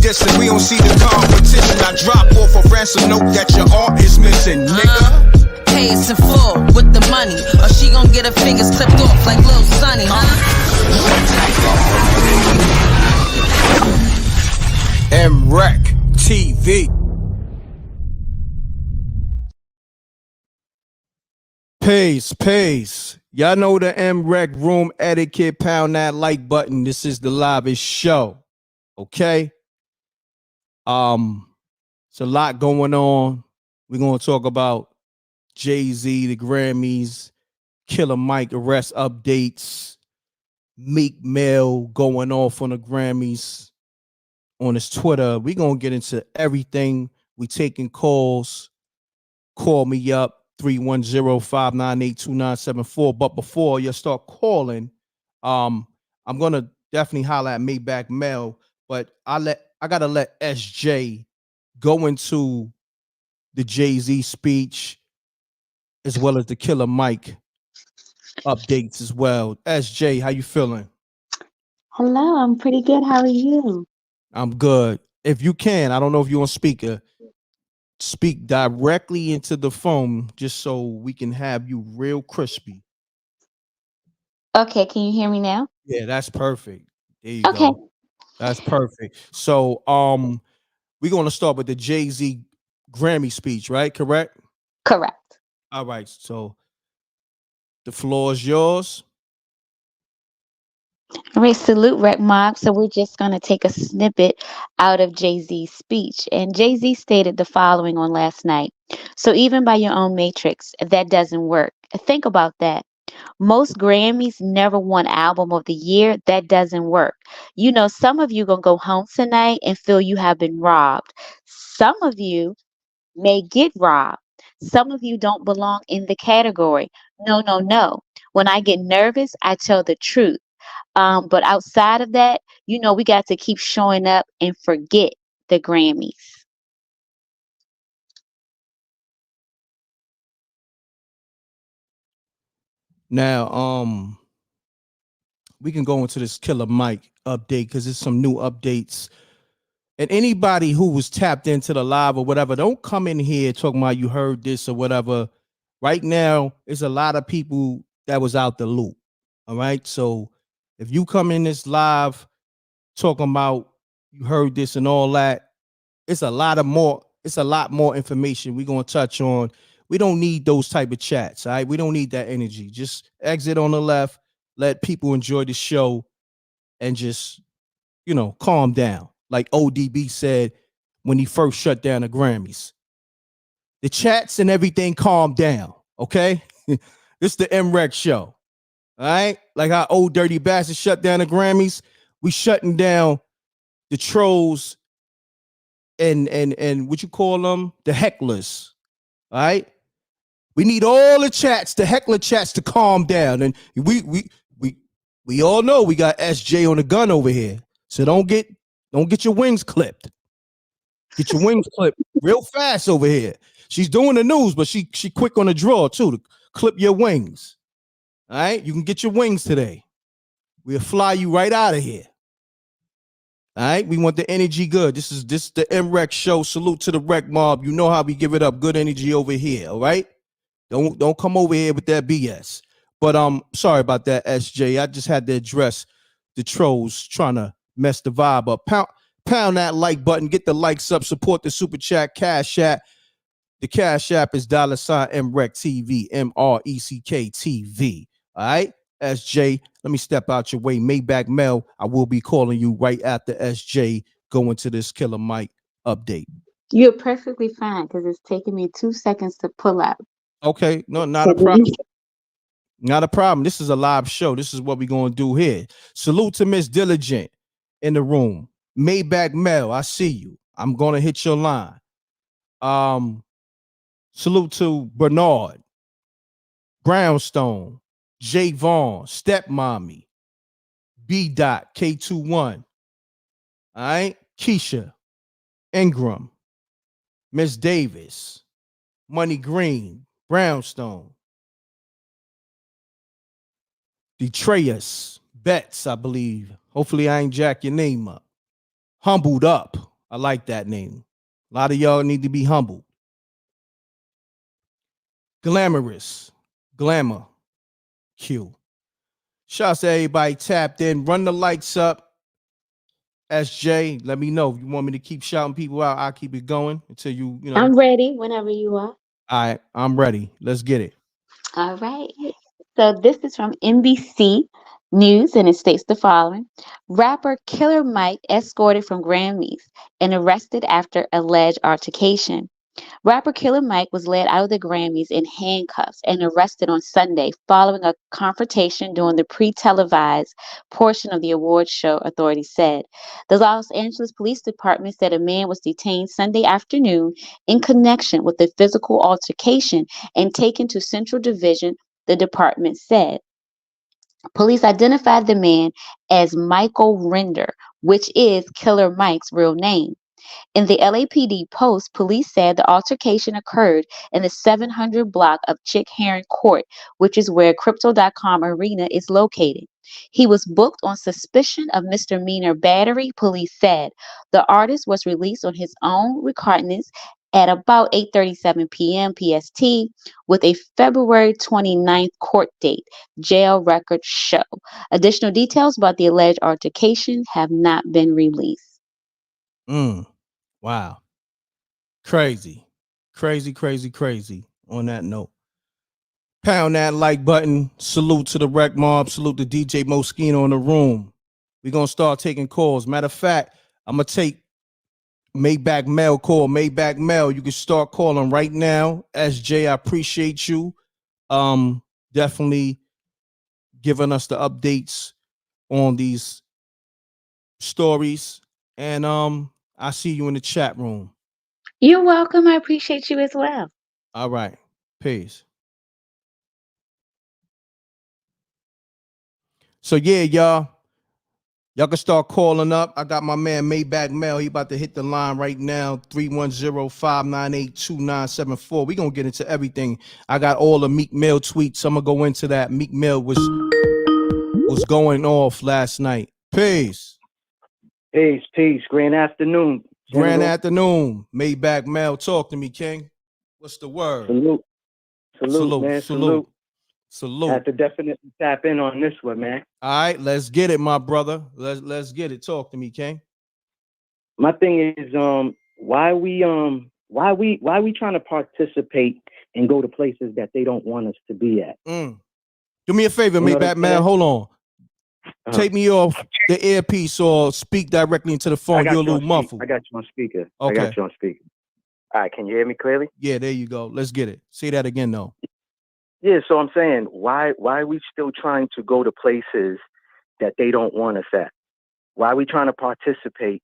dissing. We don't see the competition. I drop off a ransom note that your art is missing, nigga. Pays in full with the money, or she gon' get her fingers clipped off like Lil Sonny, m.reck TV. Peace. Y'all know the m.reck room etiquette. Pound that like button. This is the livest show. Okay. It's a lot going on. We're gonna talk about Jay-Z, the Grammys, Killer Mike arrest updates, Meek Mill going off on the Grammys on his Twitter. We're gonna get into everything. We taking calls. Call me up. 310-598-2974. But before you start calling, I'm gonna definitely holler at Maybach Mel, but I gotta let SJ go into the Jay-Z speech as well as the Killer Mike updates as well. SJ, how you feeling? Hello, I'm pretty good. How are you? I'm good. If you can, I don't know if you're on speaker. Speak directly into the phone just so we can have you real crispy. Okay, can you hear me now? Yeah, that's perfect. There you Okay. go. That's perfect. So we're gonna start with the Jay-Z Grammy speech, right? Correct? Correct. All right. So the floor is yours. All right, salute Rec Mob. So we're just going to take a snippet out of Jay-Z's speech. And Jay-Z stated the following on last night. So even by your own matrix, that doesn't work. Think about that. Most Grammys never won Album of the Year. That doesn't work. You know, some of you going to go home tonight and feel you have been robbed. Some of you may get robbed. Some of you don't belong in the category. No. When I get nervous, I tell the truth. But outside of that, you know, we got to keep showing up and forget the Grammys. Now, we can go into this Killer Mike update because there's some new updates. And anybody who was tapped into the live or whatever, don't come in here talking about you heard this or whatever. Right now, there's a lot of people that was out the loop. All right. So if you come in this live talking about you heard this and all that, it's a lot more information we're gonna touch on. We don't need those type of chats. All right. We don't need that energy. Just exit on the left, let people enjoy the show, and just, calm down. Like ODB said when he first shut down the Grammys. The chats and everything calm down, okay? This is the m.reck show, all right? Like how old Dirty Bastard shut down the Grammys, we shutting down the trolls and what you call them? The hecklers, all right? We need all the chats, the heckler chats to calm down. And we all know we got SJ on the gun over here. So don't get your wings clipped. Get your wings clipped real fast over here. She's doing the news, but she quick on the draw too to clip your wings. All right, you can get your wings today. We'll fly you right out of here. All right, we want the energy good. This is the m.reck show. Salute to the Rec Mob. You know how we give it up. Good energy over here. All right, don't come over here with that BS. But sorry about that, SJ. I just had to address the trolls trying to mess the vibe up. Pound that like button. Get the likes up. Support the super chat. Cash app. The cash app is $m.reck.tv. M.reck.tv. All right, SJ. Let me step out your way. Maybach Mel. I will be calling you right after SJ go into this Killer Mike update. You're perfectly fine because it's taking me 2 seconds to pull out. Okay, no, not a problem. Not a problem. This is a live show. This is what we're going to do here. Salute to Miss Diligent in the room. Maybach Mel, I see you. I'm going to hit your line. Salute to Bernard, Brownstone, Jay Vaughn, Stepmommy, B. Dot, K21. All right. Keisha, Ingram, Miss Davis, Money Green, Brownstone, Detrayus, Betts, I believe. Hopefully I ain't jack your name up. Humbled Up, I like that name. A lot of y'all need to be humble. Glamorous. Glamour. Q. Shouts to everybody tapped in. Run the lights up. SJ, let me know if you want me to keep shouting people out. I'll keep it going until you know. I'm ready whenever you are. All right, I'm ready. Let's get it. All right. So this is from NBC News, and it states the following: Rapper Killer Mike escorted from Grammys and arrested after alleged altercation. Rapper Killer Mike was led out of the Grammys in handcuffs and arrested on Sunday following a confrontation during the pre televised portion of the awards show, authorities said. The Los Angeles Police Department said a man was detained Sunday afternoon in connection with a physical altercation and taken to Central Division, the department said. Police identified the man as Michael Render, which is Killer Mike's real name. In the LAPD post, police said the altercation occurred in the 700 block of Chick Heron Court, which is where Crypto.com Arena is located. He was booked on suspicion of misdemeanor battery, police said. The artist was released on his own recognizance at about 8:37 p.m. PST with a February 29th court date, jail records show. Additional details about the alleged altercation have not been released. Wow. Crazy. Crazy. On that note. Pound that like button. Salute to the Rec Mob. Salute to DJ Moschino in the room. We're going to start taking calls. Matter of fact, I'm going to take Maybach Mel call. Maybach Mel, you can start calling right now. SJ, I appreciate you. Definitely giving us the updates on these stories. And I see you in the chat room. You're welcome. I appreciate you as well. All right. Peace. So yeah, y'all can start calling up. I got my man Maybach Mel. He about to hit the line right now. 310-598-2974. We gonna get into everything. I got all the Meek Mill tweets. I'm gonna go into that. Meek Mill was going off last night. Peace. Peace. Grand afternoon. Grand afternoon. Maybach Mel. Talk to me, King. What's the word? Salute, man. Salute. I have to definitely tap in on this one, man. All right, let's get it, my brother. Let's get it. Talk to me, King. My thing is, why we trying to participate and go to places that they don't want us to be at? Do me a favor, You know Maybach Mel. Hold on. Take me off the earpiece or speak directly into the phone. You're a little muffled. I got you on speaker. Okay. I got you on speaker. All right, can you hear me clearly? Yeah, there you go. Let's get it. Say that again, though. Yeah, so I'm saying, why are we still trying to go to places that they don't want us at? Why are we trying to participate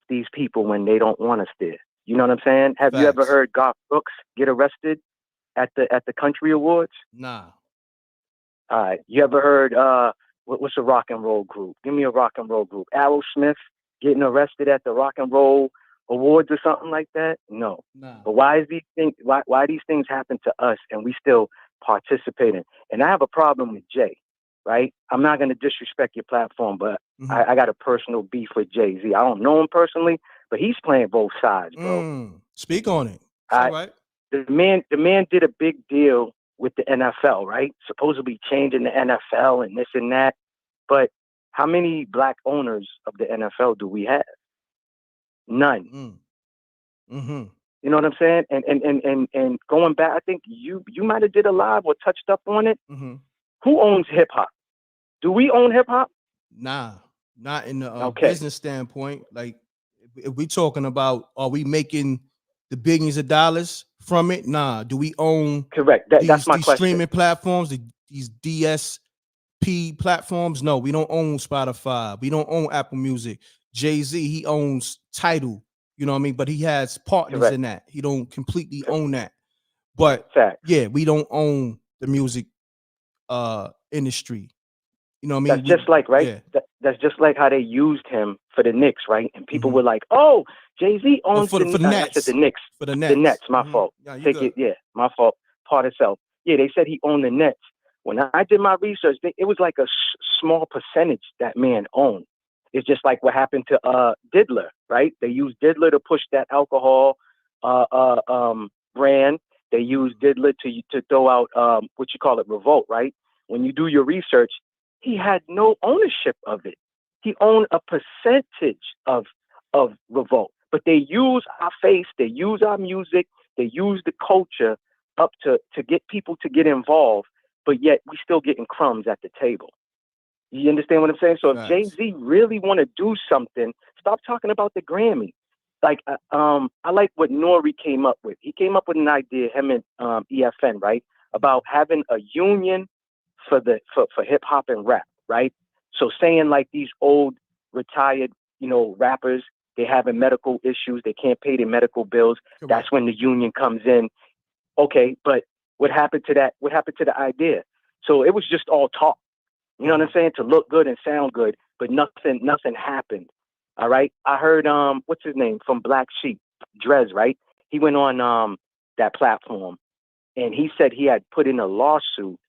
these people when they don't want us there? You know what I'm saying? Have you ever heard Garth Brooks get arrested at the Country Awards? Nah. All right. You ever heard what's a rock and roll group? Give me a rock and roll group. Aerosmith getting arrested at the Rock and Roll Awards or something like that? No. Nah. But why these things happen to us and we still participating? And I have a problem with Jay, right? I'm not going to disrespect your platform, but I got a personal beef with Jay-Z. I don't know him personally, but he's playing both sides, bro. Speak on it. All right. The man did a big deal with the NFL, right? Supposedly changing the NFL and this and that. But how many black owners of the NFL do we have? None. You know what I'm saying? And going back, I think you might have did a live or touched up on it. Who owns hip hop? Do we own hip hop? Nah, not in the business standpoint. Like, if we talking about, are we making the billions of dollars from it? Nah. Do we own? Correct. That's my question. Streaming platforms, these DSP platforms? No, we don't own Spotify. We don't own Apple Music. Jay-Z, he owns Tidal. You know what I mean? But he has partners in that. He don't completely own that. But yeah, we don't own the music industry. You know what I mean? That's just like, right? Yeah. That's just like how they used him for the Knicks, right? And people were like, "Oh, Jay-Z owns for the Nets." I said the Knicks. For the Nets, my fault. My fault. Part itself. Yeah, they said he owned the Nets. When I did my research, it was like a small percentage that man owned. It's just like what happened to Diddler, right? They used Diddler to push that alcohol brand. They used Diddler to throw out what you call it, Revolt, right? When you do your research, he had no ownership of it. He owned a percentage of Revolt. But they use our face, they use our music, they use the culture up to get people to get involved, but yet we still getting crumbs at the table. You understand what I'm saying? So if Jay-Z really want to do something, stop talking about the Grammy. Like, I like what Nori came up with. He came up with an idea, him and EFN, right? About having a union for hip hop and rap, right? So saying like these old retired, rappers, they having medical issues, they can't pay their medical bills. Correct. That's when the union comes in. Okay, but what happened to that? What happened to the idea? So it was just all talk. You know what I'm saying? To look good and sound good, but nothing happened. All right. I heard what's his name from Black Sheep, Drez, right? He went on that platform and he said he had put in a lawsuit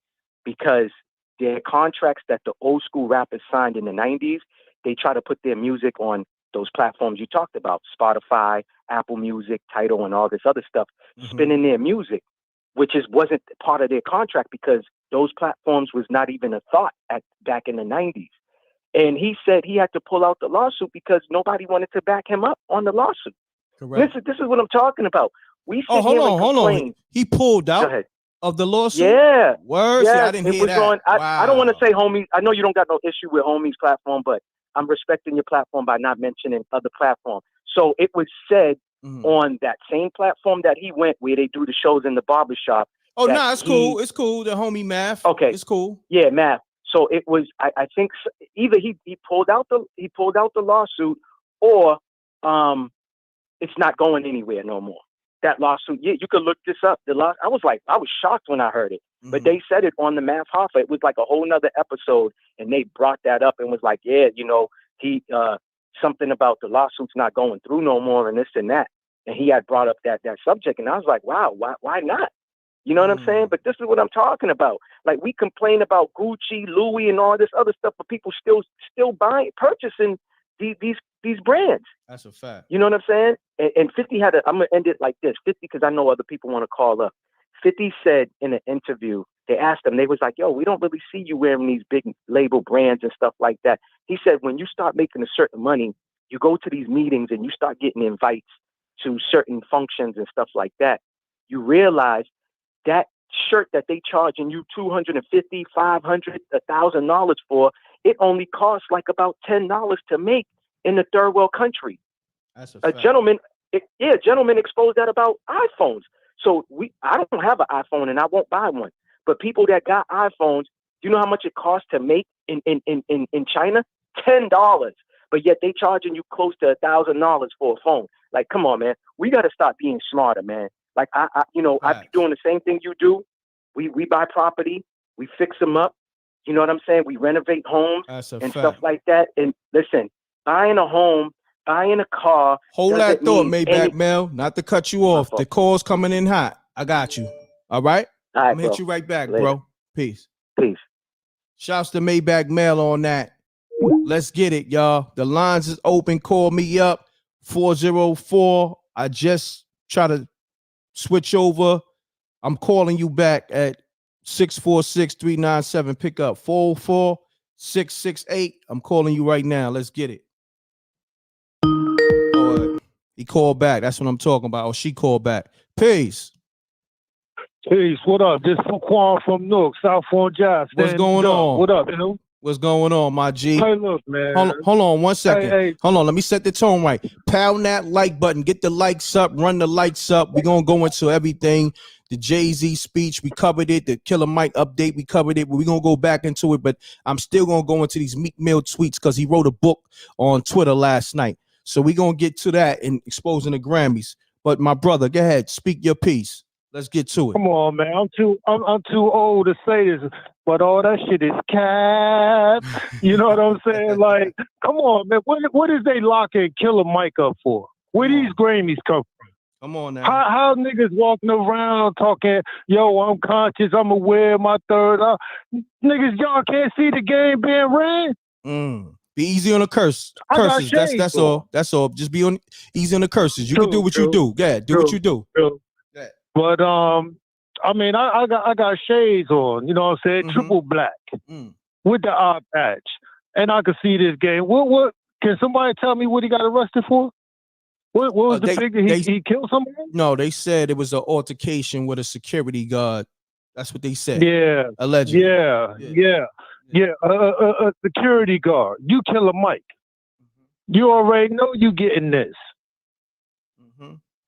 because their contracts that the old school rappers signed in the 90s, they try to put their music on those platforms you talked about, Spotify, Apple Music, Tidal, and all this other stuff, spinning their music, which wasn't part of their contract because those platforms was not even a thought back in the 90s. And he said he had to pull out the lawsuit because nobody wanted to back him up on the lawsuit. Correct. This is what I'm talking about. We hold on. He pulled out of the lawsuit? Yeah. Words? Yeah, I didn't hear that. I don't want to say Homies. I know you don't got no issue with Homies platform, but I'm respecting your platform by not mentioning other platforms. So it was said on that same platform that he went where they do the shows in the barbershop. Oh, no, it's cool. It's cool. The homie Math. Okay. It's cool. Yeah, Math. So it was, I think either he pulled out the lawsuit or it's not going anywhere no more. That lawsuit, you could look this up. I was shocked when I heard it, but they said it on the Math Hoffa. It was like a whole nother episode, and they brought that up and was like, yeah, he something about the lawsuit's not going through no more and this and that, and he had brought up that subject, and I was like, wow, why not? You know what I'm saying? But this is what I'm talking about. Like, we complain about Gucci, Louis, and all this other stuff, but people still purchasing these brands. That's a fact. You know what I'm saying? And 50 I'm going to end it like this. 50, because I know other people want to call up. 50 said in an interview, they asked him, they was like, yo, we don't really see you wearing these big label brands and stuff like that. He said, when you start making a certain money, you go to these meetings and you start getting invites to certain functions and stuff like that. You realize that shirt that they charging you $250, $500, $1,000 for, it only costs like about $10 to make in a third world country. That's a gentleman exposed that about iPhones. So I don't have an iPhone and I won't buy one. But people that got iPhones, do you know how much it costs to make in China? $10. But yet they charging you close to $1,000 for a phone. Like, come on, man. We got to start being smarter, man. Like, I be doing the same thing you do. We buy property, we fix them up. You know what I'm saying? We renovate homes and stuff like that. And listen, buying a home, buying a car. Hold that thought, Maybach Mel. Not to cut you off. The call's coming in hot. I got you. All right? All right, I'm gonna hit you right back, later, bro. Peace. Peace. Shouts to Maybach Mel on that. Let's get it, y'all. The lines is open. Call me up. 404. I just try to switch over. I'm calling you back at 646-397. Pick up 404-668. I'm calling you right now. Let's get it. Oh, he called back. That's what I'm talking about. Oh, she called back. Peace. Peace. What up? This is Quan from Nook, South on Jazz. What's going on? What up, you know? What's going on, my G? Hey, look, man. Hold on 1 second. Hey. Hold on. Let me set the tone right. Pound that like button. Get the likes up. Run the lights up. We're going to go into everything. The Jay-Z speech, we covered it. The Killer Mike update, we covered it. We're going to go back into it, but I'm still going to go into these Meek Mill tweets because he wrote a book on Twitter last night. So we're going to get to that and exposing the Grammys. But my brother, go ahead. Speak your piece. Let's get to it. Come on, man. I'm too old to say this, but all that shit is cap. You know what I'm saying? Like, come on, man. What is they locking Killer Mike up for? Where these Grammys come from? Come on now. How niggas walking around talking, yo, I'm conscious, I'm aware of my third eye. Niggas, y'all can't see the game being ran? Be easy on the curses. That's all. That's all. Just be easy on the curses. You can do what you do. Yeah, do what you do. Yeah. But I mean, I got shades on. You know what I'm saying? Triple black with the eye patch, and I could see this game. What? Can somebody tell me what he got arrested for? What was the big? He killed somebody? No, they said it was an altercation with a security guard. That's what they said. Yeah, allegedly. Yeah. A security guard. You kill a Mike. You already know you getting this.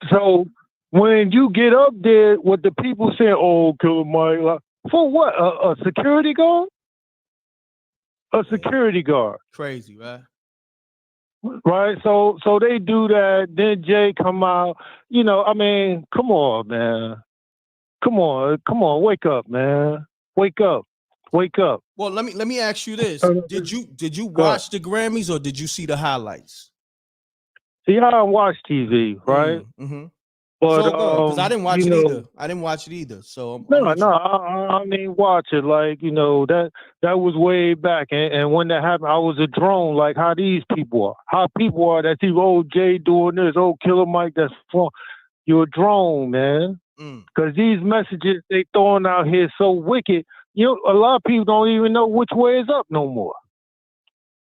So when you get up there with the people saying, "Oh, kill a Mike," like, for what? A security guard? A security guard. Crazy, right? Right. So they do that. Then Jay come out. You know, I mean, come on, man. Come on, wake up, man. Wake up. Well, let me ask you this: Did you watch the Grammys or did you see the highlights? See, I don't watch TV, right? But because I didn't watch it either. I didn't watch it either. So I mean, watch it. Like, you know, that was way back, and when that happened, I was a drone. Like how these people are, that see, oh, Jay doing this, oh, Killer Mike, that's fun. You're a drone, man. Because these messages they throwing out here so wicked. You know, a lot of people don't even know which way is up no more.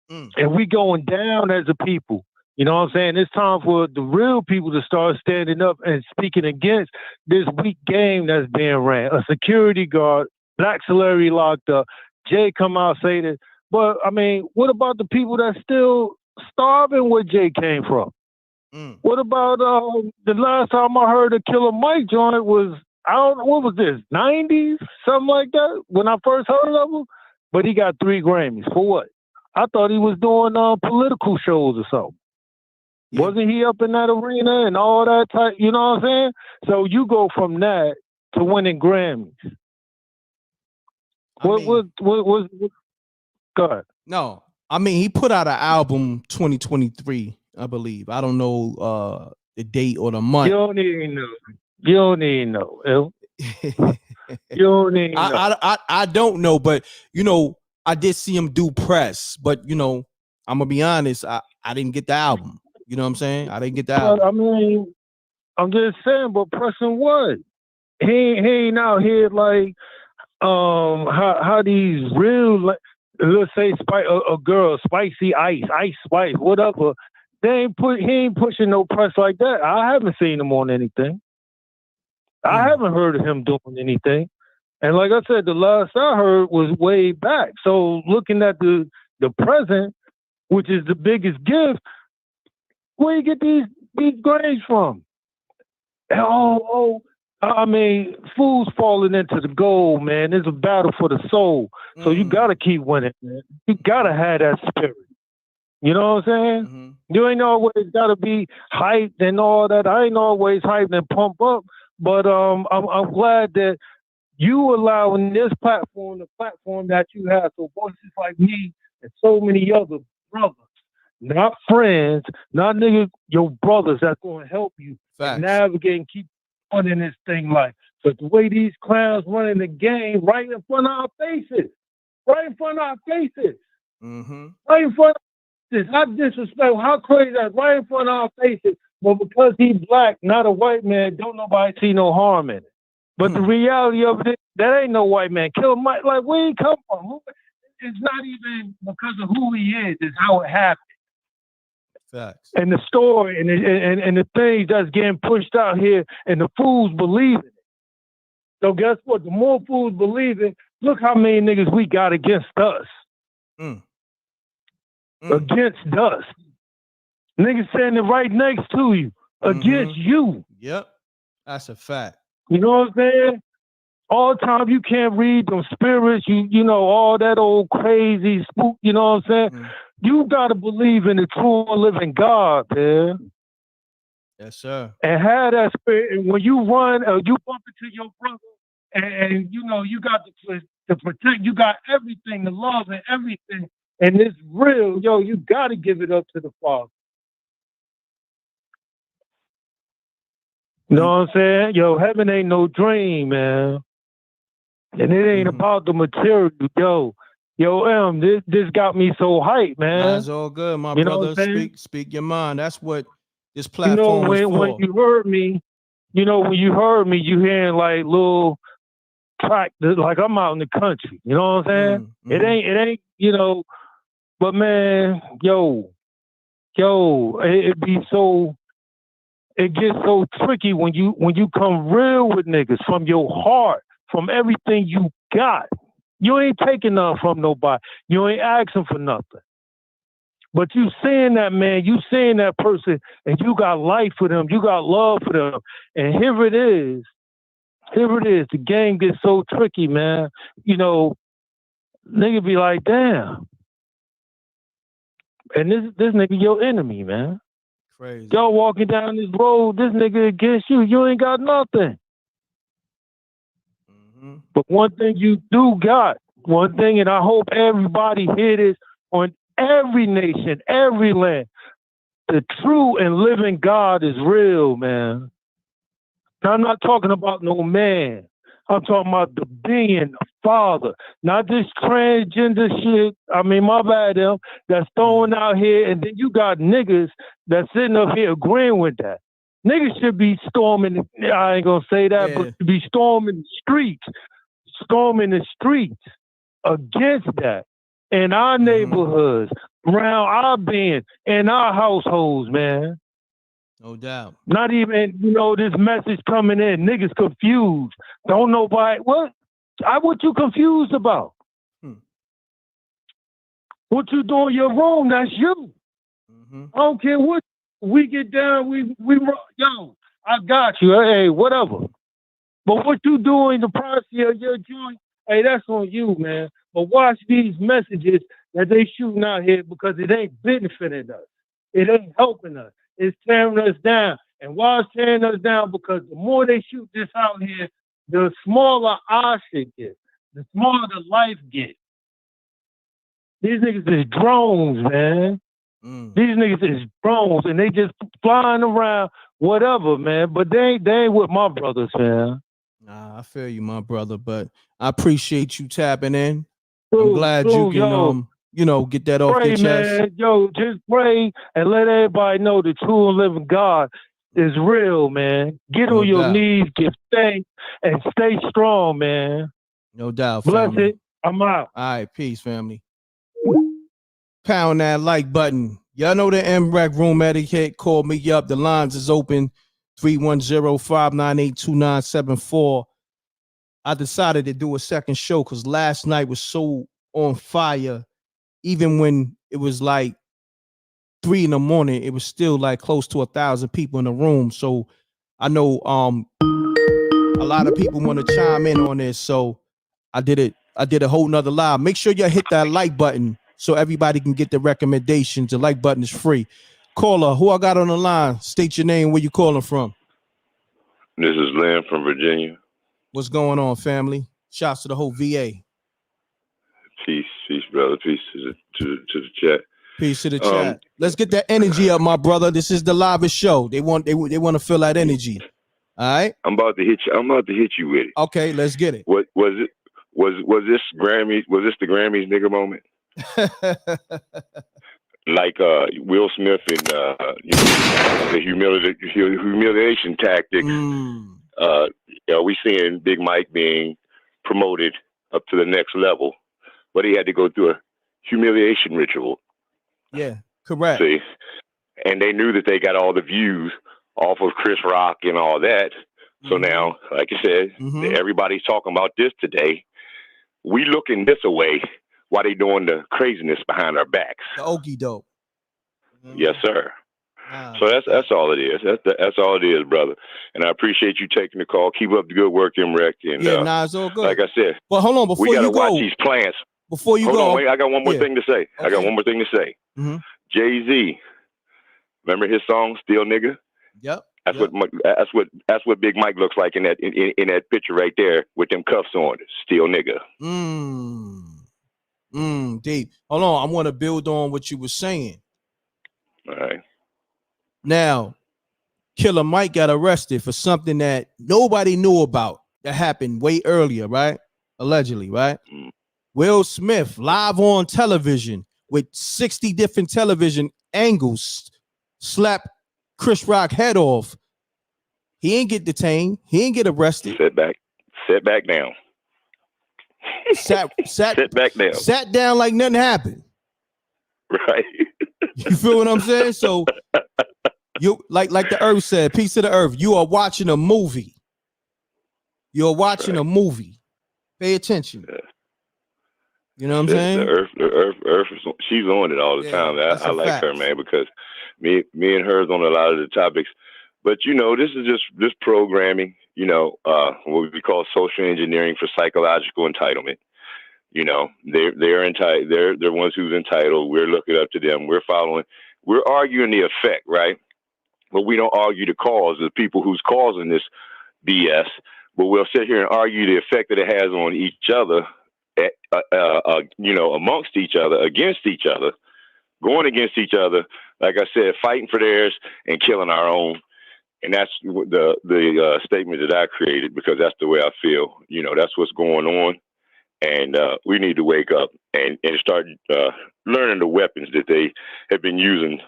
And we going down as a people. You know what I'm saying? It's time for the real people to start standing up and speaking against this weak game that's being ran. A security guard, black celebrity locked up. Jay come out say that. But, I mean, what about the people that's still starving where Jay came from? What about the last time I heard a Killer Mike joint was, I don't know, what was this, 90s? Something like that, when I first heard of him? But he got 3 Grammys. For what? I thought he was doing political shows or something. Yeah. Wasn't he up in that arena and all that type, you know what I'm saying? So you go from that to winning Grammys. What go ahead. No, I mean, he put out an album 2023, I believe. I don't know the date or the month. You don't even know. You don't even know. You don't even know. I don't know, but, you know, I did see him do press, but, you know, I'm going to be honest, I didn't get the album. You know what I'm saying? I didn't get the album. I mean, I'm just saying, but pressing what? He ain't out here like how these real, let's say a girl, spicy ice spice, whatever. He ain't pushing no press like that. I haven't seen him on anything. I haven't heard of him doing anything. And like I said, the last I heard was way back. So looking at the present, which is the biggest gift, where you get these grades from? I mean, fools falling into the goal, man. It's a battle for the soul. So you gotta keep winning, man. You gotta have that spirit. You know what I'm saying? You ain't always gotta be hyped and all that. I ain't always hyped and pump up, but I'm glad that you allowing this platform, the platform that you have, so voices like me and so many other brothers, not friends, not niggas, your brothers that's going to help you navigate and keep running this thing like. But the way these clowns running the game right in front of our faces, right in front of our faces, right in front of this, not disrespectful, how crazy that, right in front of our faces, but because he's black, not a white man, don't nobody see no harm in it. But the reality of it, that ain't no white man. Kill Mike, like, where he come from? It's not even because of who he is, it's how it happened. Facts. And the story and the things that's getting pushed out here, and the fools believe it. So guess what? The more fools believe it, look how many niggas we got against us. Against us. Niggas standing right next to you. Against you. Yep. That's a fact. You know what I'm saying? All the time you can't read them spirits, you know, all that old crazy spook, you know what I'm saying? You gotta believe in the true and living God, man. Yes, sir. And have that spirit. And when you run, you bump into your brother, and you know, you got to protect, you got everything, the love and everything, and it's real, yo, you gotta give it up to the Father. You know what I'm saying? Yo, heaven ain't no dream, man. And it ain't about the material, yo. Yo, this got me so hyped, man. Nah, it's all good, my You know brother. what I'm saying? Speak your mind. That's what this You know, platform is when for. you heard me, when you heard me, you hearing like little track, like I'm out in the country. You know what I'm saying? It ain't, but man, it gets so tricky when you come real with niggas from your heart, from everything you got. You ain't taking nothing from nobody. You ain't asking for nothing. But you seeing that man, you seeing that person, and you got life for them, you got love for them. And here it is. The game gets so tricky, man. Nigga be like, damn. And this nigga your enemy, man. Crazy. Y'all walking down this road, this nigga against you, you ain't got nothing. Mm-hmm. But one thing you do got, and I hope everybody hear this on every nation, every land. The true and living God is real, man. Now, I'm not talking about no man. I'm talking about the being, the Father. Not this transgender shit. I mean, my bad, them, that's throwing out here. And then you got niggas that's sitting up here agreeing with that. Niggas should be storming, I ain't gonna say that, but to be storming the streets against that in our neighborhoods, around our being, in our households, man. No doubt. Not even, this message coming in, niggas confused. Don't nobody, what you confused about? What you do in your room, that's you. I don't care what we get down, we I got you, hey, whatever. But what you do in the privacy of your joint, hey, that's on you, man. But watch these messages that they shooting out here because it ain't benefiting us. It ain't helping us. It's tearing us down. And why it's tearing us down? Because the more they shoot this out here, the smaller our shit gets. The smaller the life gets. These niggas is drones, man. These niggas is drones, and they just flying around, whatever, man. But they ain't with my brothers, man. Nah, I feel you, my brother, but I appreciate you tapping in. I'm glad you can, get that off your chest. Man. Yo, just pray and let everybody know the true and living God is real, man. Get on your knees, give thanks, and stay strong, man. No doubt, Bless family. it. I'm out. All right, peace, family. Pound that like button. Y'all know the m.reck room etiquette. Call me up. The lines is open. 310-598-2974. I decided to do a second show because last night was so on fire. Even when it was like 3 a.m, it was still like close to 1,000 people in the room. So I know a lot of people want to chime in on this. So I did it. I did a whole nother live. Make sure you hit that like button so everybody can get the recommendations. The like button is free. Caller, who I got on the line? State your name, where you calling from. This is Lynn from Virginia. What's going on, family? Shouts to the whole VA. Peace, brother. Peace to the chat. Peace to the chat. Let's get that energy up, my brother. This is the livest show. They want to feel that energy. All right. I'm about to hit you with it. Okay, let's get it. What was it? Was this Grammys? Was this the Grammys nigga moment? Like Will Smith and the humiliation tactics. We seeing Big Mike being promoted up to the next level, but he had to go through a humiliation ritual. Yeah, correct. See, and they knew that they got all the views off of Chris Rock and all that. So now, like you said, everybody's talking about this today. We looking this away while they doing the craziness behind our backs. The okie doke. Yes, sir. So that's all it is. That's all it is, brother. And I appreciate you taking the call. Keep up the good work, m.reck. And it's all good. Like I said, well, hold on before we gotta you go. watch these plants. Before you hold go, on, wait. I got one more thing to say. Okay. I got one more thing to say. Jay-Z, remember his song "Still Nigga"? Yep. That's what Big Mike looks like in that picture right there with them cuffs on. Still nigga. Deep. Hold on. I want to build on what you were saying. All right. Now, Killer Mike got arrested for something that nobody knew about that happened way earlier, right? Allegedly, right? Will Smith live on television with 60 different television angles slap Chris Rock head off. He ain't get detained. He ain't get arrested. Sit back down. Sit back down. Sat down like nothing happened. Right. You feel what I'm saying? So you like the Earth said, peace to the earth. You are watching a movie. You're watching a movie. Pay attention. Yeah. You know what I'm saying? The earth she's on it all the time. I like her, man, because me and her's on a lot of the topics. But this is just this programming, what we call social engineering for psychological entitlement. They're entitled. They're ones who's entitled. We're looking up to them. We're following. We're arguing the effect, right? But we don't argue the cause, the people who's causing this BS. But we'll sit here and argue the effect that it has on each other, amongst each other, against each other, going against each other. Like I said, fighting for theirs and killing our own. And that's the statement that I created, because that's the way I feel. That's what's going on. And we need to wake up and start learning the weapons that they have been using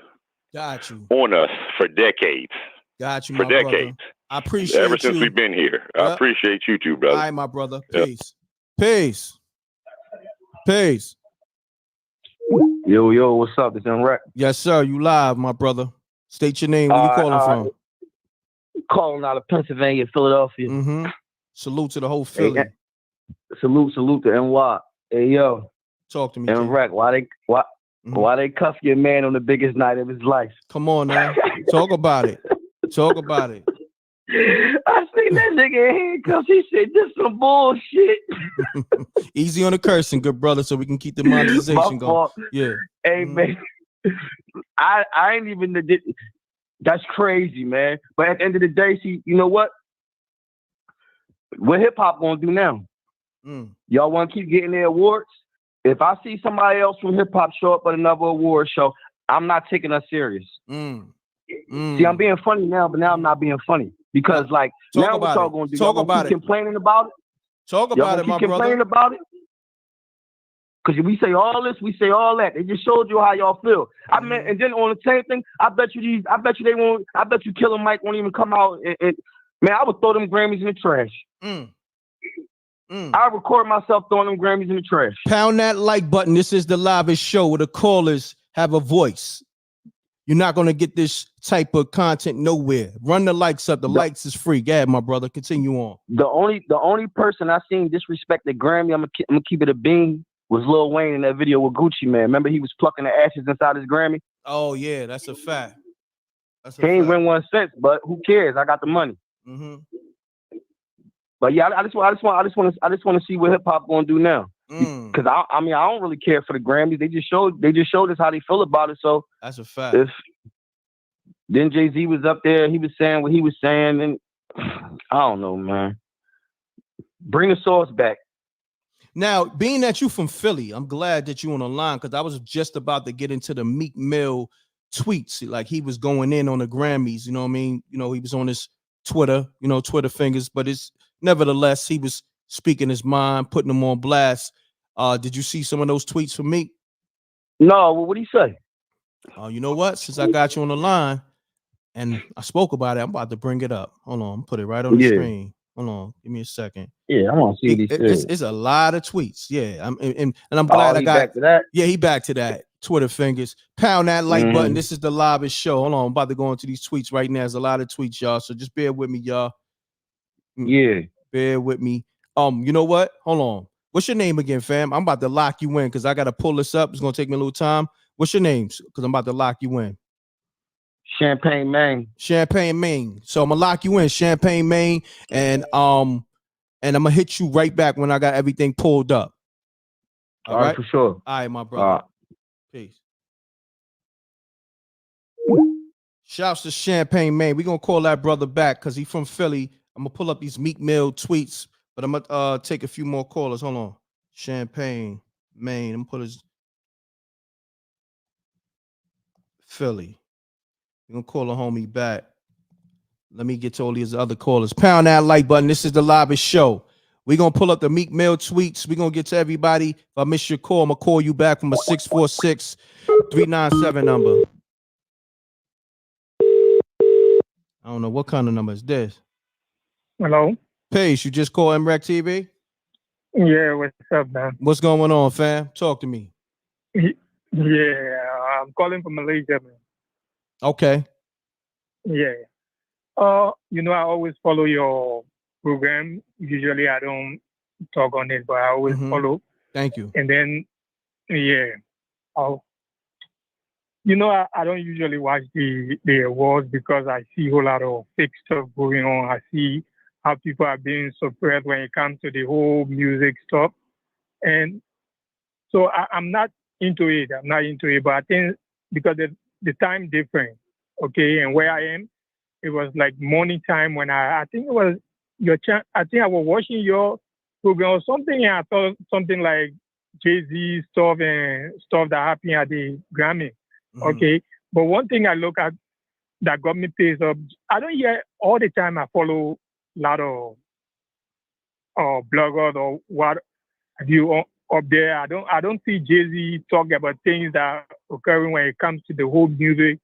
on us for decades. Got you, for decades. Brother. I appreciate ever since we've been here. Yep. I appreciate you too, brother. All right, my brother. Peace. Yep. Peace. Yo, what's up? It's m.reck. Yes, sir. You live, my brother. State your name. Where you calling from? Calling out of Pennsylvania, Philadelphia. Mm-hmm. Salute to the whole Philly. Hey, salute to NY. Hey, yo. Talk to me. m.reck, why they cuff your man on the biggest night of his life? Come on now. Talk about it. Talk about it. I seen that nigga in handcuffs. He said, "This some bullshit." Easy on the cursing, good brother, so we can keep the monetization going. Yeah. Hey, man. I ain't even that's crazy, man. But at the end of the day, see, you know what? What hip hop gonna do now? Y'all want to keep getting their awards? If I see somebody else from hip hop show up at another award show, I'm not taking us serious. See, I'm being funny now, but now I'm not being funny because, like, now what y'all gonna do? Talk about it. Complaining about it. Talk about it, my brother. Complaining about it. Because we say all this, we say all that. They just showed you how y'all feel. I mean, and then on the same thing, I bet you Killer Mike won't even come out. And man, I would throw them Grammys in the trash. I record myself throwing them Grammys in the trash. Pound that like button. This is the livest show where the callers have a voice. You're not going to get this type of content nowhere. Run the likes up. The likes is free. Go ahead, my brother. Continue on. The only person I seen disrespect the Grammy, I'm gonna keep it a bean, was Lil Wayne in that video with Gucci Man. Remember he was plucking the ashes inside his Grammy? Oh yeah, that's a fact. He ain't win 1 cent, but who cares? I got the money. But yeah, I just want to see what hip hop gonna do now. Because I don't really care for the Grammys. They just showed us how they feel about it. So that's a fact. Then Jay-Z was up there. He was saying what he was saying, and I don't know, man. Bring the sauce back. Now, being that you from Philly, I'm glad that you on the line because I was just about to get into the Meek Mill tweets. Like he was going in on the Grammys. You know what I mean? He was on his Twitter. Twitter fingers. But it's nevertheless he was speaking his mind, putting them on blast. Did you see some of those tweets from Meek? No. Well, what did he say? You know what? Since I got you on the line and I spoke about it, I'm about to bring it up. Hold on, put it right on the screen. Hold on, give me a second. Yeah, I want to see these. It's a lot of tweets. Yeah, and I'm glad I got back to that. Yeah, he back to that. Twitter fingers. Pound that like button. This is the livest show. Hold on, I'm about to go into these tweets right now. There's a lot of tweets, y'all. So just bear with me, y'all. Yeah, bear with me. You know what? Hold on. What's your name again, fam? I'm about to lock you in because I gotta pull this up. It's gonna take me a little time. What's your names? Because I'm about to lock you in. Champagne Maine. Champagne Maine. So I'm gonna lock you in, Champagne Maine, and I'm gonna hit you right back when I got everything pulled up. All right, for sure. All right, my brother. Peace. Shouts to Champagne Maine. We're gonna call that brother back because he's from Philly. I'm gonna pull up these Meek Mill tweets, but I'm gonna take a few more callers. Hold on. Champagne Maine. I'm gonna put his Philly. We're gonna call a homie back. Let me get to all these other callers. Pound that like button. This is the livest show We're gonna pull up the Meek Mill tweets. We're gonna get to everybody. If I miss your call, I'm gonna call you back from a 646-397 number. I don't know what kind of number is this. Hello. Pace, you just call m.reck.tv? Yeah, what's up, man? What's going on, fam? Talk to me. Yeah, I'm calling from Malaysia, man. Okay. Yeah. You know, I always follow your program. Usually, I don't talk on it, but I always follow. Thank you. And then, yeah, I'll, you know, I don't usually watch the awards because I see a whole lot of fake stuff going on. I see how people are being suppressed when it comes to the whole music stuff. And so I'm not into it. I'm not into it. But I think because the time different, okay, and where I am, it was like morning time when I think it was I think I was watching your program or something, and I thought something like Jay-Z stuff and stuff that happened at the Grammy. Okay. But one thing I look at that got me pissed off, I don't hear all the time. I follow a lot of bloggers or what have you up there. I don't see Jay-Z talk about things that are occurring when it comes to the whole music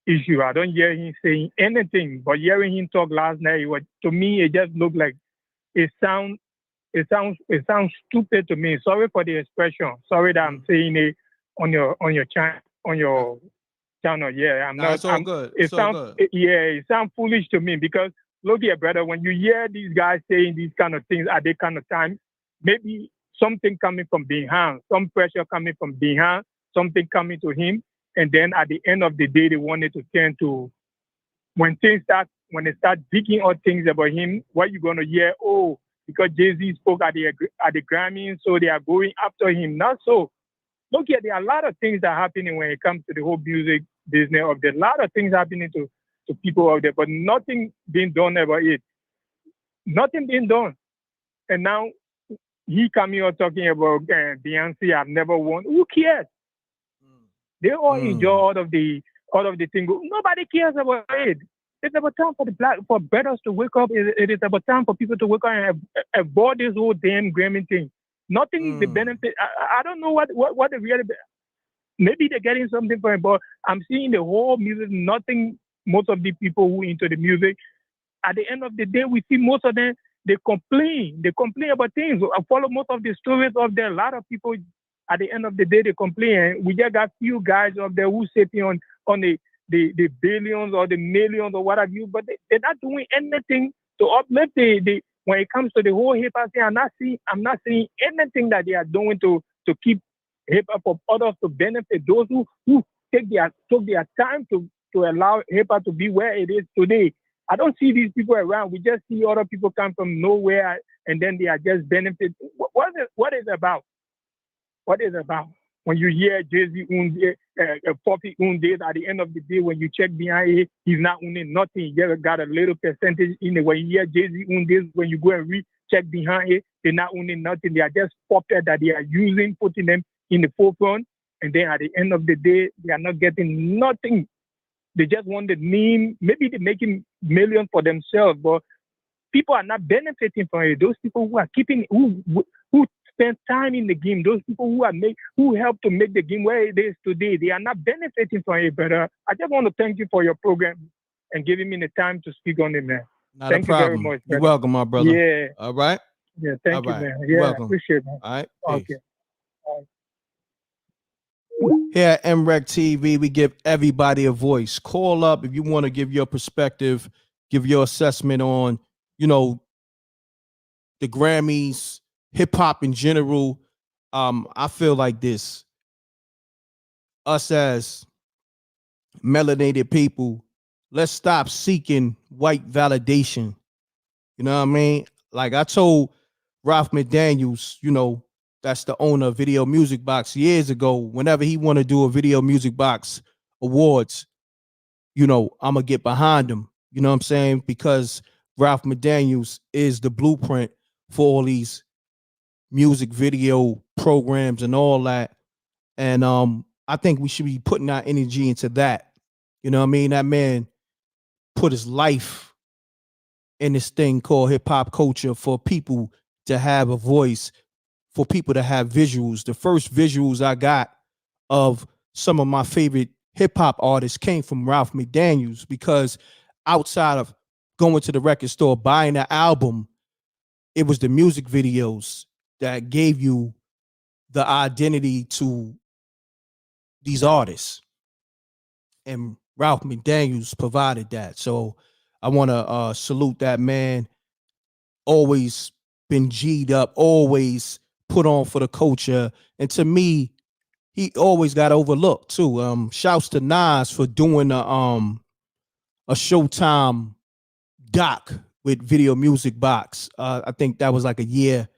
issue. I don't hear him saying anything, but hearing him talk last night, to me, it just looked like it sounds stupid to me. Sorry for the expression. Sorry that I'm saying it on your channel. Yeah, I'm not. It's all good. It sounds foolish to me because look here, brother. When you hear these guys saying these kind of things at this kind of time, maybe something coming from behind, some pressure coming from behind, something coming to him, and then at the end of the day, they wanted to turn to when they start digging out things about him. What you gonna hear? Oh, because Jay-Z spoke at the Grammys, so they are going after him. Not so. Look here, there are a lot of things that are happening when it comes to the whole music business of there. A lot of things happening to people out there, but nothing being done about it. Nothing being done. And now he coming out talking about Beyonce, I've never won. Who cares? They all enjoy out of the thing. Nobody cares about it. It's about time for brothers to wake up. It is about time for people to wake up and avoid this whole damn Grammy thing. Nothing the benefit. I don't know what the reality. Maybe they're getting something from it, but I'm seeing the whole music. Nothing. Most of the people who into the music, at the end of the day, we see most of them. They complain. They complain about things. I follow most of the stories of there. A lot of people. At the end of the day, they complain. We just got few guys up there who sitting on the billions or the millions or what have you, but they're not doing anything to uplift the when it comes to the whole hip hop thing. I'm not seeing anything that they are doing to keep hip hop of others to benefit those who took their time to allow hip hop to be where it is today. I don't see these people around. We just see other people come from nowhere and then they are just benefit. What is it about? What is it about? When you hear Jay-Z Poppy days, at the end of the day, when you check behind it, he's not owning nothing. He just got a little percentage in it. When you hear Jay-Z days, when you go and recheck behind it, they're not owning nothing. They are just puppets that they are using, putting them in the forefront. And then at the end of the day, they are not getting nothing. They just want the name. Maybe they're making millions for themselves, but people are not benefiting from it. Those people who are who spend time in the game, those people who help to make the game where it is today, they are not benefiting from it. But I just want to thank you for your program and giving me the time to speak on it, man. Thank you very much. You're welcome, my brother. Yeah. All right. Yeah. Thank you, man. You're Yeah. welcome. Appreciate it, man. All right. Okay. Here at m.reck TV, we give everybody a voice. Call up if you want to give your perspective, give your assessment on, the Grammys, hip hop in general. I feel like this. Us as melanated people, let's stop seeking white validation. You know what I mean? Like I told Ralph McDaniels, that's the owner of Video Music Box years ago, whenever he want to do a Video Music Box awards, I'm going to get behind him. You know what I'm saying? Because Ralph McDaniels is the blueprint for all these music video programs and all that. And I think we should be putting our energy into that. You know what I mean? That man put his life in this thing called hip hop culture for people to have a voice for people to have visuals. The first visuals I got of some of my favorite hip hop artists came from Ralph McDaniels, because outside of going to the record store, buying the album, it was the music videos that gave you the identity to these artists. And Ralph McDaniels provided that. So I want to salute that man. Always been G'd up, always put on for the culture. And to me, he always got overlooked too. Shouts to Nas for doing a Showtime doc with Video Music Box. I think that was like a year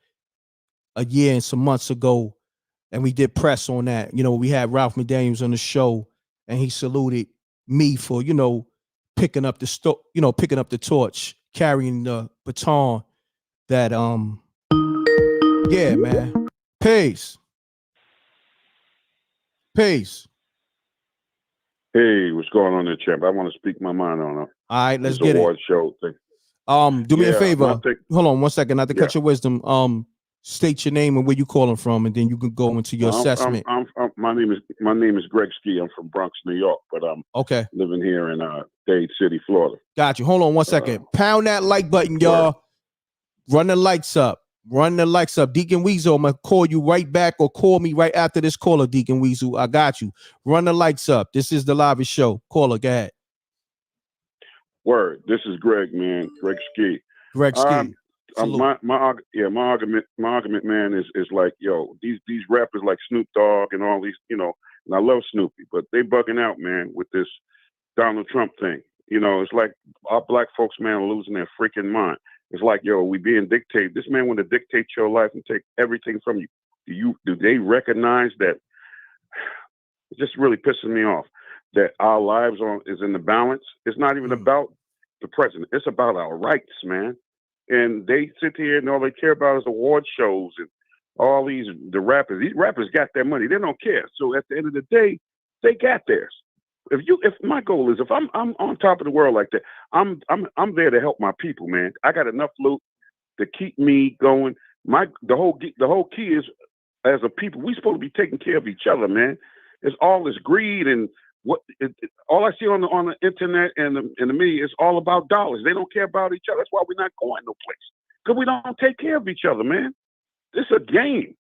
and some months ago, and we did press on that. You know, we had Ralph McDaniels on the show, and he saluted me for, you know, picking up the torch, carrying the baton. That yeah, man. Peace. Peace. Hey, what's going on there, champ? I want to speak my mind on All right, let's this get award it. show thing. Do me a Yeah, favor. Hold on 1 second, not to cut your wisdom. State your name and where you calling from, and then you can go into your assessment. My name is Greg Ski. I'm from Bronx, New York, but I'm okay living here in Dade City, Florida. Got you. Hold on 1 second. Pound that like button, y'all. Run the lights up. Run the lights up. Deacon Weasel, I'm going to call you right back, or call me right after this caller, Deacon Weasel. I got you. Run the lights up. This is the live show. Caller, go ahead. Word. This is Greg, man. Greg Ski. Greg Ski. My argument, man, is like, yo, these rappers like Snoop Dogg and all these, you know, and I love Snoopy, but they bugging out, man, with this Donald Trump thing. You know, it's like our black folks, man, are losing their freaking mind. It's like, yo, we being dictated. This man want to dictate your life and take everything from you. Do they recognize that? It just really pisses me off that our lives is in the balance. It's not even about the president. It's about our rights, man. And they sit here and all they care about is award shows and all the rappers. These rappers got their money. They don't care. So at the end of the day, they got theirs. If my goal is, if I'm on top of the world like that, I'm there to help my people, man. I got enough loot to keep me going. The whole key is, as a people, we supposed to be taking care of each other, man. It's all this greed and all I see on the internet and the media is all about dollars. They don't care about each other. That's why we're not going no place, because we don't take care of each other, man. This is a game,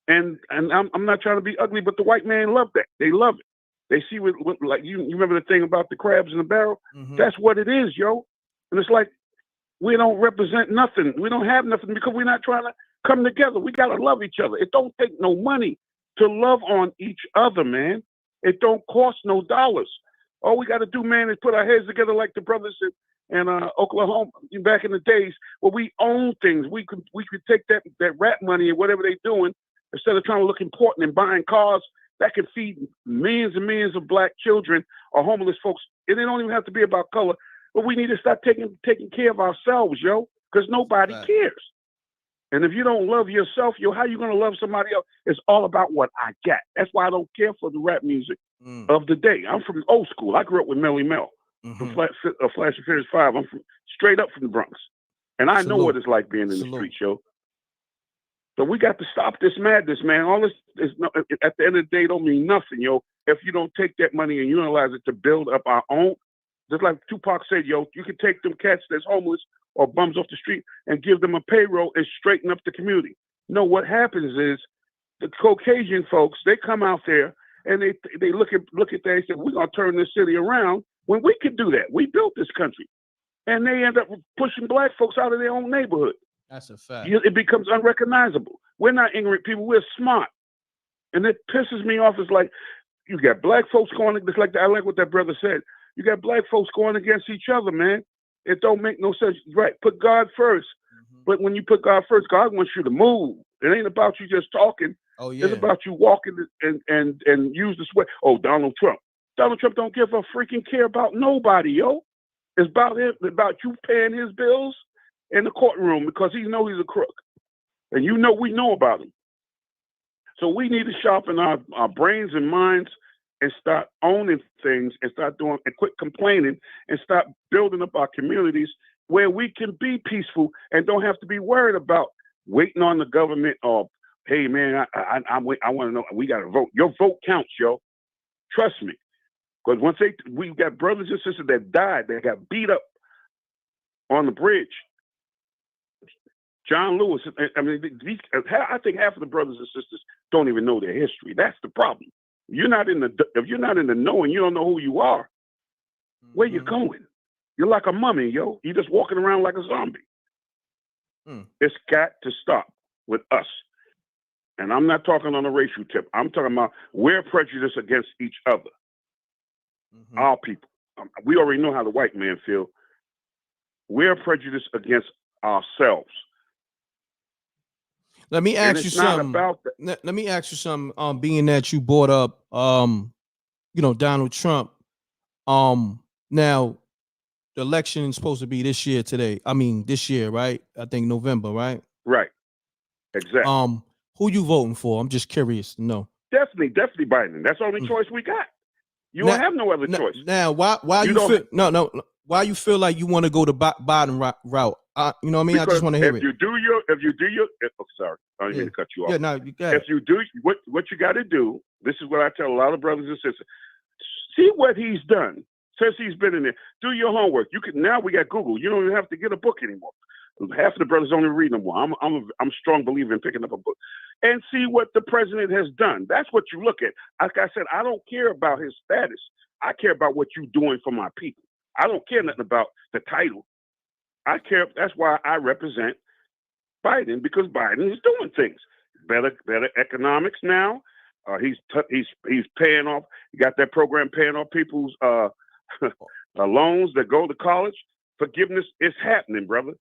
and I'm not trying to be ugly, but the white man love that. They love it. They see what like you remember the thing about the crabs in the barrel? Mm-hmm. That's what it is, yo. And it's like we don't represent nothing. We don't have nothing because we're not trying to come together. We gotta love each other. It don't take no money to love on each other, man. It don't cost no dollars. All we gotta do, man, is put our heads together like the brothers in Oklahoma back in the days where we own things. We could take that rap money and whatever they're doing, instead of trying to look important and buying cars that can feed millions and millions of black children or homeless folks. And it don't even have to be about color, but we need to start taking care of ourselves, yo, because nobody cares. And if you don't love yourself, yo, how you going to love somebody else? It's all about what I got. That's why I don't care for the rap music of the day. I'm from old school. I grew up with Melly Mel, from Flash and Furious 5. I'm straight up from the Bronx. And I know what it's like being in the street, yo. So we got to stop this madness, man. All this is at the end of the day don't mean nothing, yo. If you don't take that money and utilize it to build up our own, just like Tupac said, yo, you can take them cats that's homeless or bums off the street and give them a payroll and straighten up the community. No, what happens is the Caucasian folks, they come out there and they look at that and say, we're gonna turn this city around when we could do that. We built this country. And they end up pushing black folks out of their own neighborhood. That's a fact. It becomes unrecognizable. We're not ignorant people. We're smart. And it pisses me off. It's like you got black folks going, it's like I like what that brother said. You got black folks going against each other, man. It don't make no sense. Right. Put God first. Mm-hmm. But when you put God first, God wants you to move. It ain't about you just talking. Oh, yeah. It's about you walking and use the sweat. Oh, Donald Trump. Donald Trump don't give a freaking care about nobody, yo. It's about him, about you paying his bills in the courtroom because he knows he's a crook. And you know we know about him. So we need to sharpen our brains and minds and start owning things and start doing and quit complaining and start building up our communities where we can be peaceful and don't have to be worried about waiting on the government or, hey, man, I want to know, we got to vote. Your vote counts, yo. Trust me. Because we got brothers and sisters that died, that got beat up on the bridge. John Lewis, I mean, I think half of the brothers and sisters don't even know their history. That's the problem. If you're not in the knowing, you don't know who you are. Where you going? You're like a mummy, yo. You're just walking around like a zombie. It's got to stop with us. And I'm not talking on a racial tip. I'm talking about we're prejudiced against each other. Our people. We already know how the white man feel. We're prejudiced against ourselves. Let me ask you something. Let me ask you something. Being that you brought up, Donald Trump. Now, the election is supposed to be this year today. I mean, this year, right? I think November, right? Right. Exactly. Who you voting for? I'm just curious to know. Definitely Biden. That's the only choice we got. You don't have no other choice. Now, why why you feel like you want to go the Biden route? You know what I mean? Because I just want to hear if you do your, sorry, I didn't mean to cut you off. Yeah, no, you got If you do what you got to do, this is what I tell a lot of brothers and sisters. See what he's done since he's been in there. Do your homework. Now we got Google. You don't even have to get a book anymore. Half of the brothers don't even read no more. I'm a strong believer in picking up a book and see what the president has done. That's what you look at. Like I said, I don't care about his status. I care about what you're doing for my people. I don't care nothing about the title. I care. That's why I represent Biden, because Biden is doing things better economics now. He's paying off. He got that program paying off people's loans that go to college. Forgiveness is happening, brother.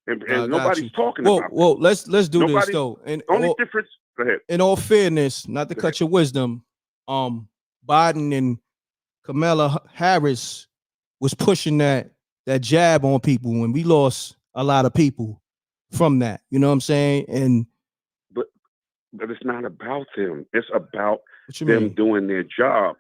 And nobody's talking about it. Well, let's do this though. And difference. Go ahead. In all fairness, not to cut your wisdom, Biden and Kamala Harris was pushing that jab on people, and we lost a lot of people from that. You know what I'm saying? But it's not about them. It's about them doing their job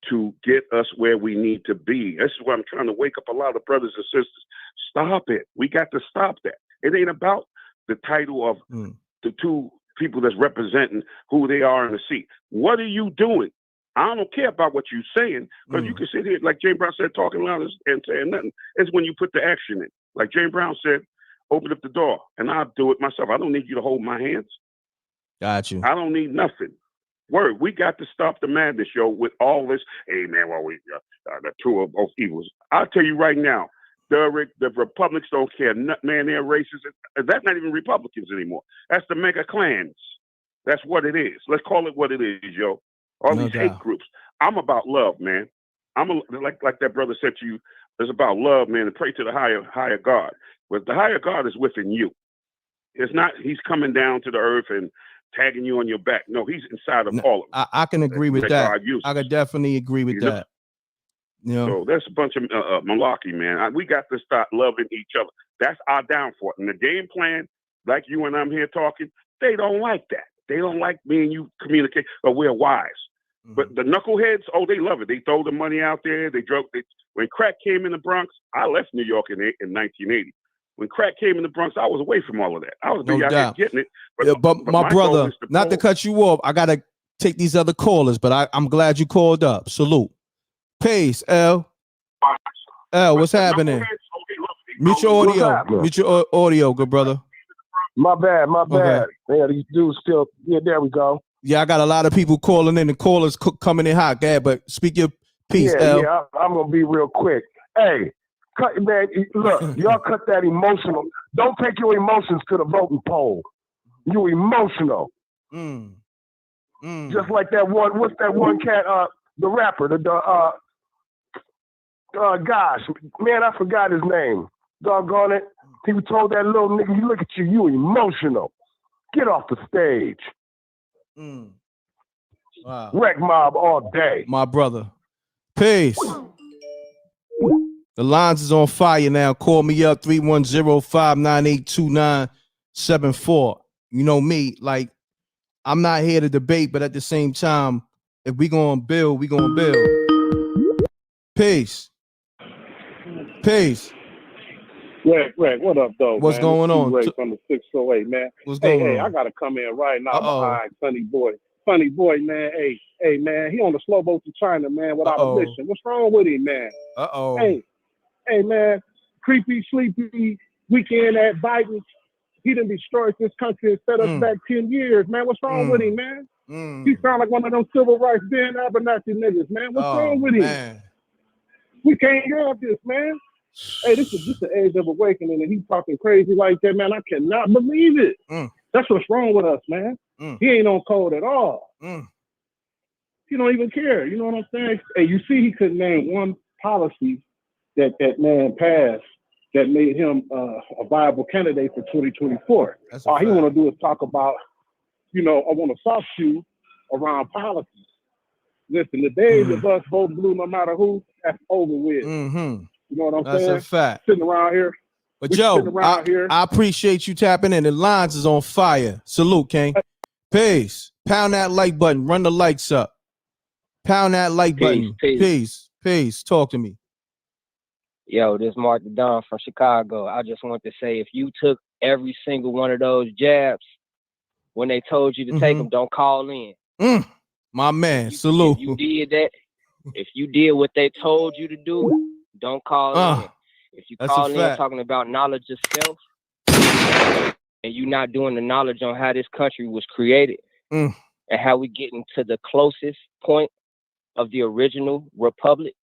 to get us where we need to be. This is why I'm trying to wake up a lot of brothers and sisters. Stop it. We got to stop that. It ain't about the title of the two people that's representing who they are in the seat. What are you doing? I don't care about what you're saying, because you can sit here, like James Brown said, talking loud and saying nothing. It's when you put the action in. Like James Brown said, open up the door, and I'll do it myself. I don't need you to hold my hands. Got you. I don't need nothing. Word, we got to stop the madness, yo, with all this. Hey, man, the two of both evils. I'll tell you right now, the Republicans don't care. Man, they're racist. That's not even Republicans anymore. That's the mega clans. That's what it is. Let's call it what it is, yo. All these hate groups. I'm about love, man. Like that brother said to you, it's about love, man, and pray to the higher God. But the higher God is within you. It's not he's coming down to the earth and tagging you on your back. No, he's inside of all of us. I can agree with that. I could definitely agree with that. You know? So that's a bunch of malarkey, man. We got to start loving each other. That's our downfall. And the game plan, like you and I'm here talking, they don't like that. They don't like me and you communicate, but we're wise. But the knuckleheads, they love it. They throw the money out there. When crack came in the Bronx, I left New York in 1980. When crack came in the Bronx, I was away from all of that. I was out here getting it. But my brother, not to cut you off, I got to take these other callers, but I'm glad you called up. Salute. Peace, L. L, what's happening? Mute your audio. Mute your audio, good brother. My bad. Yeah, these dudes still. Yeah, there we go. Yeah, I got a lot of people calling in. The callers coming in hot, but speak your piece, L. Yeah, I'm gonna be real quick. Hey, man, look, y'all cut that emotional. Don't take your emotions to the voting poll. You emotional. Just like that one. What's that one cat? The rapper. Gosh, man, I forgot his name. Doggone it. He told that little nigga, "You look at you. You emotional. Get off the stage." Wow. Wreck mob all day. My brother. Peace. The lines is on fire now. Call me up 310-598-2974. You know me, like I'm not here to debate, but at the same time, if we gonna build, we gonna build. Peace. Rick, what up, though, What's man? going on? Ray from the 608, man. What's Hey, going I on? gotta come in right now Uh-oh. behind Funny boy, man. Hey, man, he on the slow boat to China, man, without a mission. What's wrong with him, man? Hey, man, creepy, sleepy weekend at Biden. He done destroyed this country and set us back 10 years, man. What's wrong with him, man? He sound like one of them civil rights Ben Abernathy niggas, man. What's wrong with him? Man. We can't have this, man. Hey, this is just the age of awakening, and he talking crazy like that, man. I cannot believe it. That's what's wrong with us, man. He ain't on code at all. He don't even care. You know what I'm saying? Hey, you see, he couldn't name one policy that man passed that made him a viable candidate for 2024. All he want to do is talk about, I want to soft shoe around policies. Listen, the days of us voting blue no matter who, that's over with. You know what I'm saying? That's a fact. Sitting around here. But Joe, I appreciate you tapping in. The lines is on fire. Salute, King. Peace. Pound that like button. Run the likes up. Pound that like button. Peace. Talk to me. Yo, this is Mark the Don from Chicago. I just want to say, if you took every single one of those jabs when they told you to take them, don't call in. My man, salute. If you did that, if you did what they told you to do, don't call in. If you call in talking about knowledge of self, and you not doing the knowledge on how this country was created and how we getting to the closest point of the original republic,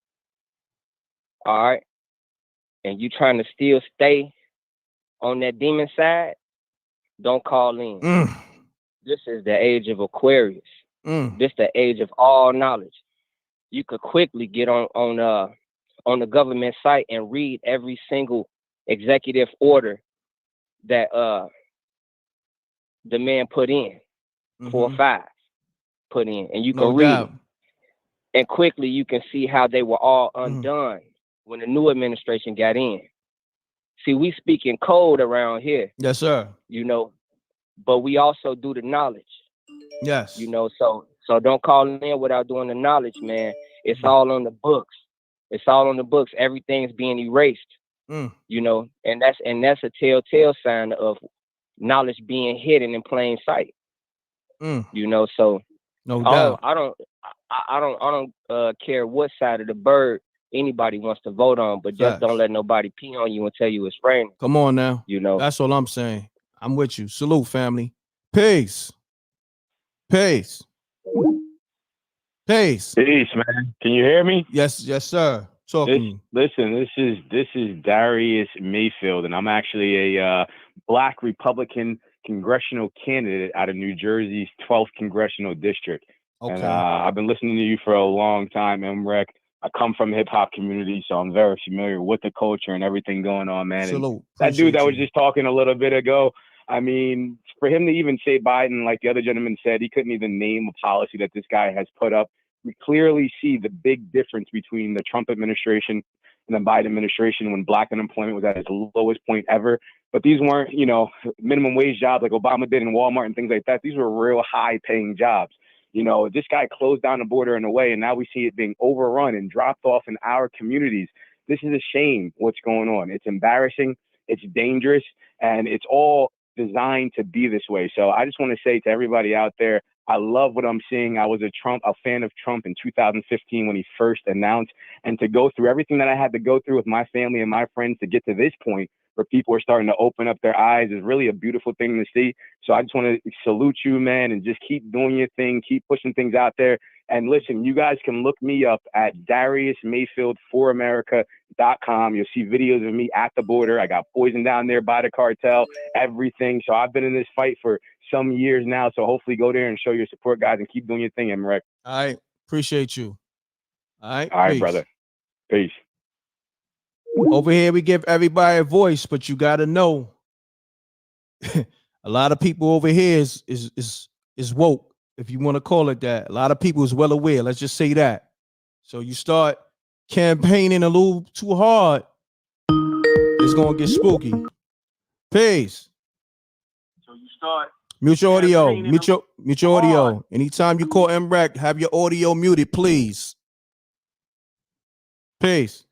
all right, and you trying to still stay on that demon side, don't call in. This is the age of Aquarius. This the age of all knowledge. You could quickly get on the government site and read every single executive order that the man put in, 4 or 5 put in, and you can read it. And quickly you can see how they were all undone when the new administration got in. See, we speak in code around here. Yes, sir. But we also do the knowledge. Yes. So don't call in without doing the knowledge, man. It's all on the books. It's all on the books. Everything's being erased. And that's a telltale sign of knowledge being hidden in plain sight. So no doubt. I don't care what side of the bird anybody wants to vote on, but just don't let nobody pee on you and tell you it's raining. Come on now. That's all I'm saying. I'm with you. Salute, family. Peace. Peace. Peace. Peace, man. Can you hear me? Yes, sir. Talk to me. Listen, this is Darius Mayfield, and I'm actually a Black Republican congressional candidate out of New Jersey's 12th congressional district. Okay. And I've been listening to you for a long time, m.reck. I come from the hip hop community, so I'm very familiar with the culture and everything going on, man. Salute. That dude that was just talking a little bit ago, I mean, for him to even say Biden, like the other gentleman said, he couldn't even name a policy that this guy has put up. We clearly see the big difference between the Trump administration and the Biden administration when Black unemployment was at its lowest point ever. But these weren't, minimum wage jobs like Obama did in Walmart and things like that. These were real high paying jobs. This guy closed down the border in a way, and now we see it being overrun and dropped off in our communities. This is a shame what's going on. It's embarrassing. It's dangerous, and it's all designed to be this way. So I just want to say to everybody out there, I love what I'm seeing. I was a fan of Trump in 2015 when he first announced, and to go through everything that I had to go through with my family and my friends to get to this point where people are starting to open up their eyes is really a beautiful thing to see. So I just want to salute you, man, and just keep doing your thing, keep pushing things out there. And listen, you guys can look me up at DariusMayfield4America.com. You'll see videos of me at the border. I got poisoned down there by the cartel, everything. So I've been in this fight for some years now. So hopefully go there and show your support, guys, and keep doing your thing, m.reck. All right. Appreciate you. All right. All right, brother. Peace. Over here, we give everybody a voice, but you got to know a lot of people over here is woke, if you want to call it that. A lot of people is well aware. Let's just say that. So you start campaigning a little too hard, it's going to get spooky. Peace. So you start. Mute your audio. Mute your audio. Anytime you call m.reck, have your audio muted, please. Peace.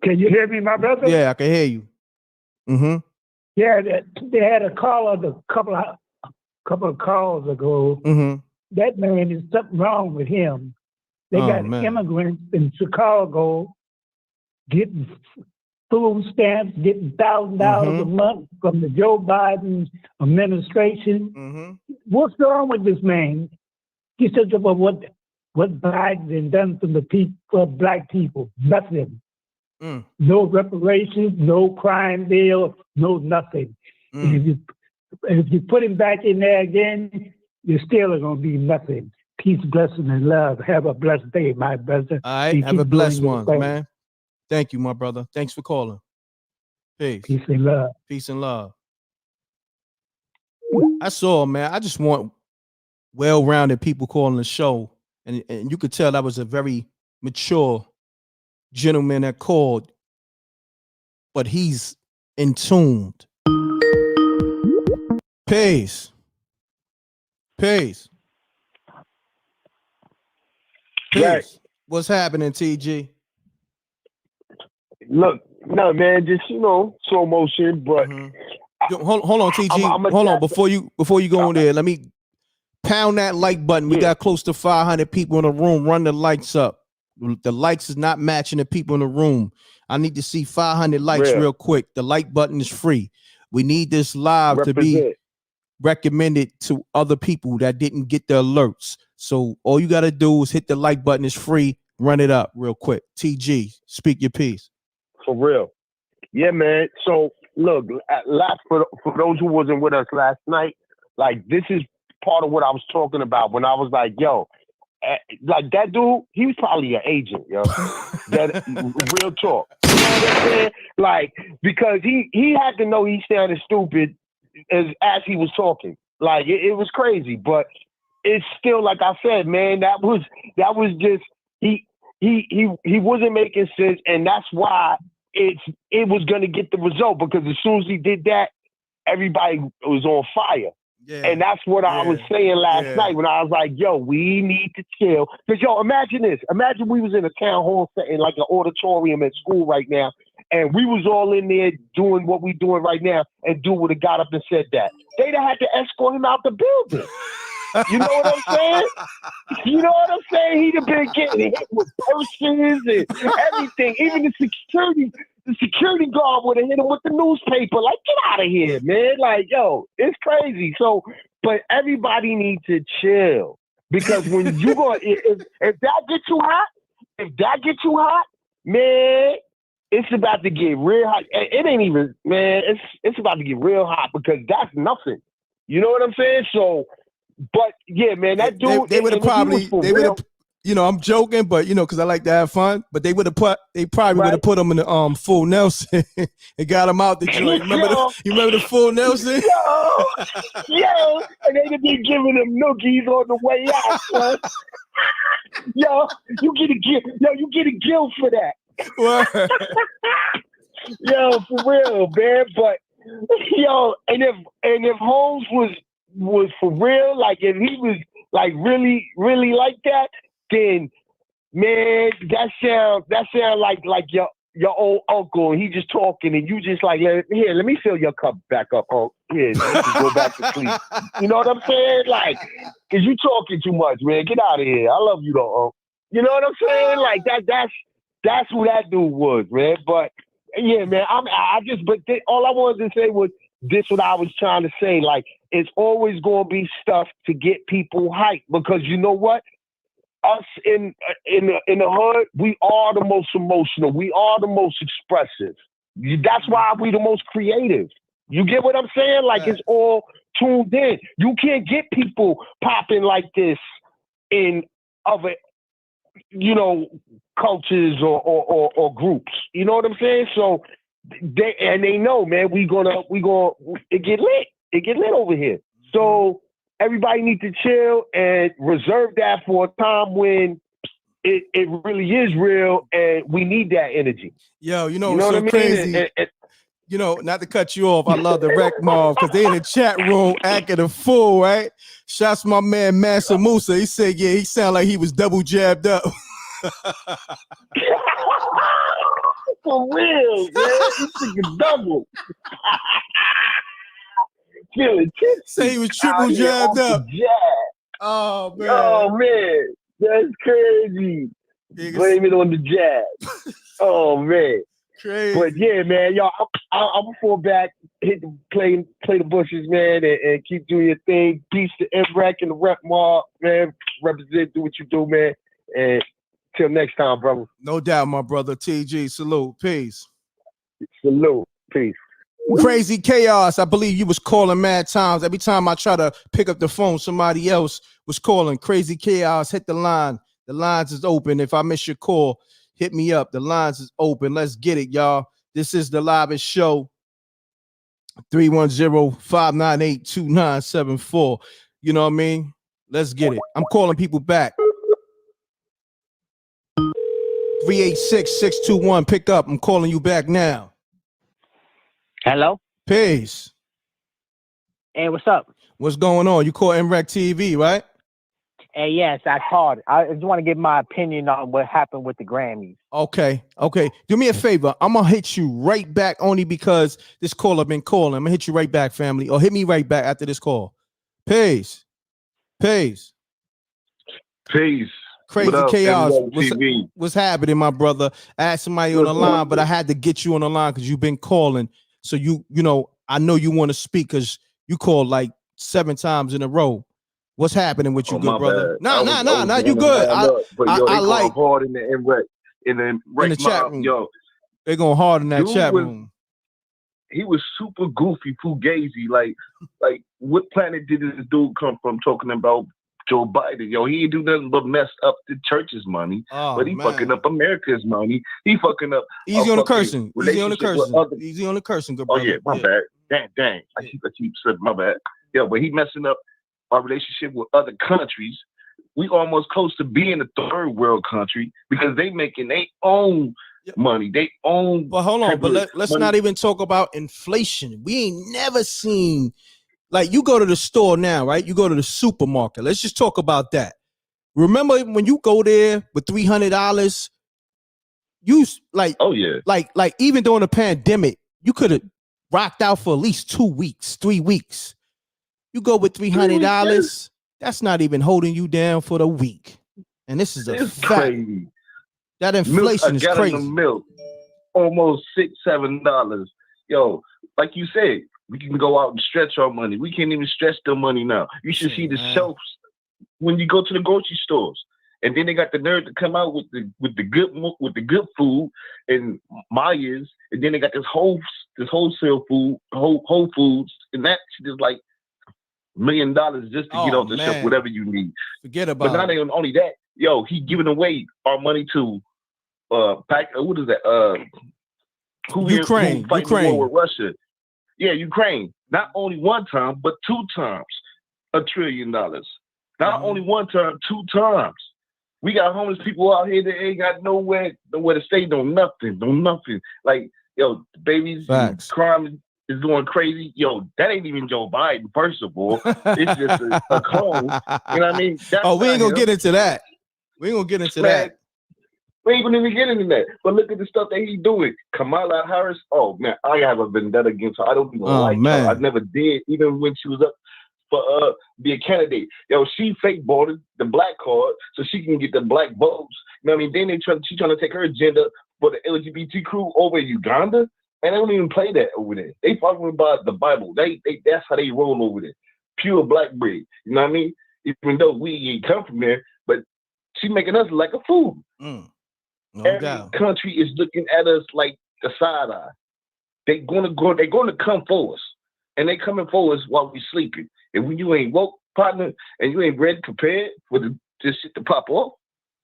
Can you hear me, my brother? Yeah, I can hear you. Mm-hmm. Yeah, they had a caller a couple of calls ago. Mm-hmm. That man is something wrong with him. They got immigrants in Chicago getting food stamps, getting $1,000 a month from the Joe Biden administration. Mm-hmm. What's wrong with this man? He said about what Biden done for the people, black people. Nothing. No reparations, no crime bill, no nothing. And if you put him back in there again, you're still going to be nothing. Peace, blessing, and love. Have a blessed day, my brother. All right, have a blessed one, man. Thank you, my brother. Thanks for calling. Peace. Peace and love. Peace and love. I saw, man. I just want well-rounded people calling the show, and you could tell that was a very mature gentleman that called, but he's in tuned. Peace. Peace. Peace. Right. What's happening, TG? Look, no, man, just slow motion, but hold on, TG. Hold on before you go in there. Let me pound that like button. We got close to 500 people in the room. Run the likes up. The likes is not matching the people in the room. I need to see 500 likes real quick. The like button is free. We need this live to be recommended to other people that didn't get the alerts. So all you got to do is hit the like button. It's free. Run it up real quick. TG, speak your piece. For real. Yeah, man. So look, for those who wasn't with us last night, like this is part of what I was talking about when I was like, yo, like that dude, he was probably an agent, yo. That real talk. You know what I'm saying? Like, because he had to know he sounded stupid as he was talking. Like it was crazy, but it's still, like I said, man, that was just he wasn't making sense, and that's why it was gonna get the result, because as soon as he did that, everybody was on fire. Yeah. And that's what I was saying last night when I was like, yo, we need to chill. Because, yo, imagine this. Imagine we was in a town hall setting, like an auditorium at school right now, and we was all in there doing what we doing right now, and dude would have got up and said that. They'd have had to escort him out the building. You know what I'm saying? You know what I'm saying? He'd have been getting hit with purses and everything. Even the security guard would have hit him with the newspaper. Like, get out of here, man. Like, yo, it's crazy. So, but everybody needs to chill. Because when you go, if that gets you hot, man, it's about to get real hot. It ain't even, man, it's about to get real hot, because that's nothing. You know what I'm saying? So, but yeah, man, that dude, they would have probably, I'm joking, but because I like to have fun, but they probably would have put him in the full Nelson and got him out the joint. You remember the full Nelson? Yo, and they'd be giving him noogies on the way out, son. Yo, you get a gill for that. Yo, for real, man. But yo, and if Holmes was for real, like if he was like really, really like that, then man, that sound like your old uncle, and he just talking, and you just like, let me fill your cup back up, Uncle. Here, you can go back to sleep. You know what I'm saying? Like, cause you talking too much, man. Get out of here. I love you though, Uncle. You know what I'm saying? Like that's who that dude was, man. But yeah, man, all I wanted to say was this: what I was trying to say, like, it's always going to be stuff to get people hyped, because you know what? Us in the hood, we are the most emotional. We are the most expressive. That's why we the most creative. You get what I'm saying? Like, it's all tuned in. You can't get people popping like this in other, cultures or groups. You know what I'm saying? So they know, man, it get lit. It get lit over here. So everybody needs to chill and reserve that for a time when it really is real, and we need that energy. Yo, it's so crazy. Not to cut you off, I love the Wreck Mob, because they in the chat room acting a fool, right? Shouts my man Massa Musa. He said, yeah, he sounded like he was double jabbed up. For for real, man. This nigga double. Feeling tipsy. Say he was triple jabbed up. Oh man. Oh man, that's crazy. Blame it on the jab. Oh man. Crazy. But yeah, man, y'all, I'm gonna fall back, play the bushes, man, and keep doing your thing. Peace to m.reck and the rep mob, man. Represent, do what you do, man. And till next time, brother. No doubt, my brother. TG, salute. Peace. Salute. Peace. Crazy Chaos. I believe you was calling mad times. Every time I try to pick up the phone, somebody else was calling. Crazy Chaos, hit the line. The lines is open. If I miss your call, hit me up. The lines is open. Let's get it, y'all. This is the livest show. 310-598-2974. You know what I mean? Let's get it. I'm calling people back. 386-621. Pick up. I'm calling you back now. Hello? Peace. Hey, what's up? What's going on? You call mrecktv, right? Hey, yes, I called. I just want to give my opinion on what happened with the Grammys. Okay. Do me a favor. I'm going to hit you right back only because this caller been calling. I'm going to hit you right back, family. Or hit me right back after this call. Peace. Peace. Crazy What up, Chaos. TV? What's happening, my brother? I had somebody on the line, but I had to get you on the line because you've been calling. So you know, I know you want to speak because you called like 7 times in a row. What's happening with you, good brother? Nah, you good. But yo, I they like going hard in the m.reck, in the chat room. Yo, they going hard in that dude chat room. He was super goofy, fugazi. Like what planet did this dude come from talking about Joe Biden? Yo, he ain't do nothing but mess up the church's money, but he fucking up America's money. He fucking up. Easy on the cursing. Easy on the cursing, good brother. Oh yeah, my bad. Dang. I keep slipping. My bad. Yeah, but he messing up our relationship with other countries. We almost close to being a third world country because they making their own money. They own. But hold on, but let's not even talk about inflation. We ain't never seen, like, you go to the store now, right? You go to the supermarket. Let's just talk about that. Remember when you go there with $300, you like, oh yeah, like even during the pandemic, you could have rocked out for at least 2 weeks, 3 weeks. You go with $300, that's not even holding you down for the week. And this is a fact. Crazy. That inflation is crazy. Of milk, almost $6-7. Yo, like you said, we can go out and stretch our money. We can't even stretch the money now. You should see the shelves when you go to the grocery stores. And then they got the nerve to come out with the good food and Myers, and then they got this wholesale food, Whole Foods, and that shit is like $1 million just to get off the shelf, whatever you need. Forget about it. But not even only that, yo, he giving away our money to what is that? Ukraine. Who fighting war with Russia? Yeah, Ukraine. Not only one time, but 2 times $1 trillion. Not only one time, 2 times. We got homeless people out here that ain't got nowhere to stay, no nothing. Like, yo, babies, crime is going crazy. Yo, that ain't even Joe Biden, first of all. It's just a clone. You know what I mean? We ain't gonna get into that. We ain't gonna get into that. We ain't gonna even get into that. But look at the stuff that he's doing. Kamala Harris, oh man, I have a vendetta against her. I don't even like her. I never did, even when she was up for be a candidate. Yo, she fake voted the black card so she can get the black votes. You know what I mean? Then she trying to take her agenda for the LGBT crew over in Uganda, and they don't even play that over there. They talking about the Bible. They that's how they roll over there. Pure black bread. You know what I mean? Even though we ain't come from there, but she making us like a fool. Every country is looking at us like the side eye. They're gonna come for us. And they coming for us while we sleeping. And when you ain't woke, partner, and you ain't ready, prepared for this shit to pop off,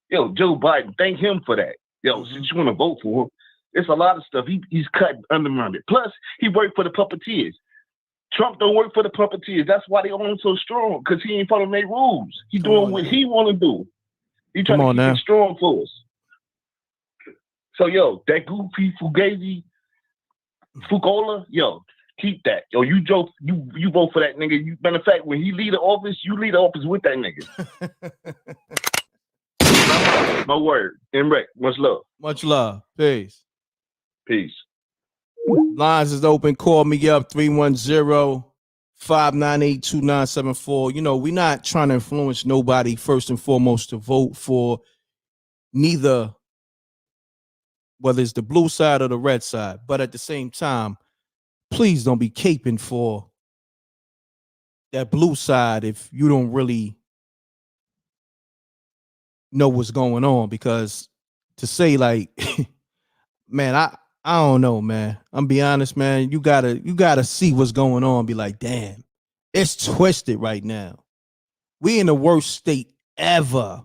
yo, Joe Biden, thank him for that. Yo, since you want to vote for him, it's a lot of stuff he's cutting underground it. Plus, he worked for the puppeteers. Trump don't work for the puppeteers. That's why they own him so strong, because he ain't following their rules. He doing what he want to do. He trying to keep it strong for us. So, yo, that goofy Fugazi, Fugola, yo, keep that. Yo, you vote for that nigga. Matter of fact, when he leave the office, you leave the office with that nigga. No word. m.reck, much love. Much love. Peace. Peace. Lines is open. Call me up 310-598-2974. You know, we're not trying to influence nobody first and foremost to vote for neither, whether it's the blue side or the red side. But at the same time, please don't be caping for that blue side if you don't really know what's going on, because to say like man, I don't know, man. I'm be honest, man. You gotta see what's going on. Be like, damn, it's twisted right now. We in the worst state ever.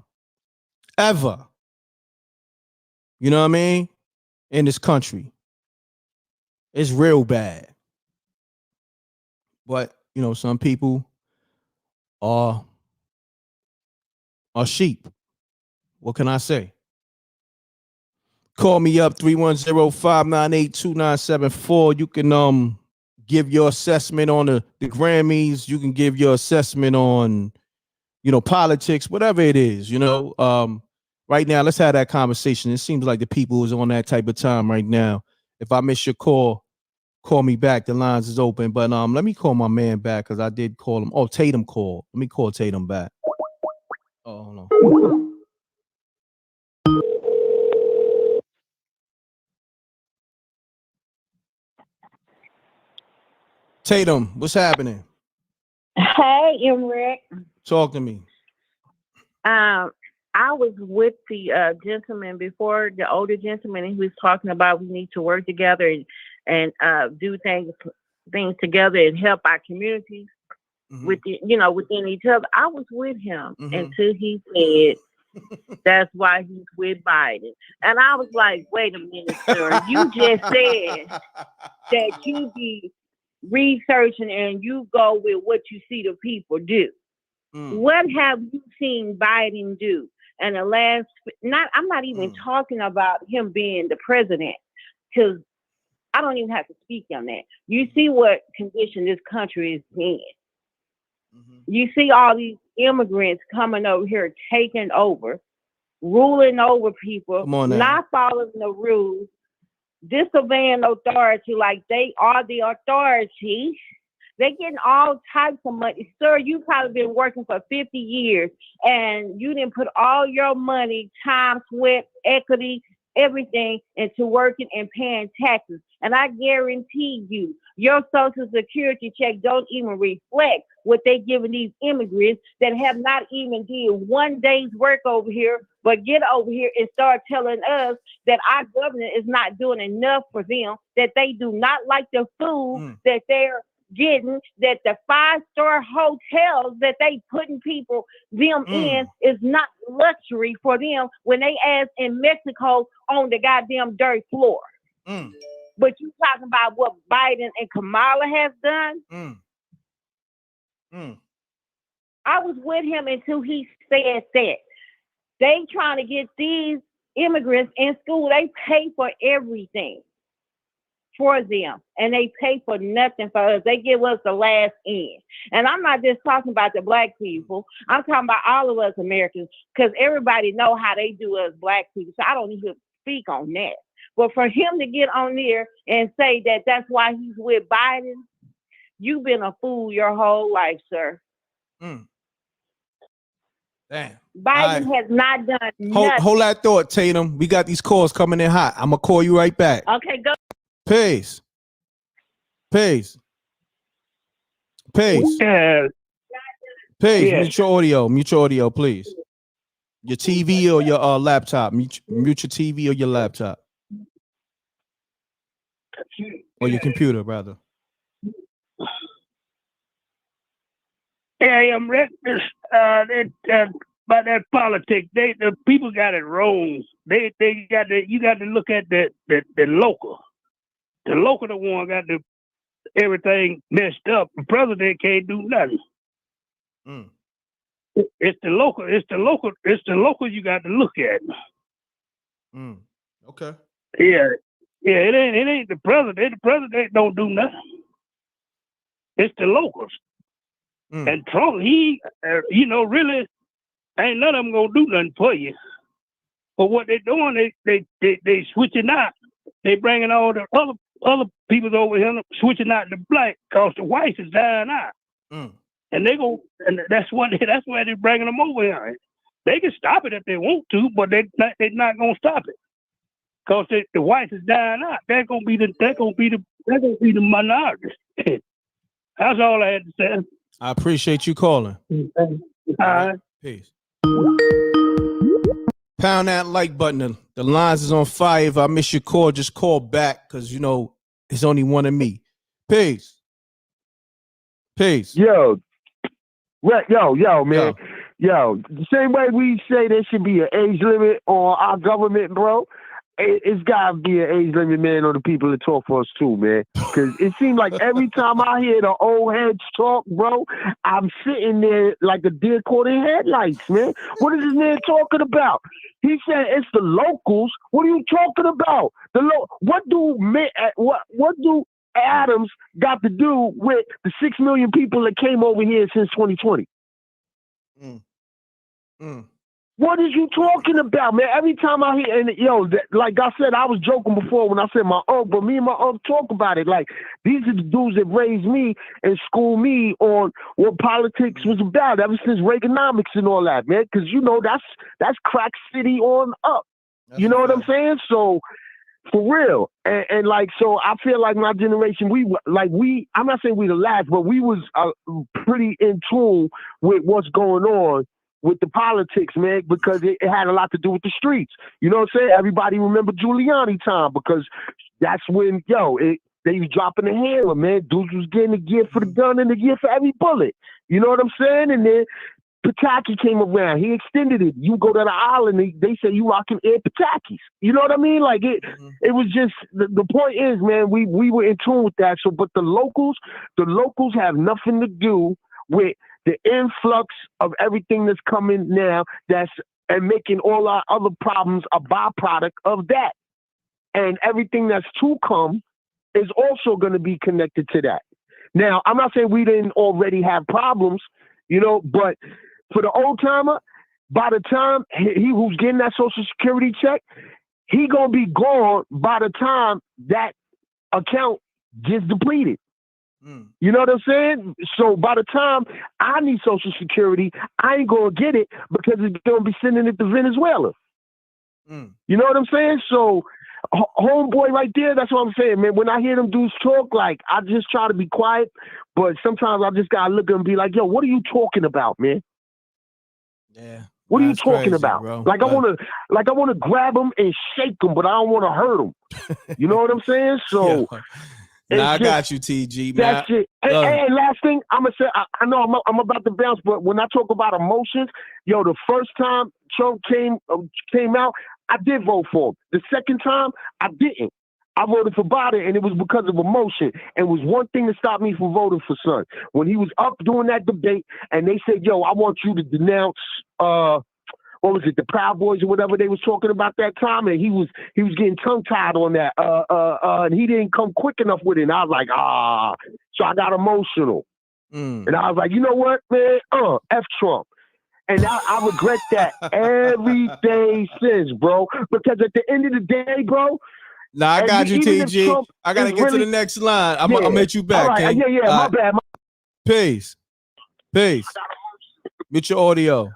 You know what I mean? In this country. It's real bad. But you know, some people are sheep. What can I say? Call me up 310-598-2974. You can give your assessment on the Grammys. You can give your assessment on, you know, politics, whatever it is, you know. Right now, let's have that conversation. It seems like the people is on that type of time right now. If I miss your call me back. The lines is open. But let me call my man back because I did call him. Oh, Tatum called. Let me call Tatum back. Oh, hold on. Tatum, what's happening? Hey, m.reck. Talk to me. I was with the gentleman before, the older gentleman, and he was talking about we need to work together and do things together and help our communities within each other. I was with him until he said that's why he's with Biden. And I was like, wait a minute, sir. You just said that you be researching and you go with what you see the people do. What have you seen Biden do? And I'm not even talking about him being the president, because I don't even have to speak on that. You see what condition this country is in. You see all these immigrants coming over here, taking over, ruling over people, not following the rules, disobeying authority like they are the authority. They're getting all types of money. Sir, you probably been working for 50 years and you didn't put all your money, time, sweat, equity, everything into working and paying taxes. And I guarantee you, your Social Security check don't even reflect what they giving these immigrants that have not even did one day's work over here, but get over here and start telling us that our government is not doing enough for them, that they do not like the food that they're getting, that the 5-star hotels that they putting them in is not luxury for them when they ass in Mexico on the goddamn dirt floor. But you talking about what Biden and Kamala has done? I was with him until he said that. They trying to get these immigrants in school. They pay for everything for them, and they pay for nothing for us. They give us the last end. And I'm not just talking about the black people. I'm talking about all of us Americans, because everybody know how they do us black people. So I don't even speak on that. But for him to get on there and say that that's why he's with Biden, you've been a fool your whole life, sir. Damn. Biden has not done nothing. Hold that thought, Tatum. We got these calls coming in hot. I'm going to call you right back. Okay, go. Peace. Peace. Peace. Yeah. Peace. Yeah. Mute your audio, please. Your TV or your laptop. Mute your TV or your laptop. Or your computer, rather. Yeah, m.reck. About that politics, the people got it wrong. You got to look at the local. The local the one got everything messed up. The president can't do nothing. It's the local. It's the local you got to look at. Okay. Yeah. It ain't the president. The president don't do nothing. It's the locals. And Trump, he really ain't none of them gonna do nothing for you. But what they doing, they switching out. they bringing all the other people over here switching out to black because the whites is dying out. And and that's why they're bringing them over here. They can stop it if they want to, but they're not gonna stop it because the whites is dying out. They're gonna be the minorities. That's all I had to say. I appreciate you calling. Peace. Pound that like button. The lines is on fire. If I miss your call, just call back because you know it's only one of me. Peace. Peace. Yo, man. Yo, the same way we say there should be an age limit on our government, bro. It's got to be an age limit, man, on the people that talk for us too, man. Because it seems like every time I hear the old heads talk, bro, I'm sitting there like a deer caught in headlights, man. What is this man talking about? He said it's the locals. What are you talking about? What do Adams got to do with the 6 million people that came over here since 2020? What are you talking about, man? Every time I hear, and like I said, I was joking before when I said my uncle, but me and my uncle talk about it. Like, these are the dudes that raised me and schooled me on what politics was about ever since Reaganomics and all that, man. Because, that's crack city on up. You know what I'm saying? So, for real. And so I feel like my generation, I'm not saying we the last, but we was pretty in tune with what's going on with the politics, man, because it had a lot to do with the streets. You know what I'm saying? Everybody remember Giuliani time because that's when, they was dropping the hammer, man. Dudes was getting a gear for the gun and a gear for every bullet. You know what I'm saying? And then Pataki came around. He extended it. You go to the island, they say you rocking Air Patakis. You know what I mean? Like it was just the point is, man, we were in tune with that. So, but the locals have nothing to do with the influx of everything that's coming now. And making all our other problems a byproduct of that. And everything that's to come is also going to be connected to that. Now, I'm not saying we didn't already have problems, but for the old timer, by the time he who's getting that Social Security check, he gonna be gone by the time that account gets depleted. You know what I'm saying? So by the time I need Social Security, I ain't gonna get it because it's gonna be sending it to Venezuela. You know what I'm saying? So homeboy right there, that's what I'm saying, man. When I hear them dudes talk, like, I just try to be quiet, but sometimes I just gotta look at them and be like, yo, what are you talking about, man? Yeah. What are you talking about? Bro. Like, I wanna grab them and shake them, but I don't wanna hurt them. You know what I'm saying? So I got you, TG, man. That's it. And last thing, I'm gonna say, I know I'm about to bounce, but when I talk about emotions, the first time Trump came out, I did vote for him. The second time, I didn't. I voted for Biden, and it was because of emotion. And it was one thing that stopped me from voting for Son. When he was up doing that debate, and they said, yo, I want you to denounce, what was it, the Proud Boys or whatever they was talking about that time, and he was getting tongue-tied on that, and he didn't come quick enough with it, and I was like, so I got emotional. And I was like, you know what, man, F Trump. And I regret that every day since, bro, because at the end of the day, bro, nah, I got you, TG. I got to get to the next line. I'm going to hit you back, all right, King. Yeah, my bad. Peace. Mute your audio.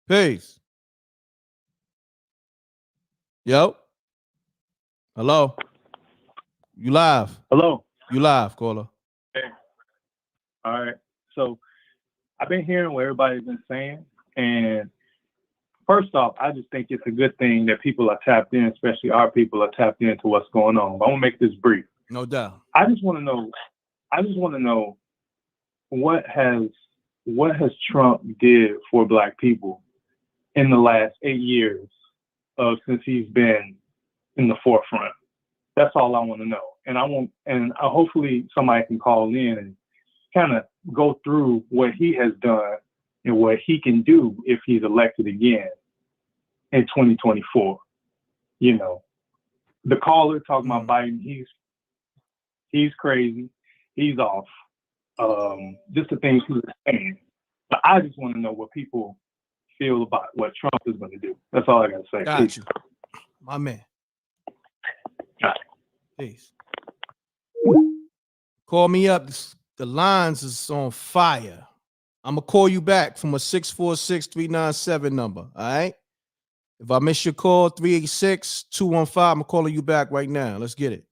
Peace. Yo. Hello. You live. Hello. You live, caller. Hey. All right. So I've been hearing what everybody's been saying. And first off, I just think it's a good thing that people are tapped in, especially our people are tapped into what's going on. But I'm gonna make this brief. No doubt. I just want to know what has Trump did for Black people in the last 8 years since he's been in the forefront. That's all I want to know. And hopefully somebody can call in and kind of go through what he has done and what he can do if he's elected again in 2024. The caller talking about Biden, he's crazy, he's off. Just the things he was saying. But I just want to know what people feel about what Trump is going to do. That's all I got to say. Got you. My man. Peace. Call me up. The lines is on fire. I'm going to call you back from a 646-397 number. All right? If I miss your call, 386-215, I'm calling you back right now. Let's get it.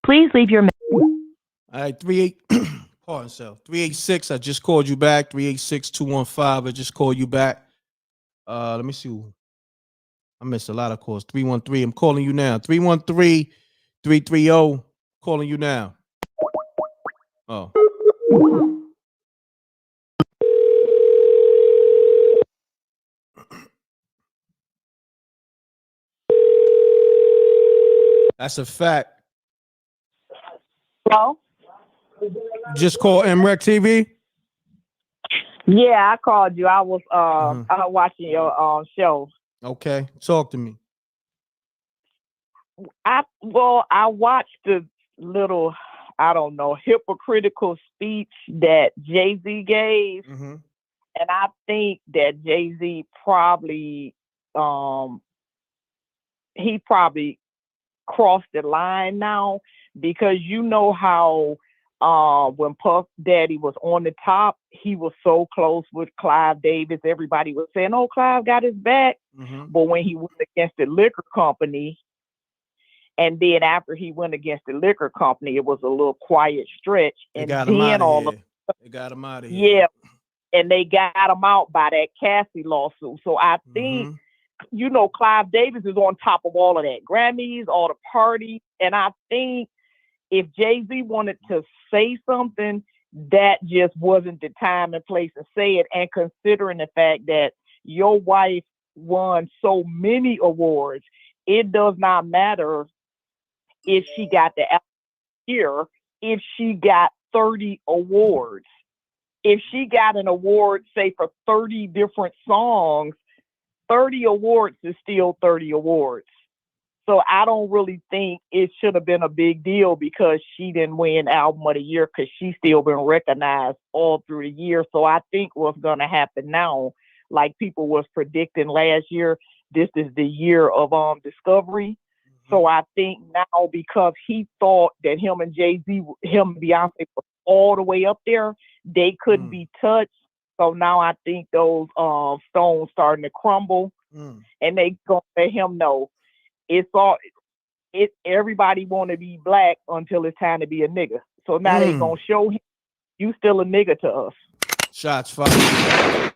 Please leave your All right, 386. I just called you back. 386-215. I just called you back. Let me see. I missed a lot of calls. 313. I'm calling you now. 313-330. Calling you now. Oh. That's a fact. Hello? Just call m.reck.tv. Yeah, I called you. I was watching your show. Okay, talk to me. I watched the little, I don't know, hypocritical speech that Jay-Z gave. Mm-hmm. And I think that Jay-Z probably he probably crossed the line now, because you know how when Puff Daddy was on the top, he was so close with Clive Davis. Everybody was saying, "Oh, Clive got his back." Mm-hmm. But when he went against the liquor company, and then after he went against the liquor company, it was a little quiet stretch. They and got then him out all of of here. They got him out of here. yeah, and they got him out by that Cassie lawsuit. So I think, you know, Clive Davis is on top of all of that. Grammys, all the parties. And I think if Jay-Z wanted to say something, that just wasn't the time and place to say it. And considering the fact that your wife won so many awards, it does not matter if she got the year, if she got 30 awards. If she got an award, say, for 30 different songs, 30 awards is still 30 awards. So I don't really think it should have been a big deal because she didn't win Album of the Year, because she's still been recognized all through the year. So I think what's going to happen now, like people was predicting last year, this is the year of discovery. So I think now, because he thought that him and Jay-Z, him and Beyonce were all the way up there, they couldn't be touched. So now I think those stones starting to crumble, and they gonna let him know everybody want to be black until it's time to be a nigga. So now they gonna show him you still a nigga to us. Shots fired.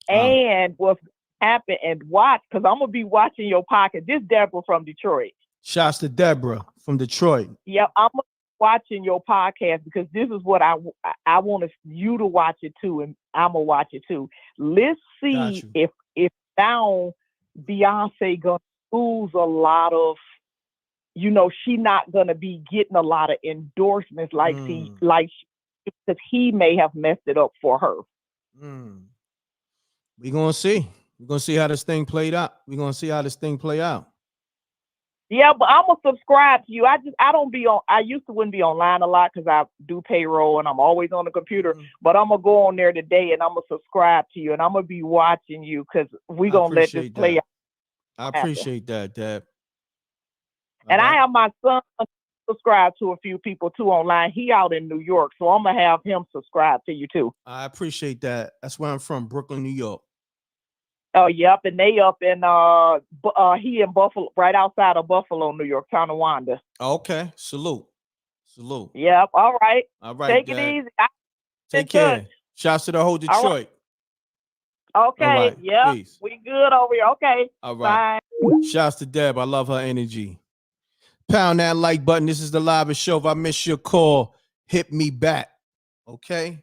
And what's happened, and watch, because I'm gonna be watching your pocket. This Deborah from Detroit. Shouts to Deborah from Detroit. Yeah, I'm watching your podcast because this is what I want you to watch it too, and I'm gonna watch it too. Let's see if now Beyonce gonna lose a lot of, you know, she not gonna be getting a lot of endorsements like because he may have messed it up for her. We're gonna see. We're gonna see how this thing played out. We're gonna see how this thing play out. Yeah, but I'm gonna subscribe to you. I used to wouldn't be online a lot because I do payroll and I'm always on the computer. But I'm gonna go on there today and I'm gonna subscribe to you and I'm gonna be watching you because we're gonna let this play out. I appreciate that, Deb. And I have my son subscribe to a few people too online. He out in New York, so I'm gonna have him subscribe to you too. I appreciate that. That's where I'm from, Brooklyn, New York. Oh, yep, and they up in he in Buffalo, right outside of Buffalo, New York, Tonawanda. Okay, salute. Yep, all right. Take it Dad. easy. Take care. Shouts to the whole Detroit. Okay, all right. Yeah, Peace. We good over here. Okay, all right. Bye. Shouts to Deb. I love her energy. Pound that like button. This is the live show. If I miss your call, hit me back. Okay.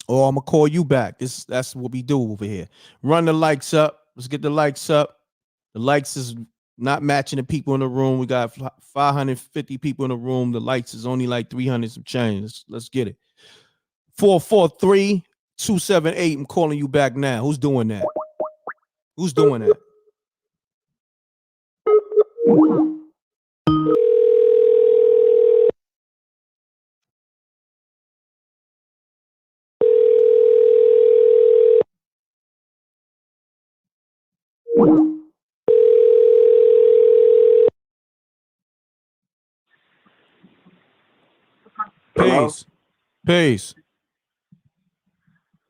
Or I'm gonna call you back. That's what we do over here. Run the likes up. Let's get the likes up. The likes is not matching the people in the room. We got 550 people in the room. The likes is only like 300 some change. Let's get it. 443 278. I'm calling you back now. Who's doing that? Who's doing that? Peace. Peace.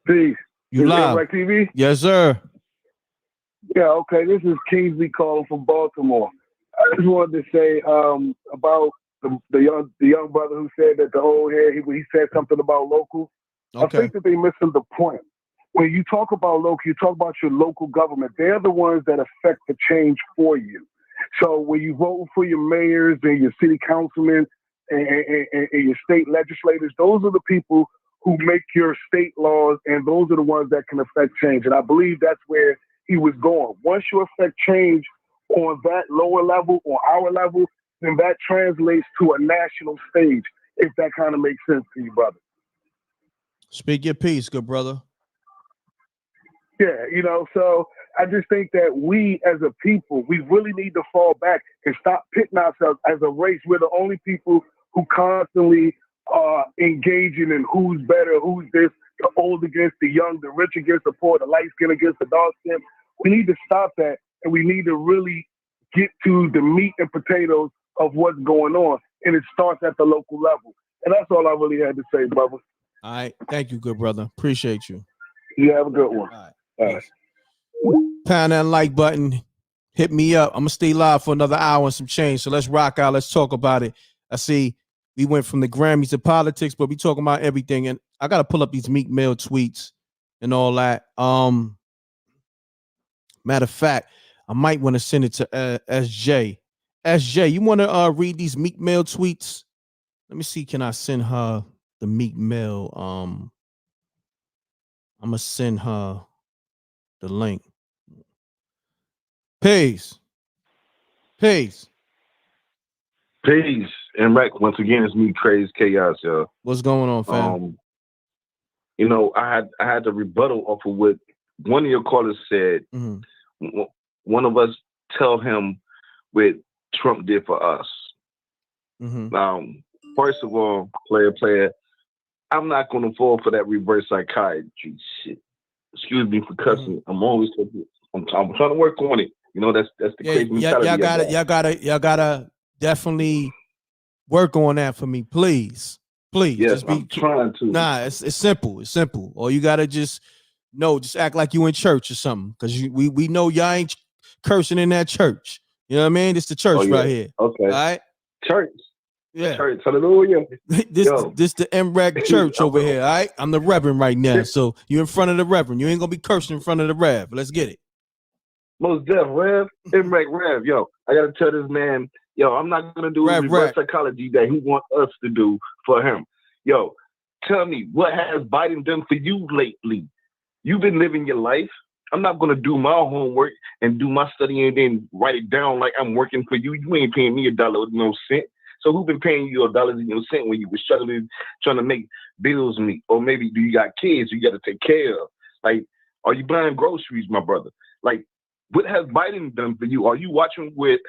Peace. You This live? m.reck.tv? Yes, sir. Yeah, okay. This is Kingsley calling from Baltimore. I just wanted to say about the young brother who said that the old head, he said something about local. Okay. I think that they missing the point. When you talk about local, you talk about your local government. They're the ones that affect the change for you. So when you vote for your mayors and your city councilmen and your state legislators, those are the people who make your state laws, and those are the ones that can affect change. And I believe that's where he was going. Once you affect change on that lower level or our level, then that translates to a national stage, if that kind of makes sense to you, brother. Speak your piece, good brother. Yeah, so I just think that we as a people, we really need to fall back and stop pitting ourselves as a race. We're the only people who constantly are engaging in who's better, who's this, the old against the young, the rich against the poor, the light skin against the dark skin. We need to stop that, and we need to really get to the meat and potatoes of what's going on, and it starts at the local level. And that's all I really had to say, brother. All right. Thank you, good brother. Appreciate you. You have a good one. All right. Pound that like button. Hit me up. I'm going to stay live for another hour and some change. So let's rock out. Let's talk about it. I see we went from the Grammys to politics, but we talking about everything. And I got to pull up these Meek Mill tweets and all that. Matter of fact, I might want to send it to SJ. SJ, you want to read these Meek Mill tweets? Let me see. Can I send her the Meek Mill? I'm going to send her the link. Peace. Peace. m.reck. Once again, it's me, Crazy Chaos, y'all. What's going on, fam? I had to rebuttal off of what one of your callers said. Mm-hmm. One of us tell him what Trump did for us. Mm-hmm. First of all, player, I'm not going to fall for that reverse psychiatry shit. Excuse me for cussing. I'm trying to work on it. That's the crazy mentality. Y'all gotta definitely work on that for me, please. Yes, I'm trying to. Nah, it's simple. It's simple. Or you gotta just act like you in church or something, because we know y'all ain't cursing in that church. You know what I mean? It's the church right here. Okay. All right. Church. Yeah. Church. Hallelujah. This the m.reck church over here. All right. I'm the reverend right now, so you in front of the reverend. You ain't gonna be cursing in front of the rev. Let's get it. Most def, Rev, m.reck, Rev. Yo, I gotta tell this man, I'm not gonna do reverse psychology that he wants us to do for him. Yo, tell me, what has Biden done for you lately? You've been living your life. I'm not gonna do my homework and do my study and then write it down like I'm working for you. You ain't paying me $1 with no cent. So who been paying you $1 and no cent when you were struggling, trying to make bills meet? Or maybe do you got kids you got to take care of? Like, are you buying groceries, my brother? Like, what has Biden done for you? Are you watching where's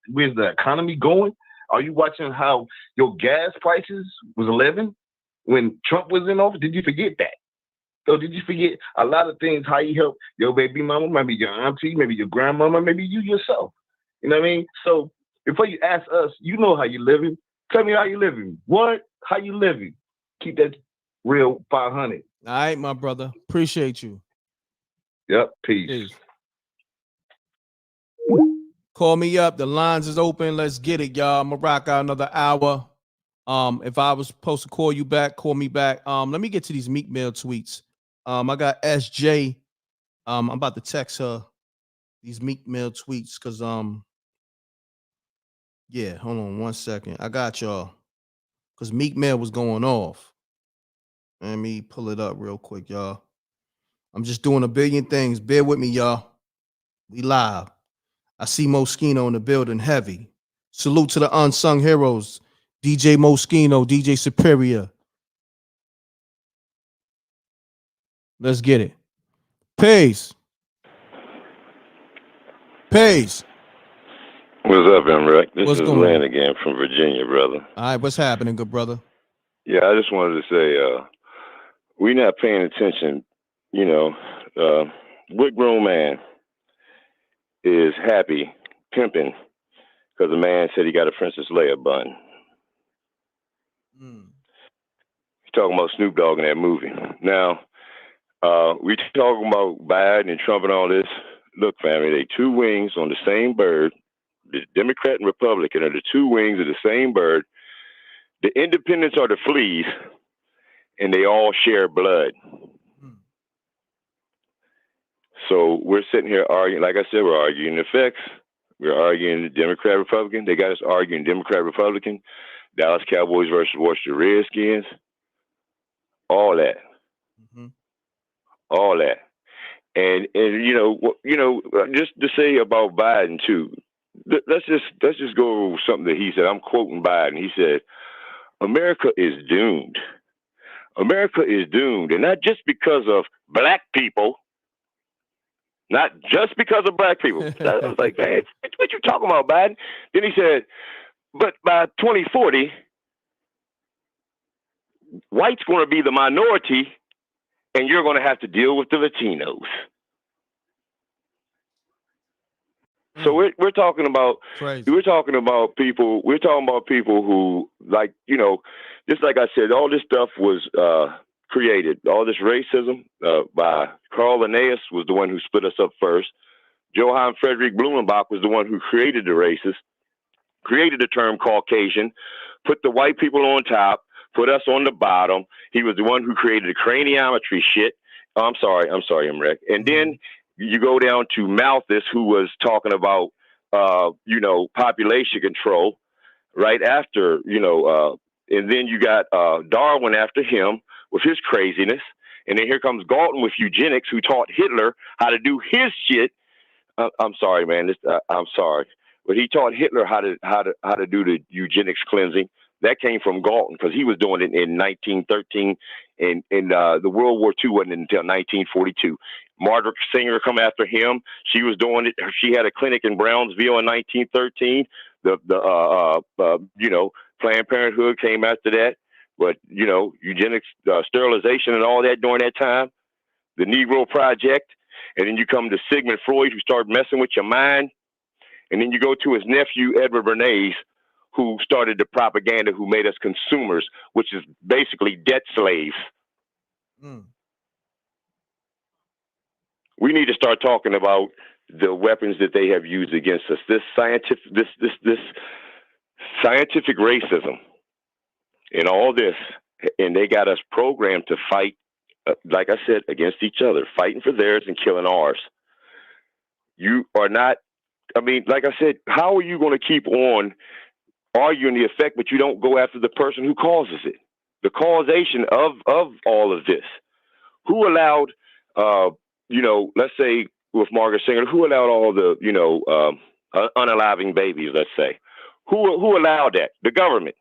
the economy going? Are you watching how your gas prices was 11 when Trump was in office? Did you forget that? So did you forget a lot of things, how he helped your baby mama, maybe your auntie, maybe your grandmama, maybe you yourself? You know what I mean? So before you ask us, you know how you living. Tell me how you living. What? How you living? Keep that real 500. All right, my brother. Appreciate you. Yep. Peace. Call me up. The lines is open. Let's get it, y'all. I'm gonna rock out another hour. If I was supposed to call you back, call me back. Let me get to these Meek Mill tweets. I got SJ. I'm about to text her these Meek Mill tweets because yeah, hold on 1 second. I got y'all. Because Meek Mill was going off. Let me pull it up real quick, y'all. I'm just doing a billion things. Bear with me, y'all. We live. I see Moschino in the building heavy. Salute to the unsung heroes. DJ Moschino, DJ Superior. Let's get it. Peace. Peace. What's up, m.reck? This What's is going Lynn on? again from Virginia, brother. All right, what's happening, good brother? Yeah, I just wanted to say, we not paying attention. You know, what grown man is happy pimping because a man said he got a Princess Leia bun? He's talking about Snoop Dogg in that movie. Now, we talking about Biden and Trump and all this. Look, family, they two wings on the same bird. The Democrat and Republican are the two wings of the same bird. The independents are the fleas, and they all share blood. So we're sitting here arguing, like I said, we're arguing the effects. We're arguing the Democrat, Republican. They got us arguing Democrat, Republican, Dallas Cowboys versus Washington Redskins, all that, all that. And just to say about Biden too. Let's just go over something that he said. I'm quoting Biden. He said, "America is doomed. America is doomed, and not just because of black people." Not just because of black people. I was like, man, what you talking about, Biden? Then he said, but by 2040, white's going to be the minority, and you're going to have to deal with the Latinos. So we're talking about we're talking about people who, like, just like I said, all this stuff was created. All this racism by Carl Linnaeus was the one who split us up first. Johann Friedrich Blumenbach was the one who created the races, created the term Caucasian, put the white people on top, put us on the bottom. He was the one who created the craniometry shit. Oh, I'm sorry, m.reck. And then you go down to Malthus, who was talking about, population control right after, and then you got Darwin after him with his craziness. And then here comes Galton with eugenics, who taught Hitler how to do his shit. I'm sorry, man. I'm sorry, but he taught Hitler how to do the eugenics cleansing. That came from Galton because he was doing it in 1913, and the World War II wasn't until 1942. Margaret Sanger come after him. She was doing it. She had a clinic in Brownsville in 1913. Planned Parenthood came after that. But eugenics, sterilization, and all that during that time. The Negro Project, and then you come to Sigmund Freud, who started messing with your mind, and then you go to his nephew Edward Bernays, who started the propaganda, who made us consumers, which is basically debt slaves. We need to start talking about the weapons that they have used against us. This scientific racism and all this, and they got us programmed to fight, like I said, against each other, fighting for theirs and killing ours. You are not, like I said, how are you going to keep on arguing the effect, but you don't go after the person who causes it? The causation of all of this. Who allowed, let's say with Margaret Sanger, who allowed all the, unaliving babies, let's say? Who allowed that? The government.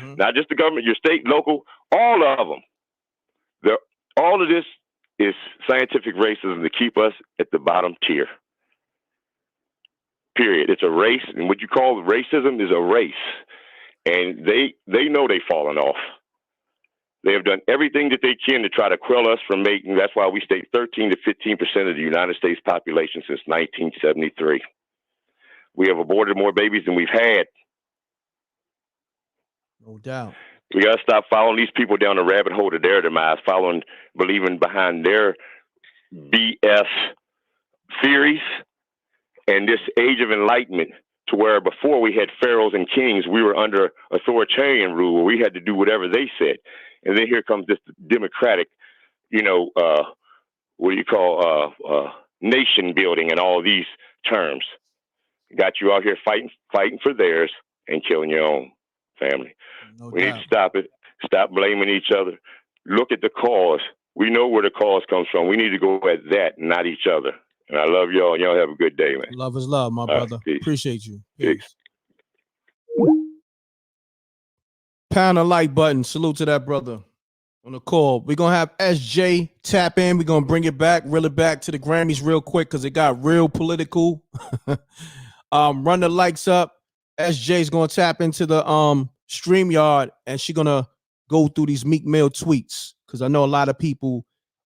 Not just the government, your state, local, all of them. All of this is scientific racism to keep us at the bottom tier. Period. It's a race, and what you call racism is a race. And they know they've fallen off. They have done everything that they can to try to quell us from making. That's why we stay 13 to 15% of the United States population since 1973. We have aborted more babies than we've had. No doubt. We got to stop following these people down the rabbit hole to their demise, believing behind their BS theories and this age of enlightenment, to where before we had pharaohs and kings, we were under authoritarian rule where we had to do whatever they said. And then here comes this democratic, nation building and all these terms. Got you out here fighting for theirs and killing your own family. We need to stop it. Stop blaming each other. Look at the cause. We know where the cause comes from. We need to go at that, not each other. And I love y'all. Y'all have a good day, man. Love is love, my brother. Appreciate you. Peace. Pound the like button. Salute to that brother. On the call. We're gonna have SJ tap in. We're gonna bring it back, reel it back to the Grammys real quick because it got real political. Run the likes up. SJ's gonna tap into the StreamYard and she's gonna go through these Meek Mill tweets. Cause I know a lot of people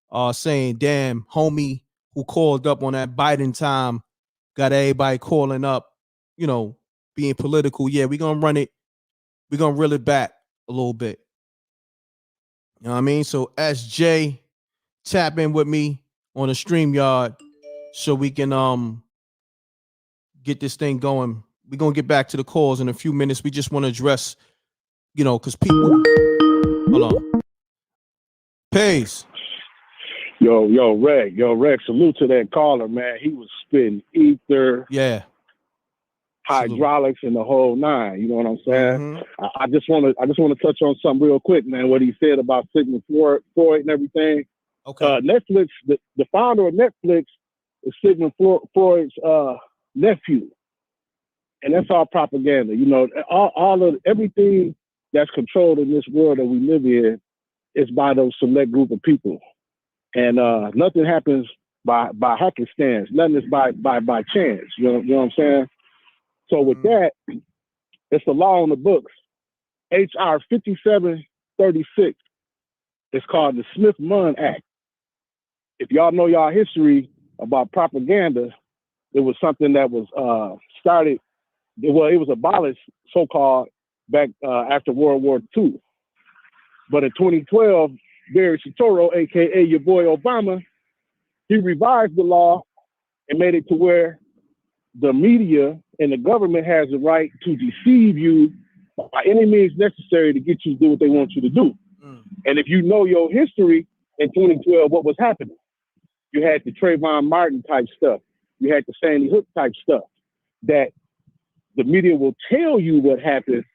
are saying, damn, homie who called up on that Biden time got everybody calling up, you know, being political. Yeah, we're gonna run it, we're gonna reel it back a little bit. You know what I mean? So SJ, tap in with me on the StreamYard so we can get this thing going. We're gonna get back to the calls in a few minutes. We just want to address, you know, because people hold on. Pace. Yo, Reg, salute to that caller, man. He was spitting ether, yeah, hydraulics, and the whole nine. You know what I'm saying? I just want to touch on something real quick, man. What he said about Sigmund Freud and everything. Okay. Netflix, the founder of Netflix is Sigmund Freud's nephew, and that's all propaganda. You know, all of everything that's controlled in this world that we live in is by those select group of people. And nothing happens by happenstance. Nothing is by chance. You know what I'm saying? So with that, it's the law on the books. HR 5736. It's called the Smith-Munn Act. If y'all know y'all history about propaganda, it was something that was started. Well, it was abolished, so-called, back after World War II. But in 2012, Barry Soetoro, aka your boy Obama, he revised the law and made it to where the media and the government has the right to deceive you by any means necessary to get you to do what they want you to do. And if you know your history in 2012, what was happening? You had the Trayvon Martin type stuff. You had the Sandy Hook type stuff that the media will tell you what happened.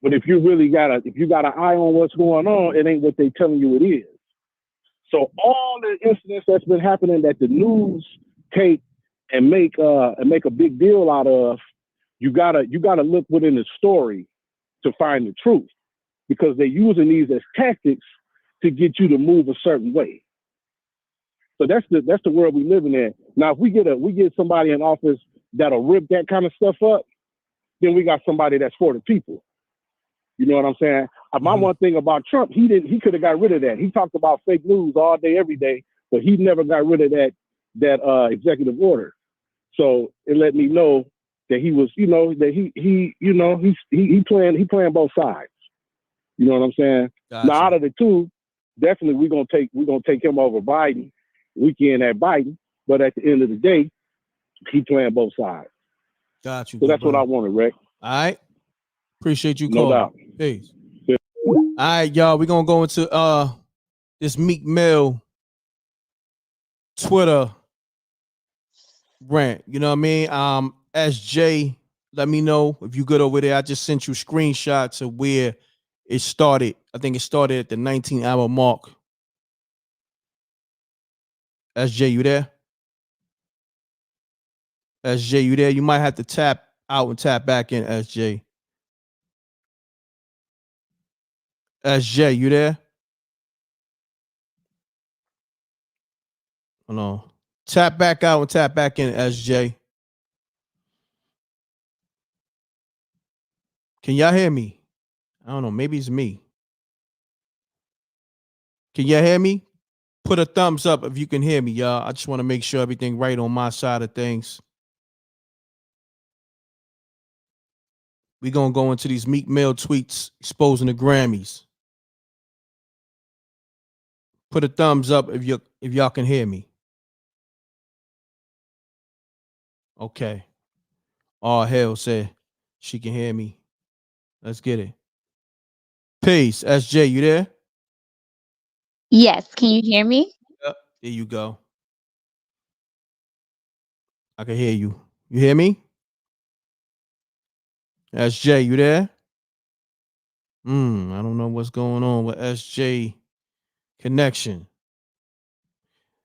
But if you really got an eye on what's going on, it ain't what they telling you it is. So all the incidents that's been happening that the news take and make a big deal out of, you gotta look within the story to find the truth, because they're using these as tactics to get you to move a certain way. So that's the world we living in. Now, if we get somebody in office that'll rip that kind of stuff up, then we got somebody that's for the people. You know what I'm saying? My one thing about Trump, he could have got rid of that. He talked about fake news all day, every day, but he never got rid of that executive order. So it let me know that he was, that he playing both sides. You know what I'm saying? Gotcha. Now, out of the two, definitely we're gonna take him over Biden. Weekend at Biden, but at the end of the day, he playing both sides. Got you. So that's what I wanted, Rick. All right. Appreciate you No calling. doubt. Peace. Yeah. All right, y'all. We're gonna go into this Meek Mill Twitter rant. You know what I mean? SJ, let me know if you good over there. I just sent you screenshots of where it started. I think it started at the 19-hour mark. SJ, you there? SJ, you there? You might have to tap out and tap back in, SJ. SJ, you there? Hold on. Tap back out and tap back in, SJ. Can y'all hear me? I don't know. Maybe it's me. Can y'all hear me? Put a thumbs up if you can hear me, y'all. I just want to make sure everything right on my side of things. We're going to go into these Meek Mill tweets exposing the Grammys. Put a thumbs up if y'all can hear me. Okay. Oh, hell said she can hear me. Let's get it. Peace. SJ, you there? Yes. Can you hear me? Yep. There you go. I can hear you. You hear me? SJ, you there? I don't know what's going on with SJ connection.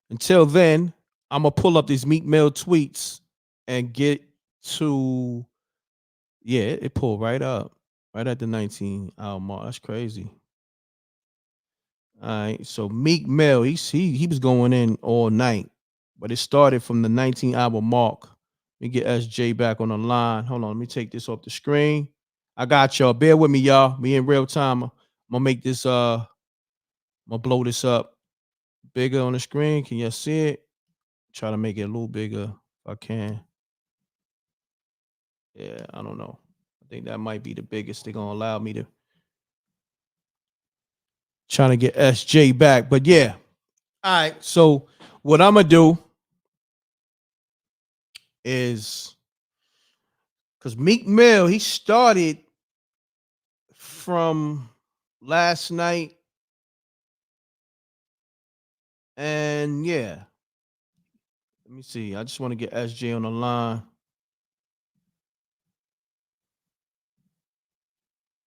Until then, I'm gonna pull up these Meek Mill tweets and get to it pulled right up. Right at the 19-hour mark. That's crazy. All right. So Meek Mill, he was going in all night, but it started from the 19-hour mark. Let me get SJ back on the line. Hold on. Let me take this off the screen. I got y'all. Bear with me, y'all. Me in real time. I'm gonna make this. I'm gonna blow this up bigger on the screen. Can you see it? Try to make it a little bigger if I can. Yeah, I don't know. I think that might be the biggest they're gonna allow me to. Trying to get SJ back, but yeah. All right. So what I'm gonna do is because Meek Mill, he started from last night, and yeah. Let me see. I just want to get SJ on the line.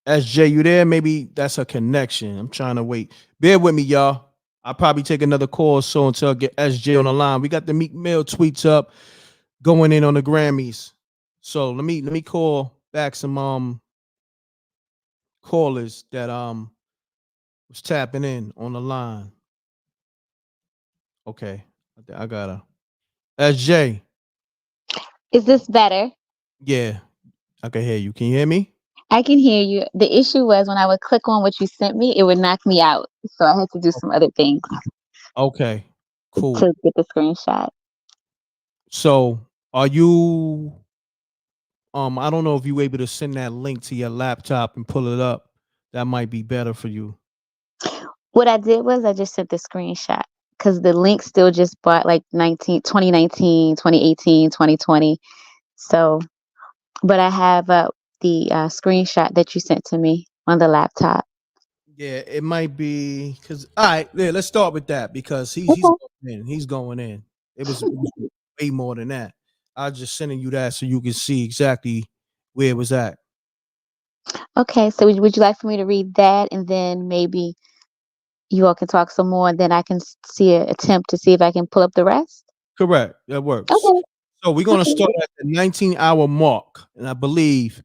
SJ, you there? Maybe that's a connection. I'm trying to wait. Bear with me, y'all. I'll probably take another call or so until I get SJ on the line. We got the Meek Mill tweets up going in on the Grammys. So let me call back some callers that was tapping in on the line. Okay. I got her. SJ. Is this better? Yeah, I can hear you. Can you hear me? I can hear you. The issue was when I would click on what you sent me, it would knock me out. So I had to do some other things Okay. Cool. to get the screenshot. So are you I don't know if you were able to send that link to your laptop and pull it up. That might be better for you. What I did was I just sent the screenshot because the link still just bought like 2019, 2018, 2020. So, but I have the screenshot that you sent to me on the laptop. Yeah, it might be because all right, yeah, let's start with that because he's Okay. going in. He's going in. It was way more than that. I was just sending you that so you can see exactly where it was at. Okay. So would you like for me to read that and then maybe you all can talk some more and then I can see an attempt to see if I can pull up the rest? Correct. That works. Okay. So we're gonna Okay. start at the 19-hour mark, and I believe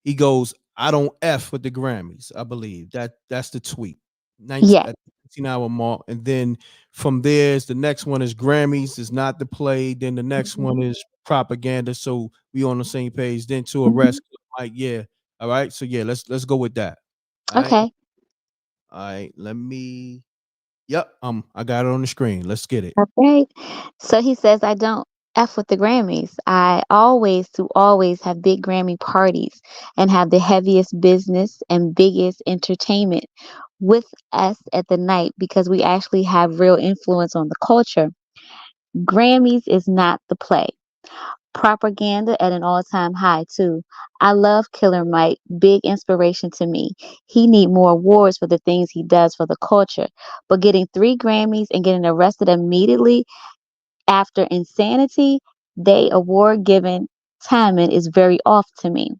he goes, I don't F with the Grammys. I believe that's the tweet. 19 Yeah. at the 19-hour mark. And then from there's the next one is Grammys, is not the play. Then the next one is propaganda. So we on the same page. Then to arrest, like, yeah. All right. So yeah, let's go with that. All right. Okay. All right. Let me Yep. I got it on the screen. Let's get it. Okay. So he says, I don't F with the Grammys. I always have big Grammy parties and have the heaviest business and biggest entertainment with us at the night because we actually have real influence on the culture. Grammys is not the play. Propaganda at an all-time high too. I love Killer Mike, big inspiration to me. He need more awards for the things he does for the culture. But getting 3 Grammys and getting arrested immediately after Insanity, they award giving timing is very off to me.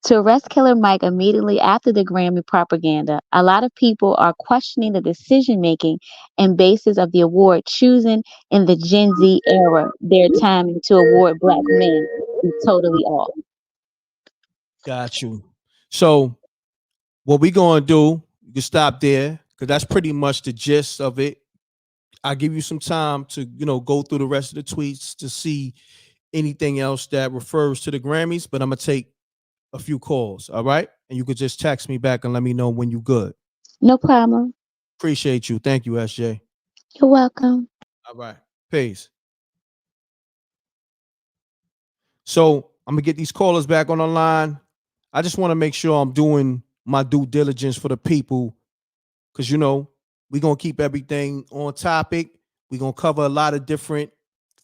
To arrest Killer Mike immediately after the Grammy propaganda, a lot of people are questioning the decision making and basis of the award choosing in the Gen Z era. Their timing to award black men is totally off. Got you. So what we gonna do, you can stop there because that's pretty much the gist of it. I'll give you some time to, go through the rest of the tweets to see anything else that refers to the Grammys, but I'm gonna take a few calls, all right? And you could just text me back and let me know when you good. No problem. Appreciate you. Thank you, SJ. You're welcome. All right. Peace. So I'm gonna get these callers back on the line. I just want to make sure I'm doing my due diligence for the people because we're gonna keep everything on topic. We're gonna cover a lot of different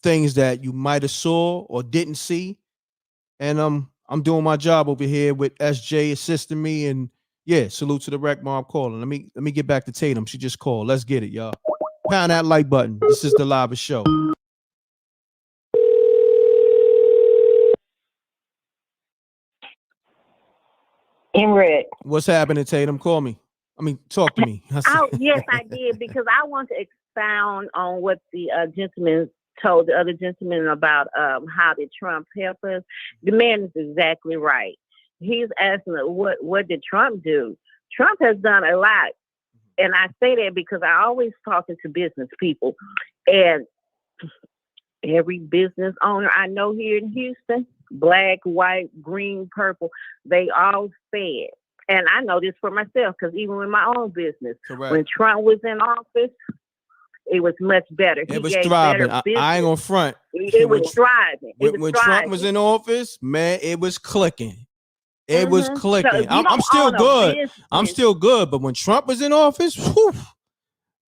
things that you might have saw or didn't see. And I'm doing my job over here with SJ assisting me. And yeah, salute to the rec mom calling. Let me get back to Tatum. She just called. Let's get it, y'all. Pound that like button. This is the live show. m.reck. What's happening, Tatum? Call me. Talk to me. Oh, yes, I did, because I want to expound on what the gentleman told the other gentleman about how did Trump help us. The man is exactly right. He's asking what did Trump do? Trump has done a lot and I say that because I always talking to business people, and every business owner I know here in Houston, black, white, green, purple, they all said, and I know this for myself because even with my own business, when Trump was in office, it was much better. It was thriving. I ain't gonna front. It was thriving. When Trump was in office, man, it was clicking. It was clicking. So I'm still good. I'm still good. But when Trump was in office, whew,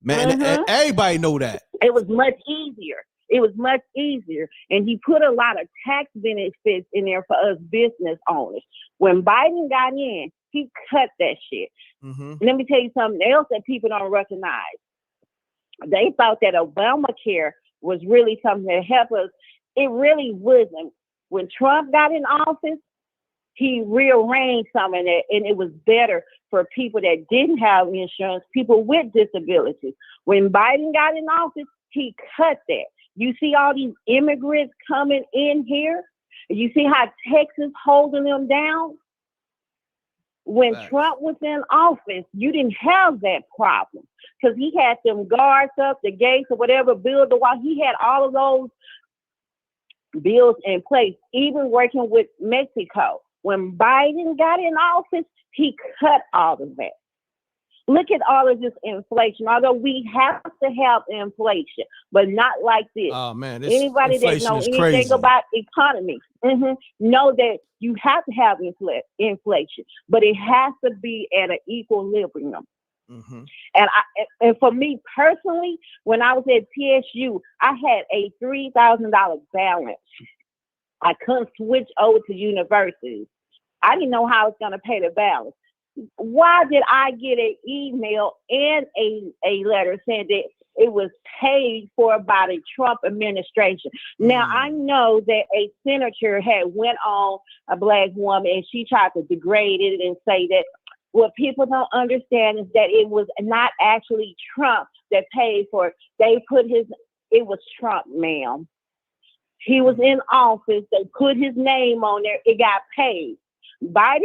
man, everybody know that. It was much easier. It was much easier. And he put a lot of tax benefits in there for us business owners. When Biden got in, he cut that shit. Let me tell you something else that people don't recognize. They thought that Obamacare was really something to help us. It really wasn't. When Trump got in office, he rearranged some of it, and it was better for people that didn't have insurance, people with disabilities. When Biden got in office, he cut that. You see all these immigrants coming in here? You see how Texas holding them down? When Trump was in office, you didn't have that problem because he had them guards up, the gates or whatever, build the wall. He had all of those bills in place, even working with Mexico. When Biden got in office, he cut all of that. Look at all of this inflation. Although we have to have inflation, but not like this. Oh man, anybody that knows anything crazy. about economy know that you have to have inflation, but it has to be at an equilibrium. And for me personally, when I was at TSU, I had a $3,000 balance. I couldn't switch over to university. I didn't know how I was going to pay the balance. Why did I get an email and a letter saying that it was paid for by the Trump administration? Now, I know that a senator had went on a black woman and she tried to degrade it and say that what people don't understand is that it was not actually Trump that paid for it. They put it was Trump, ma'am. He was in office. They put his name on there. It got paid. I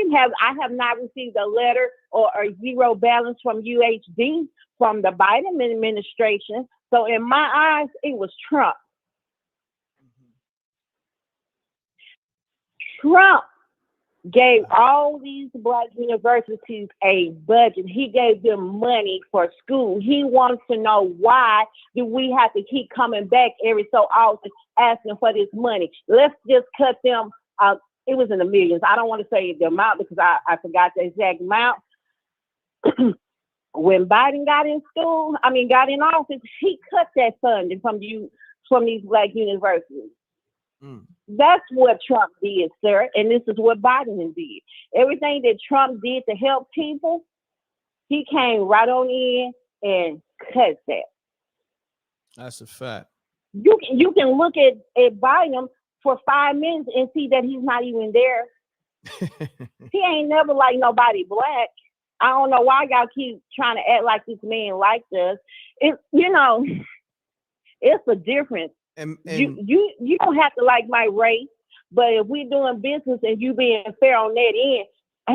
have not received a letter or a zero balance from UHD from the Biden administration. So in my eyes, it was Trump. Trump gave all these black universities a budget. He gave them money for school. He wants to know, why do we have to keep coming back every so often asking for this money? Let's just cut them out. It was in the millions. I don't want to say the amount because I forgot the exact amount. When Biden got in office, he cut that funding from these black universities. That's what Trump did, sir. And this is what Biden did. Everything that Trump did to help people, he came right on in and cut that. That's a fact. You can look at Biden for 5 minutes and see that he's not even there. He ain't never like nobody black. I don't know why y'all keep trying to act like this man likes us. It's a difference. And you don't have to like my race, but if we're doing business and you being fair on that end,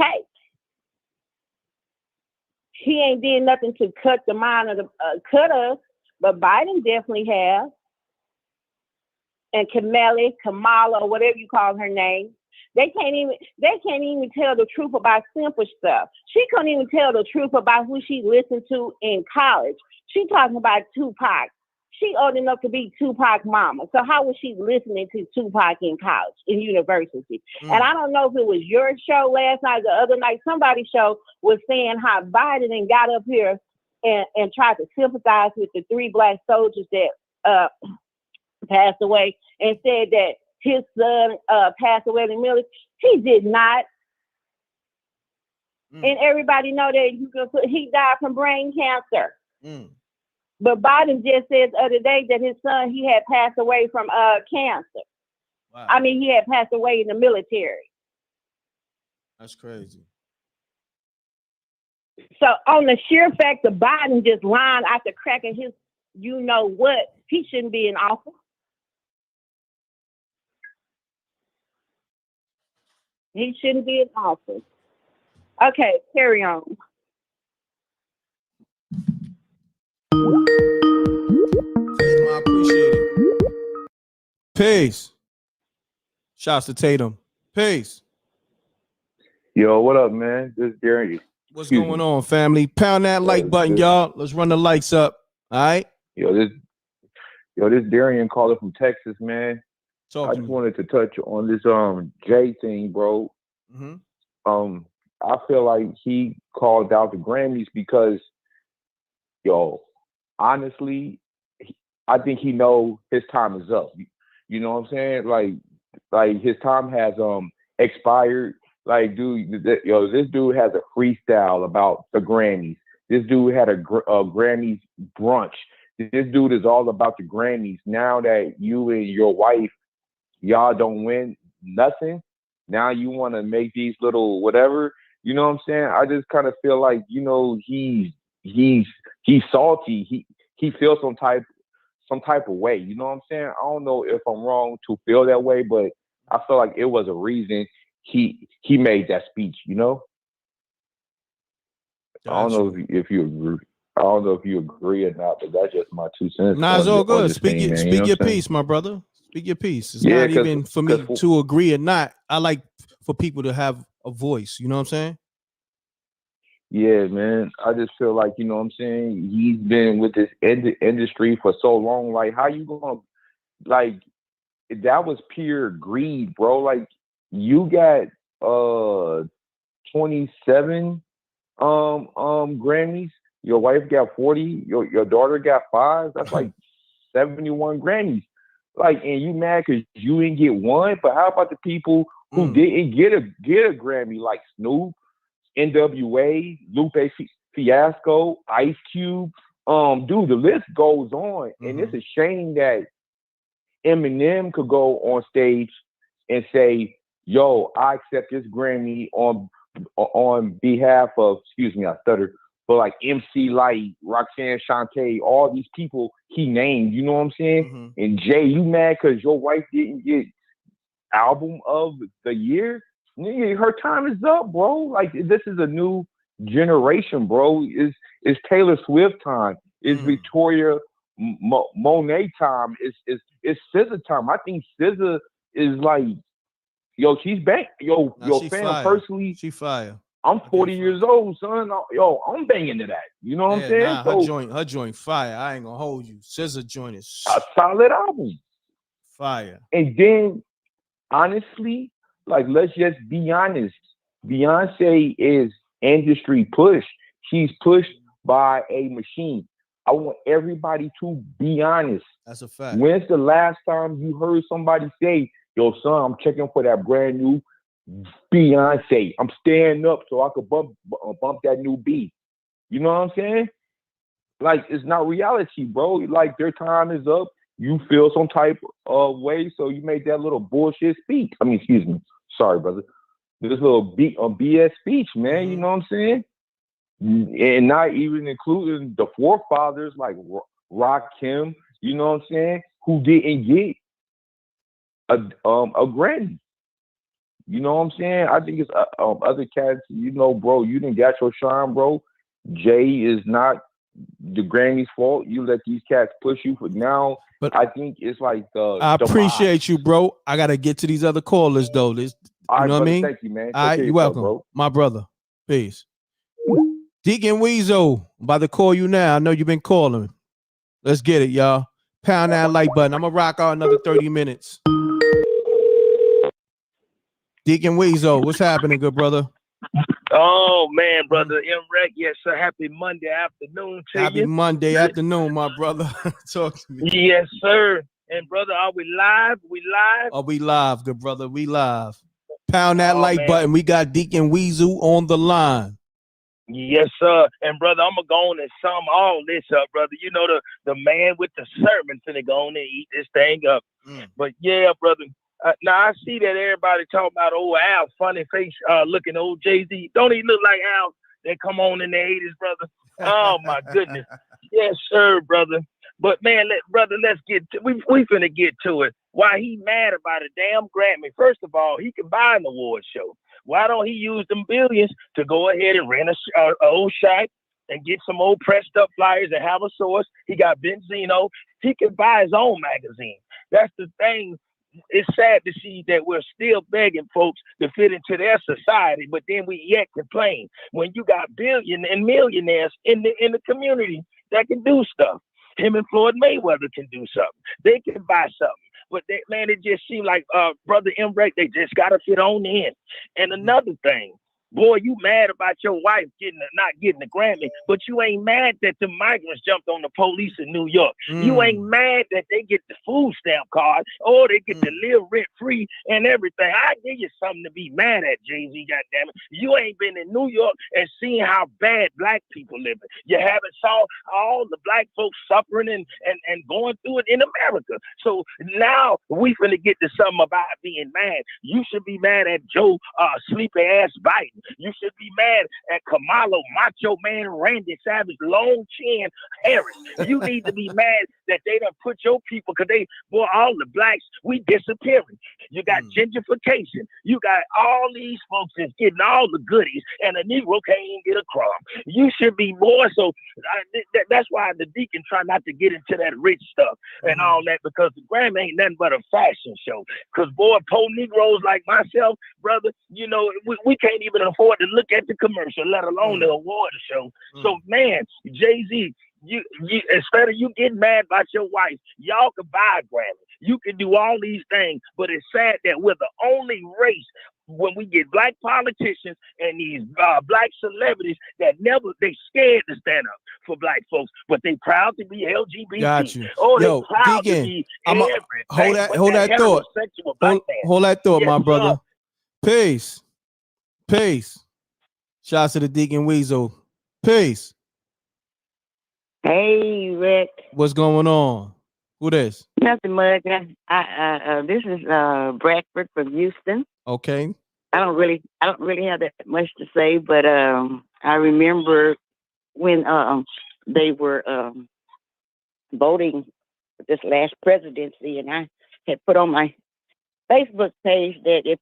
hey, he ain't did nothing to cut the mind of cut us, but Biden definitely has. And Kamala, or whatever you call her name, they can't even tell the truth about simple stuff. She couldn't even tell the truth about who she listened to in college. She talking about Tupac. She old enough to be Tupac mama. So how was she listening to Tupac in college, in university? And I don't know if it was your show last night, the other night, somebody's show was saying how Biden got up here and tried to sympathize with the 3 black soldiers that passed away and said that his son passed away in the military. He did not. And everybody know that he died from brain cancer. But Biden just said the other day that his son, he had passed away from cancer. Wow. I mean, he had passed away in the military. That's crazy. So on the sheer fact of Biden just lying after cracking his, you know what, he shouldn't be in office. He shouldn't be in office. Okay, carry on. I appreciate it. Peace. Shouts to Tatum. Peace. Yo, what up, man? This is Gary. What's going on, family? Pound that like button, y'all. Let's run the likes up. All right. This Darian calling from Texas, man. I just wanted to touch on this Jay thing, bro. Mm-hmm. I feel like he called out the Grammys because, honestly, I think he know his time is up. You know what I'm saying? Like his time has expired. Like, dude, this dude has a freestyle about the Grammys. This dude had a Grammys brunch. This dude is all about the Grammys. Now that you and your wife, y'all don't win nothing, now you want to make these little whatever. You know what I'm saying? I just kind of feel like, he's salty. He feels some type of way. You know what I'm saying? I don't know if I'm wrong to feel that way, but I feel like it was a reason he made that speech, I don't know if you agree. I don't know if you agree or not, but that's just my 2 cents. Nah, it's all good. Speak your piece, my brother. Speak your piece. It's not even for me to agree or not. I like for people to have a voice. You know what I'm saying? Yeah, man. I just feel like, you know what I'm saying? He's been with this industry for so long. Like, how you gonna, like, that was pure greed, bro. Like, you got 27 Grammys. Your wife got 40. Your daughter got 5. That's like 71 Grammys. Like, and you mad because you didn't get one? But how about the people who didn't get a Grammy, like Snoop, NWA, Lupe Fiasco, Ice Cube? Dude, the list goes on, and it's a shame that Eminem could go on stage and say, "Yo, I accept this Grammy on behalf of," excuse me, I stuttered, but like MC Light, Roxanne Shante, all these people he named. You know what I'm saying? And Jay, you mad because your wife didn't get album of the year? Nigga, her time is up, bro. Like, this is a new generation, bro. It's Taylor Swift time. It's Victoria Monet time. It's SZA time. I think SZA is like, she's back. Fam, fire. personally, she fire. I'm 40 years old, son. I'm banging to that. You know what I'm saying? Nah, her joint fire. I ain't gonna hold you. SZA joint is a solid album. Fire. And then, honestly, like, let's just be honest. Beyonce is industry push. She's pushed by a machine. I want everybody to be honest. That's a fact. When's the last time you heard somebody say, "Yo, son, I'm checking for that brand new Beyonce. I'm staying up so I could bump that new beat"? You know what I'm saying? Like, it's not reality, bro. Like, their time is up. You feel some type of way, so you make that little bullshit speech. I mean, excuse me. Sorry, brother. This little BS speech, man. You know what I'm saying? And not even including the forefathers like Rakim, you know what I'm saying, who didn't get a Grammy. You know what I'm saying? I think it's other cats, bro, you didn't get your shine, bro. Jay is not the Grammy's fault. You let these cats push you for now. But I think it's like I appreciate you, bro. I gotta get to these other callers though. You know what I mean? Thank you, man. All right, you're welcome, bro. My brother. Peace. Deacon Weezo, I'm about to call you now. I know you've been calling. Let's get it, y'all. Pound that like button. I'm gonna rock out another 30 minutes. Deacon Weezo, what's happening, good brother? Oh man, brother m.reck, yes sir. Happy Monday afternoon to you. Happy Monday afternoon, my brother. Talk to me. Yes, sir. And brother, are we live? We live? Oh, we live, good brother. We live. Pound that like button. We got Deacon Weezo on the line. Yes, sir. And brother, I'm gonna go on and sum all this up, brother. You know, the man with the sermon finna go on and eat this thing up. But yeah, brother. Now I see that everybody talking about old Al, funny face, looking old Jay-Z. Don't he look like Al that come on in the 80s, brother? Oh my goodness. Yes, sir, brother. But man, let's get to, we finna get to it. Why he mad about a damn Grammy? First of all, he can buy an award show. Why don't he use them billions to go ahead and rent a old shack, and get some old pressed up flyers and have a source. He got Benzino. He can buy his own magazine. That's the thing. It's sad to see that we're still begging folks to fit into their society, but then we yet complain when you got billion and millionaires in the community that can do stuff. Him and Floyd Mayweather can do something. They can buy something. But man, it just seemed like brother m.reck, they just gotta fit on in. And another thing, boy, you mad about your wife not getting the Grammy, but you ain't mad that the migrants jumped on the police in New York. You ain't mad that they get the food stamp card or they get to live rent free and everything. I give you something to be mad at, Jay-Z, goddammit. You ain't been in New York and seen how bad black people living. You haven't saw all the black folks suffering and going through it in America. So now we finna get to something about being mad. You should be mad at Joe sleepy ass Biden. You should be mad at Kamala, Macho Man, Randy Savage, Long Chin Harris. You need to be mad that they done put your people, because all the blacks, we disappearing. You got gentrification. You got all these folks that's getting all the goodies, and the Negro can't even get a crumb. You should be more so. That's why the deacon try not to get into that rich stuff and all that, because the Grammy ain't nothing but a fashion show. Because, boy, poor Negroes like myself, brother, you know, we can't even afford to look at the commercial, let alone the award show. So, man, Jay-Z, you instead of you getting mad about your wife, y'all can buy a Grammy. You can do all these things, but it's sad that we're the only race when we get black politicians and these black celebrities that they scared to stand up for black folks, but they proud to be LGBT. Got you. Oh, Yo, they proud Deacon, to be hold that thought. Hold that thought, my brother. Peace. Peace. Shouts to the Deacon Weasel. Peace. Hey, Rick. What's going on? Who this? Nothing much. This is Bradford from Houston. Okay. I don't really have that much to say, but I remember when they were voting for this last presidency, and I had put on my Facebook page that if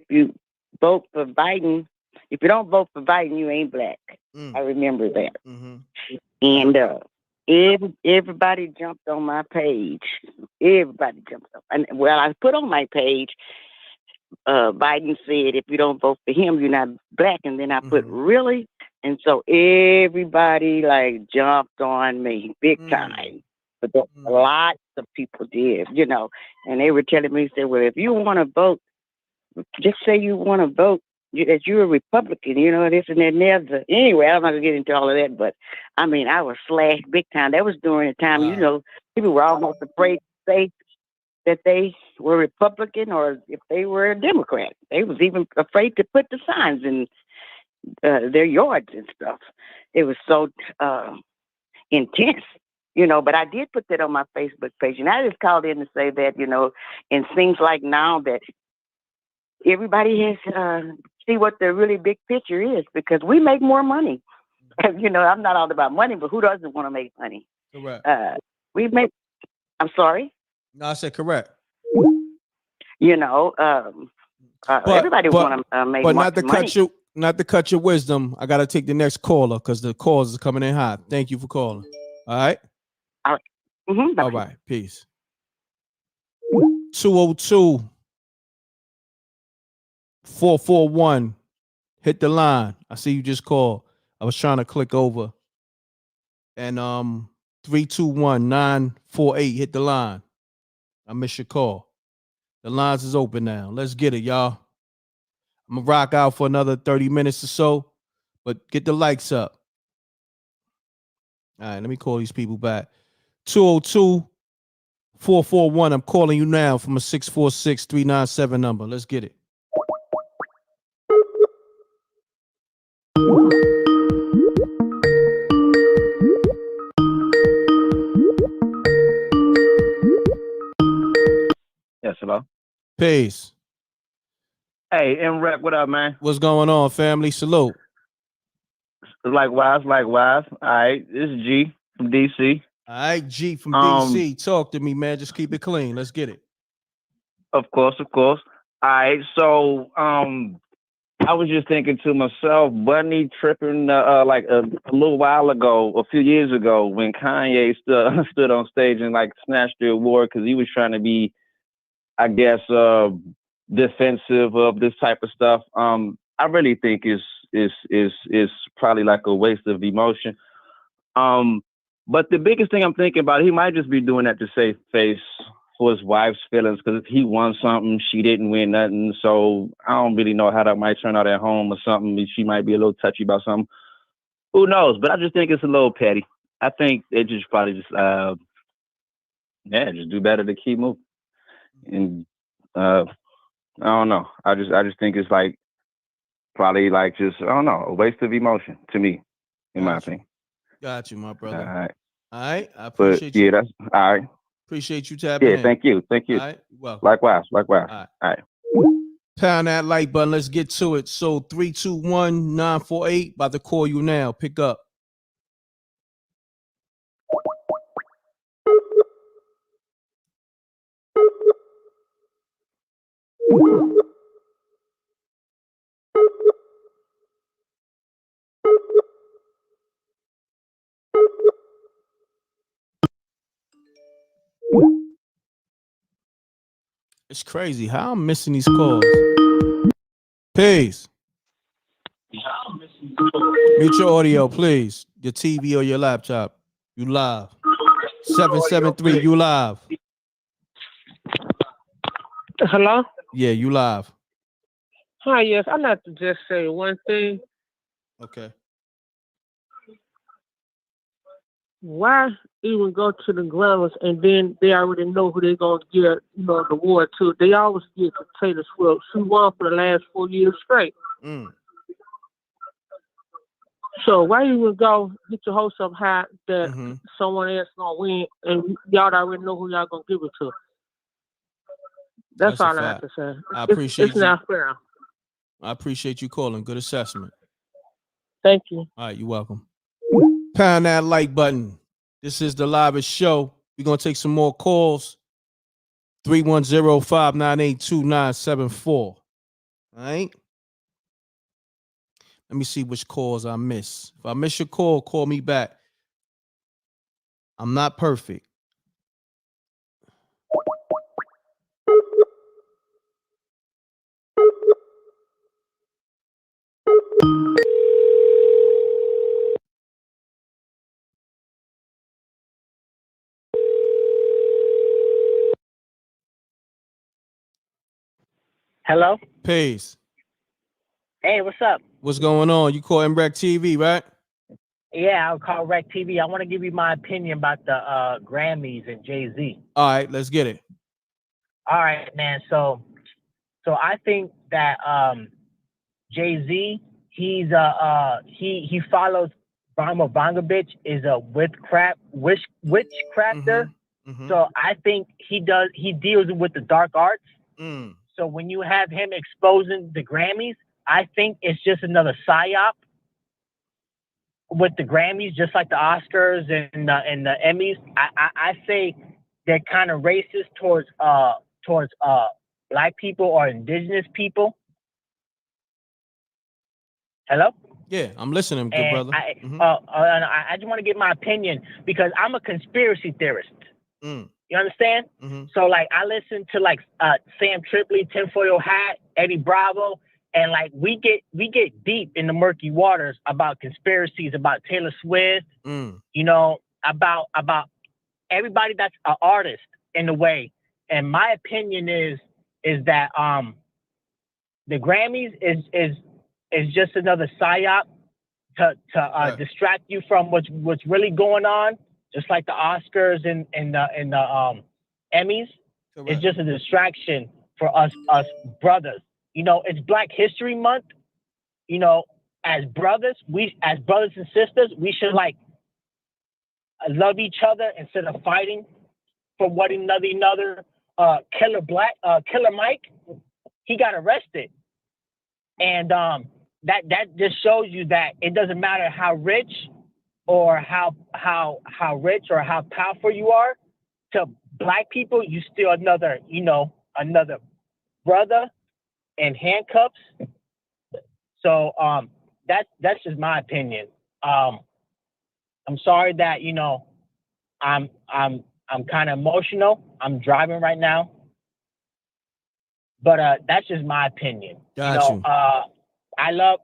you vote for Biden, if you don't vote for Biden, you ain't black. I remember that. And everybody jumped on my page. Everybody jumped on. And well, I put on my page, Biden said, if you don't vote for him, you're not black. And then I put, really? And so everybody like jumped on me big time. But lots of people did, you know. And they were telling me, said, well, if you want to vote, just say you want to vote that you're a Republican, you know, this and that and the other. Anyway, I'm not going to get into all of that, but I mean, I was slashed big time. That was during a time, you know, people were almost afraid to say that they were Republican or if they were a Democrat. They was even afraid to put the signs in their yards and stuff. It was so intense. You know, but I did put that on my Facebook page, and I just called in to say that, you know, and things like now that everybody has see what the really big picture is, because we make more money. You know, I'm not all about money, but who doesn't want to make money? Correct. I'm sorry? No, I said correct. You know, everybody want to make but money. not to cut your wisdom, I got to take the next caller because the calls is coming in hot. Thank you for calling. All right? All right. Mm-hmm. All right. Peace. 202-441. Hit the line. I see you just called. I was trying to click over. And 321-948. Hit the line. I missed your call. The lines is open now. Let's get it, y'all. I'm going to rock out for another 30 minutes or so, but get the likes up. All right, let me call these people back. 202-441. I'm calling you now from a 646-397 number. Let's get it. Yes, hello. Peace. Hey, m.reck, what up, man? What's going on, family? Salute. Likewise. All right, this is G from DC. All right, G from DC. Talk to me, man. Just keep it clean. Let's get it. Of course. All right, so I was just thinking to myself, Bunny tripping like a little while ago, a few years ago, when Kanye stood on stage and like snatched the award because he was trying to be, I guess, defensive of this type of stuff. I really think is probably like a waste of emotion. But the biggest thing I'm thinking about, he might just be doing that to save face for his wife's feelings, because he won something, she didn't win nothing. So I don't really know how that might turn out at home or something. She might be a little touchy about something. Who knows? But I just think it's a little petty. I think they just probably just just do better to keep moving. And I don't know. I just think it's like probably like just, I don't know, a waste of emotion to me, in my opinion. Got you, my brother. All right. All right. I appreciate you. Yeah, that's all right. Appreciate you tapping in. Yeah, thank you. Thank you. All right. Well, likewise. All right. All right. Pound that like button. Let's get to it. So 321-948. About to call you now. Pick up. It's crazy how I'm missing these calls. Peace. Mute your audio, please. Your TV or your laptop. You live. 773, you live. Hello? Yeah, you live. Hi, yes. I'd like to just say one thing. Okay. Why even go to the Grammys and then they already know who they're going to get, the award to? They always get to Taylor Swift. She won for the last 4 years straight. So why even go get your hopes up high that someone else going to win and y'all already know who y'all going to give it to? That's all I have to say. I appreciate it's not fair. I appreciate you calling. Good assessment. Thank you. All right, you're welcome. Pound that like button. This is the livest show. We're going to take some more calls. 310-598-2974. All right? Let me see which calls I miss. If I miss your call me back. I'm not perfect. Hello? Peace. Hey, what's up? What's going on? You call m.reck.tv, right? Yeah, I'll call Rec TV. I want to give you my opinion about the Grammys and Jay-Z. All right, let's get it. All right, man. So I think that Jay-Z, he follows Brahma Vangabich, is a witchcrafter. So I think he deals with the dark arts. So when you have him exposing the Grammys, I think it's just another psyop with the Grammys, just like the Oscars and the Emmys. I say they're kind of racist towards Black people or indigenous people. Hello? Yeah, I'm listening, good brother. I just want to give my opinion because I'm a conspiracy theorist. You understand? So like I listen to like Sam Tripoli, Tinfoil Hat, Eddie Bravo, and like we get deep in the murky waters about conspiracies about Taylor Swift, about everybody that's an artist in a way. And my opinion is that the Grammys is just another psyop to distract you from what's really going on. Just like the Oscars and the Emmys, correct. It's just a distraction for us brothers. It's Black History Month. As brothers and sisters, we should like love each other instead of fighting for one another. Killer Mike, he got arrested, and that just shows you that it doesn't matter how rich or how rich or how powerful you are, to Black people, you still another brother in handcuffs So that's just my opinion. I'm sorry that I'm kind of emotional. I'm driving right now, but that's just my opinion. Got you. I love.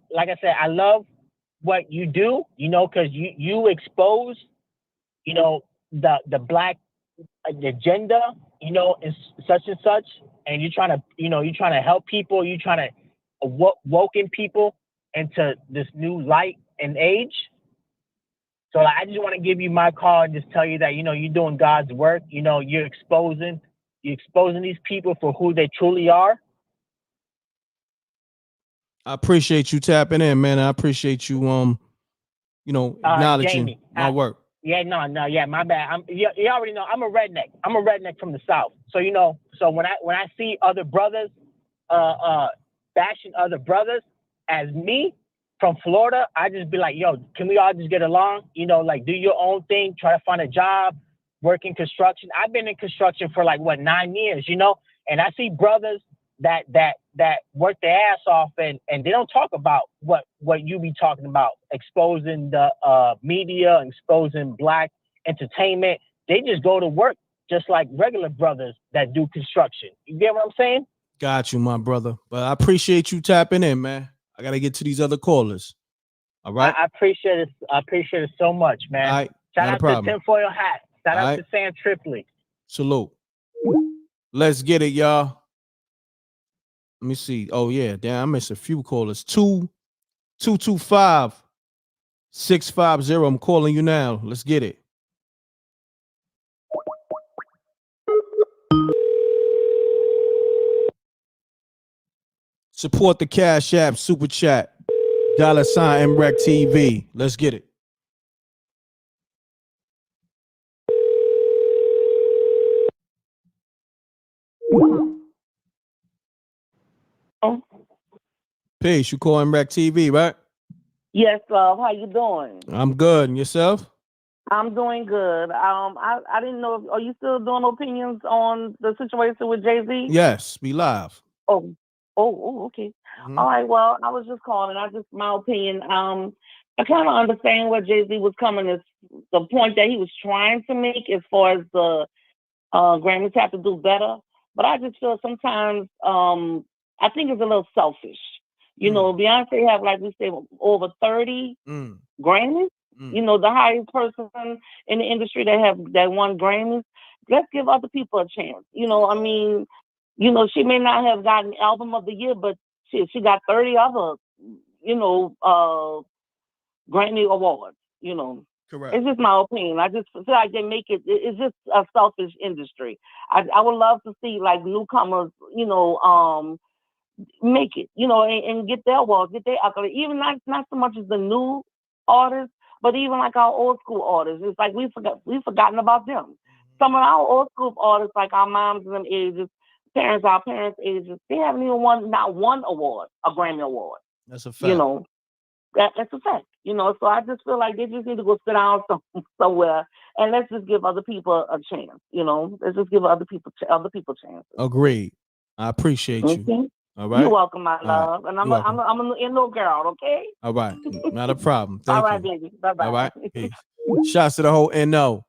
Like I said, I love what you do. Because you expose, the black agenda, and such and such, and you're trying to help people. You're trying to woken people into this new light and age. So I just want to give you my call and just tell you that you're doing God's work. You're exposing these people for who they truly are. I appreciate you tapping in, man. I appreciate you acknowledging Jamie, my work. Yeah, no, yeah, my bad. You already know I'm a redneck. I'm a redneck from the South. So so when I see other brothers bashing other brothers as me from Florida, I just be like, yo, can we all just get along? Like do your own thing, try to find a job, work in construction. I've been in construction for 9 years, and I see brothers that work their ass off and they don't talk about what you be talking about, exposing the media, exposing black entertainment. They just go to work just like regular brothers that do construction. You get what I'm saying? Got you, my brother. But I appreciate you tapping in, man. I gotta get to these other callers. All right. I appreciate it. I appreciate it so much, man. All right. Shout Not a out problem. to Tinfoil Hat. Shout All out right. to Sam Tripoli. Salute. Let's get it, y'all. Let me see. Oh yeah, damn, I missed a few callers. 225-650. I'm calling you now. Let's get it. Support the Cash App, Super Chat, $ m.reck.tv. Let's get it. Peace. You call m.reck.tv, right? Yes, love. How you doing? I'm good. And yourself? I'm doing good. I didn't know. Are you still doing opinions on the situation with Jay-Z? Yes, be live. Oh, okay. All right. Well, I was just calling. My opinion. I kind of understand where Jay-Z was coming. Is the point that he was trying to make as far as the Grammys have to do better. But I just feel sometimes I think it's a little selfish. Beyonce have, like we say, over 30 Grammys. The highest person in the industry that won Grammys. Let's give other people a chance. She may not have gotten Album of the Year, but she got 30 other, Grammy awards. Correct. It's just my opinion. I just feel like they make it. It's just a selfish industry. I would love to see like newcomers, make it, and get their awards, get their accolades. Even not so much as the new artists, but even like our old school artists. It's like we've forgotten about them. Some of our old school artists, like our moms and them ages, our parents' ages, they haven't even won not one award, a Grammy award. That's a fact. That's a fact. So I just feel like they just need to go sit down somewhere and let's just give other people a chance. Let's just give other people chances. Agreed. I appreciate you. All right. You're welcome, my All love. right. And I'm You're welcome. an in-law girl, okay? All right. Not a problem. Thank All right, you. baby. Bye-bye. All right. Peace. Shouts to the whole NO.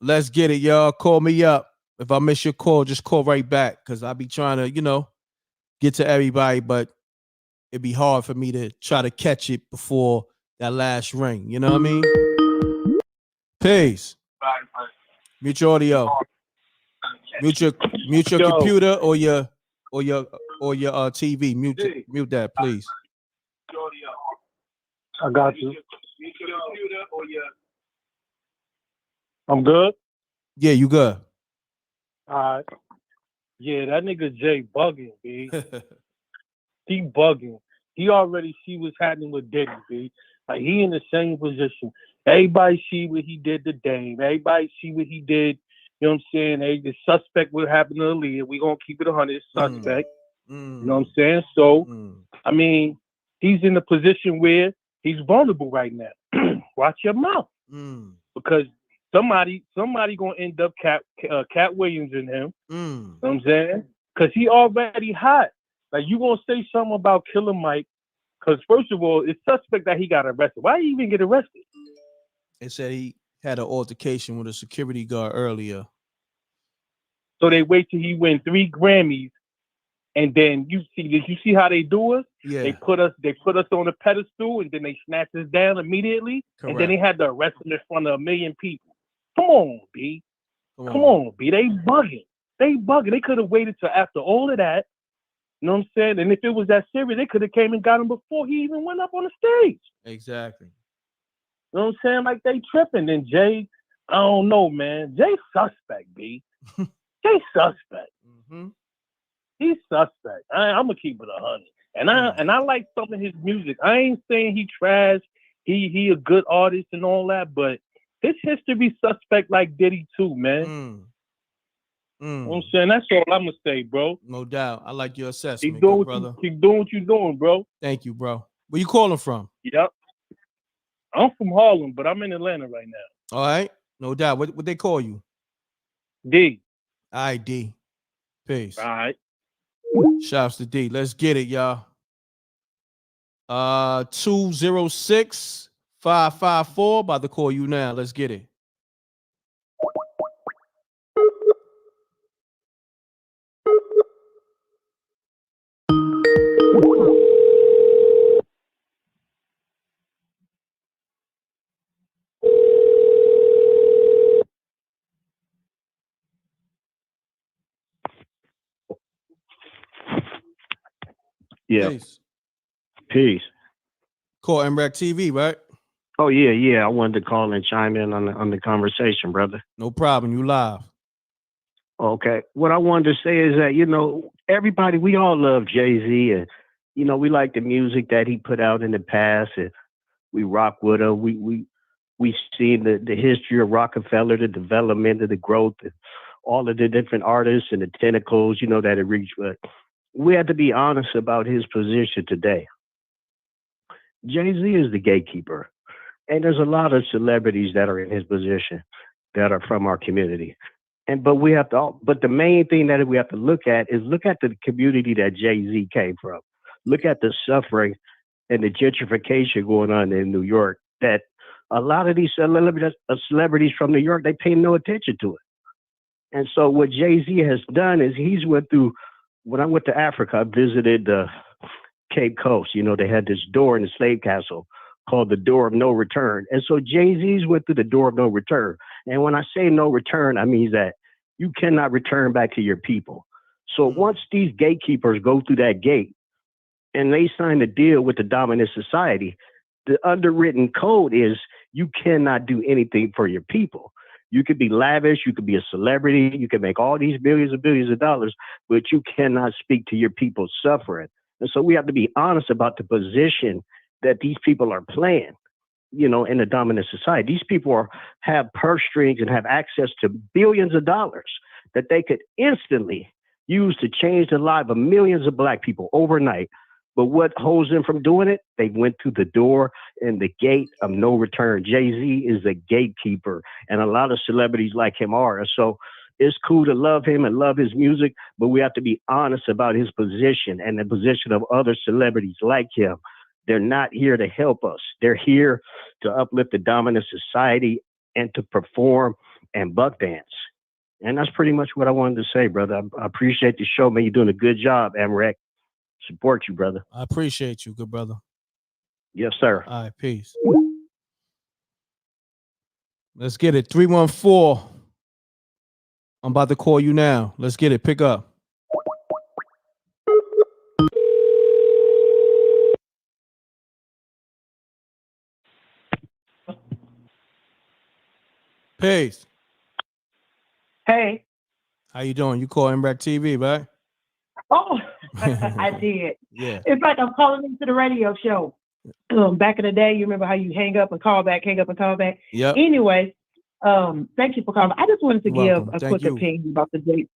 Let's get it, y'all. Call me up. If I miss your call, just call right back because I'll be trying to, get to everybody, but it'd be hard for me to try to catch it before that last ring. You know what I mean? Peace. Mute your audio. Mute your computer or your TV. Mute that, please. I got you. I'm good. Yeah, you good. All right. Yeah, that nigga Jay bugging, B. He bugging. He already see what's happening with Diddy, B. Like, he in the same position. Everybody see what he did to Dame. Everybody see what he did. You know what I'm saying? Hey, the suspect what happened to Aaliyah. We gonna keep it 100. Suspect. You know what I'm saying? So, I mean, he's in a position where he's vulnerable right now. Watch your mouth. Because somebody gonna end up Cat Williams in him. You know what I'm saying? Because he already hot. Like, you gonna say something about Killer Mike? Because first of all, it's suspect that he got arrested. Why did he even get arrested? They said he had an altercation with a security guard earlier. So they wait till he win 3 Grammys, and then did you see how they do us? Yeah. They put us on a pedestal, and then they snatch us down immediately. Correct. And then they had to arrest him in front of 1 million people. Come on, B. Come on, B. They bugging. They could have waited till after all of that. You know what I'm saying? And if it was that serious, they could have came and got him before he even went up on the stage. Exactly. You know what I'm saying? Like, they tripping. And Jay, I don't know, man. Jay suspect, B. Jay suspect. Mm-hmm. He's suspect. I'm gonna keep it 100. And I like some of his music. I ain't saying he trash. He a good artist and all that, but his history suspect like Diddy too, man. You know what I'm saying? That's all I'm gonna say, bro. No doubt. I like your assessment, Keep doing brother. Keep doing what you're doing, bro. Thank you, bro. Where you calling from? Yep. I'm from Harlem, but I'm in Atlanta right now. All right. No doubt. What they call you? D. All right, D. Peace. All right. Shouts to D. Let's get it, y'all. 206-554. About to call you now. Let's get it. Yeah. Peace. Call m.reck TV, right? Oh yeah. I wanted to call and chime in on the conversation, brother. No problem. You live. Okay. What I wanted to say is that, everybody, we all love Jay-Z, and, we like the music that he put out in the past, and we rock with him. We seen the history of Rockefeller, the development of the growth, and all of the different artists and the tentacles, that it reached. But we have to be honest about his position today. Jay-Z is the gatekeeper. And there's a lot of celebrities that are in his position that are from our community. But the main thing that we have to look at the community that Jay-Z came from. Look at the suffering and the gentrification going on in New York, that a lot of these celebrities from New York, they pay no attention to it. And so what Jay-Z has done is when I went to Africa, I visited Cape Coast. They had this door in the slave castle called the Door of No Return. And so Jay-Z's went through the Door of No Return. And when I say no return, I mean that you cannot return back to your people. So once these gatekeepers go through that gate and they sign a deal with the dominant society, the underwritten code is you cannot do anything for your people. You could be lavish, you could be a celebrity, you can make all these billions and billions of dollars, but you cannot speak to your people's suffering. And so we have to be honest about the position that these people are playing, in the dominant society. These people have purse strings and have access to billions of dollars that they could instantly use to change the lives of millions of Black people overnight. But what holds them from doing it? They went through the door and the gate of no return. Jay-Z is a gatekeeper, and a lot of celebrities like him are. So it's cool to love him and love his music, but we have to be honest about his position and the position of other celebrities like him. They're not here to help us. They're here to uplift the dominant society and to perform and buck dance. And that's pretty much what I wanted to say, brother. I appreciate the show, man. You're doing a good job, m.reck. Support you, brother. I appreciate you, good brother. Yes, sir. All right, peace. Let's get it. 314. I'm about to call you now. Let's get it. Pick up. Peace. Hey. How you doing? You call m.reck TV, right? Oh, I did. Yeah. It's like I'm calling into the radio show. Back in the day, you remember how you hang up and call back, hang up and call back? Yep. Anyway, thank you for calling. I just wanted to You're give welcome. a Thank quick you. opinion about the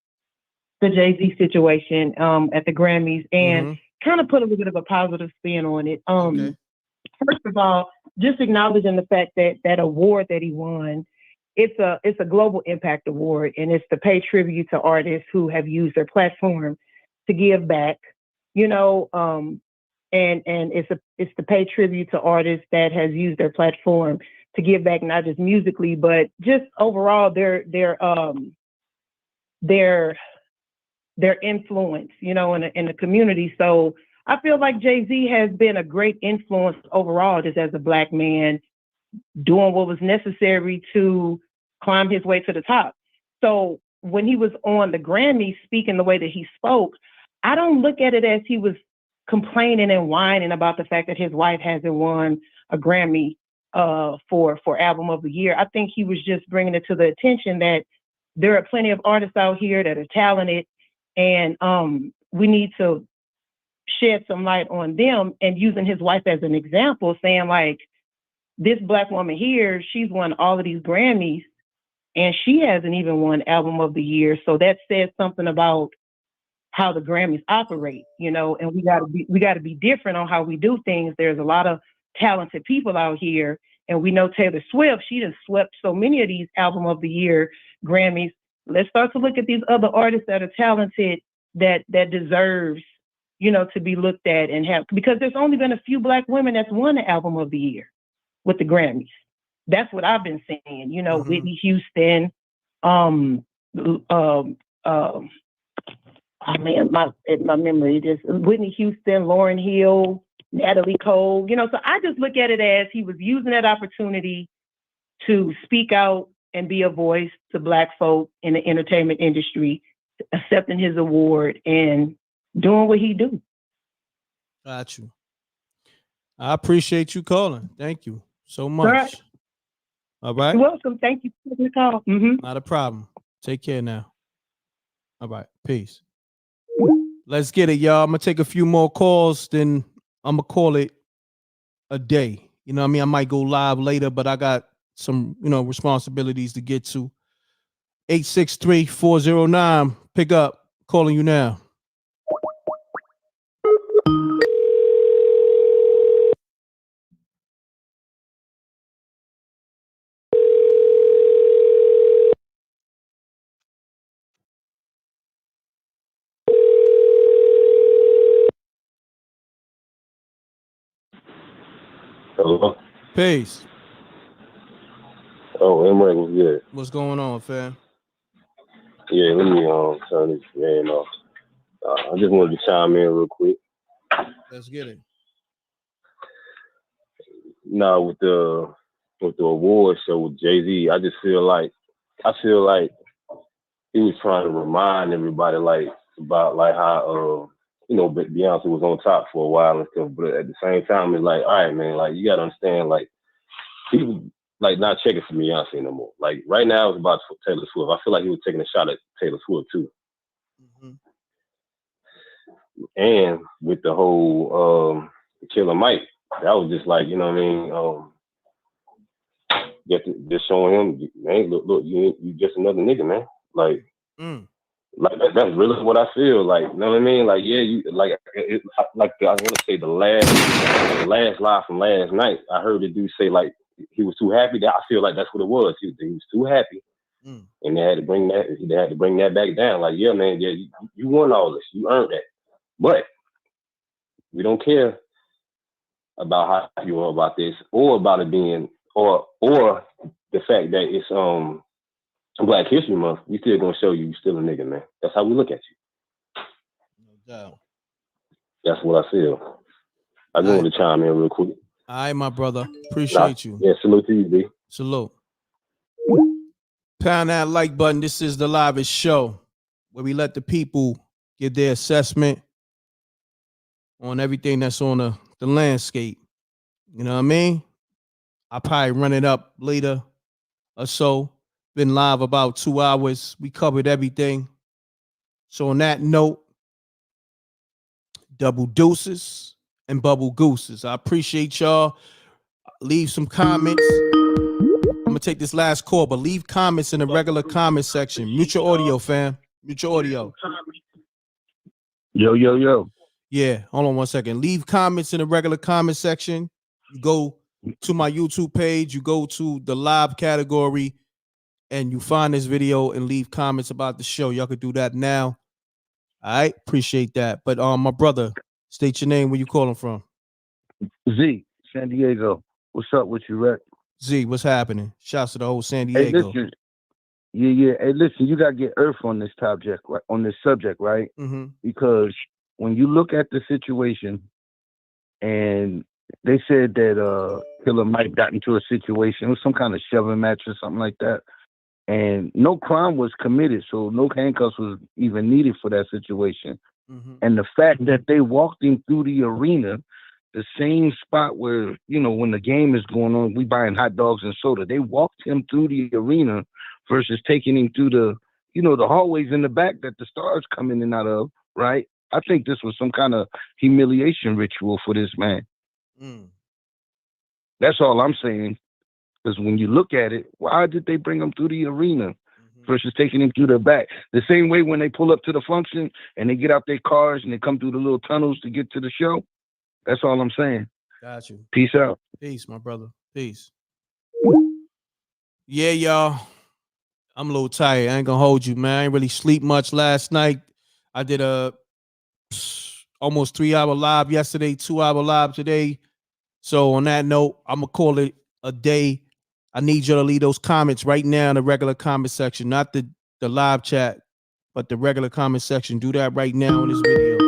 Jay-Z situation at the Grammys and kind of put a little bit of a positive spin on it. First of all, just acknowledging the fact that that award that he won, it's a global impact award, and it's to pay tribute to artists who have used their platform to give back you know, and it's to pay tribute to artists that has used their platform to give back, not just musically, but just overall their influence, you know, in the community. So I feel like Jay-Z has been a great influence overall, just as a Black man doing what was necessary to climb his way to the top. So when he was on the Grammys speaking the way that he spoke, I don't look at it as he was complaining and whining about the fact that his wife hasn't won a Grammy for Album of the Year. I think he was just bringing it to the attention that there are plenty of artists out here that are talented, and we need to shed some light on them, and using his wife as an example, saying like, this Black woman here, she's won all of these Grammys and she hasn't even won Album of the Year. So that says something about how the Grammys operate, you know, and we gotta be different on how we do things. There's a lot of talented people out here, and we know Taylor Swift, she just swept so many of these Album of the Year Grammys. Let's start to look at these other artists that are talented that deserves, you know, to be looked at and have, because there's only been a few Black women that's won the Album of the Year with the Grammys. That's what I've been saying, you know, Whitney Houston, my memory just, Whitney Houston, Lauryn Hill, Natalie Cole, you know, so I just look at it as he was using that opportunity to speak out and be a voice to Black folk in the entertainment industry, accepting his award and doing what he do. Got you. I appreciate you calling. Thank you so much. All right. All right. You're welcome. Thank you for the call. Not a problem. Take care now. All right. Peace. Let's get it, y'all. I'm going to take a few more calls, then I'm going to call it a day. You know what I mean? I might go live later, but I got some, you know, responsibilities to get to. 863-409. Pick up. Calling you now. Hello. Peace. Oh, m.reck was good. What's going on, fam? Yeah, let me turn this man off. I just wanted to chime in real quick. Let's get it. Now with the award show with Jay-Z, I feel like he was trying to remind everybody about how you know, Beyonce was on top for a while and stuff, but at the same time it's like, all right, man, like you gotta understand, like people like not checking for Beyonce no more. Like right now it's about Taylor Swift. I feel like he was taking a shot at Taylor Swift too. And with the whole Killer Mike, that was just like, you know what I mean? Just showing him, man, look, you just another nigga, man. Like that's really what I feel. Like, you know what I mean? Like, yeah, you like I want to say the last lie from last night. I heard the dude say like he was too happy. I feel like that's what it was. He was too happy, and they had to bring that back down. Like, yeah, man, yeah, you won all this, you earned that, but we don't care about how you are about this, or about it being, or the fact that it's Black History Month. We still gonna show you still a nigga, man. That's how we look at you. No doubt. That's what I feel. I just wanted to chime in real quick. All right, my brother. Appreciate you. Yeah, salute to you, B. Salute. Pound that like button. This is the livest show where we let the people give their assessment on everything that's on the landscape. You know what I mean? I'll probably run it up later or so. Been live about 2 hours. We covered everything. So on that note, double deuces and bubble gooses. I appreciate y'all. Leave some comments. I'm gonna take this last call, but leave comments in the regular comment section. Mute your audio, fam. Mute your audio. Yo. Yeah, hold on 1 second. Leave comments in the regular comment section. You go to my YouTube page, you go to the live category, and you find this video and leave comments about the show. Y'all could do that now. All right, appreciate that. But my brother, state your name. Where you calling from? Z, San Diego. What's up with you, Reck? Z, what's happening? Shouts to the whole San Hey, Diego. listen. Yeah. Hey, listen, you gotta get earth on this subject, right? Mm-hmm. Because when you look at the situation, and they said that Killer Mike got into a situation, it was some kind of shoving match or something like that, and no crime was committed, so no handcuffs was even needed for that situation. Mm-hmm. And the fact that they walked him through the arena, the same spot where, when the game is going on, we buying hot dogs and soda. They walked him through the arena versus taking him through the hallways in the back that the stars come in and out of, right? I think this was some kind of humiliation ritual for this man. That's all I'm saying. Because when you look at it, why did they bring him through the arena versus taking him through the back? The same way when they pull up to the function and they get out their cars and they come through the little tunnels to get to the show. That's all I'm saying. Got you. Peace out. Peace, my brother. Peace. Yeah, y'all. I'm a little tired. I ain't gonna hold you, man. I ain't really sleep much last night. I did a almost 3-hour live yesterday, 2-hour live today. So on that note, I'm gonna call it a day. I need you to leave those comments right now in the regular comment section, not the live chat, but the regular comment section. Do that right now in this video.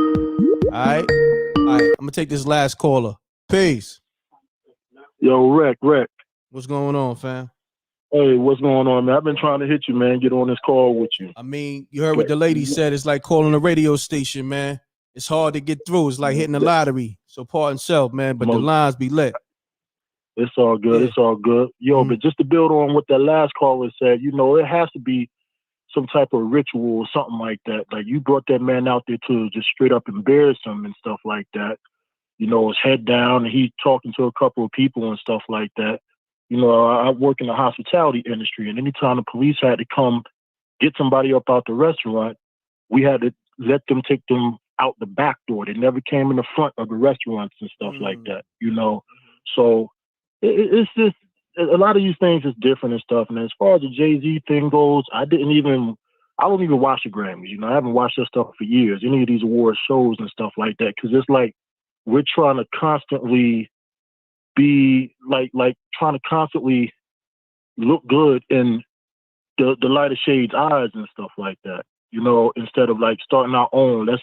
All right. I'm gonna take this last caller. Peace. Yo, Wreck. What's going on, fam? Hey, what's going on, man? I've been trying to hit you, man. Get on this call with you. I mean, you heard what the lady said. It's like calling a radio station, man. It's hard to get through. It's like hitting the lottery. So pardon self, man, but the lines be lit. It's all good. Yeah. It's all good. Yo, but just to build on what that last caller said, it has to be some type of ritual or something like that. Like, you brought that man out there to just straight up embarrass him and stuff like that. His head down, and he talking to a couple of people and stuff like that. I work in the hospitality industry, and anytime the police had to come get somebody up out the restaurant, we had to let them take them out the back door. They never came in the front of the restaurants and stuff like that, So it's just, a lot of these things is different and stuff. And as far as the Jay-Z thing goes, I don't even watch the Grammys. I haven't watched that stuff for years, any of these award shows and stuff like that, because it's like we're trying to constantly be trying to constantly look good in the lighter shades eyes and stuff like that, instead of like starting our own. Let's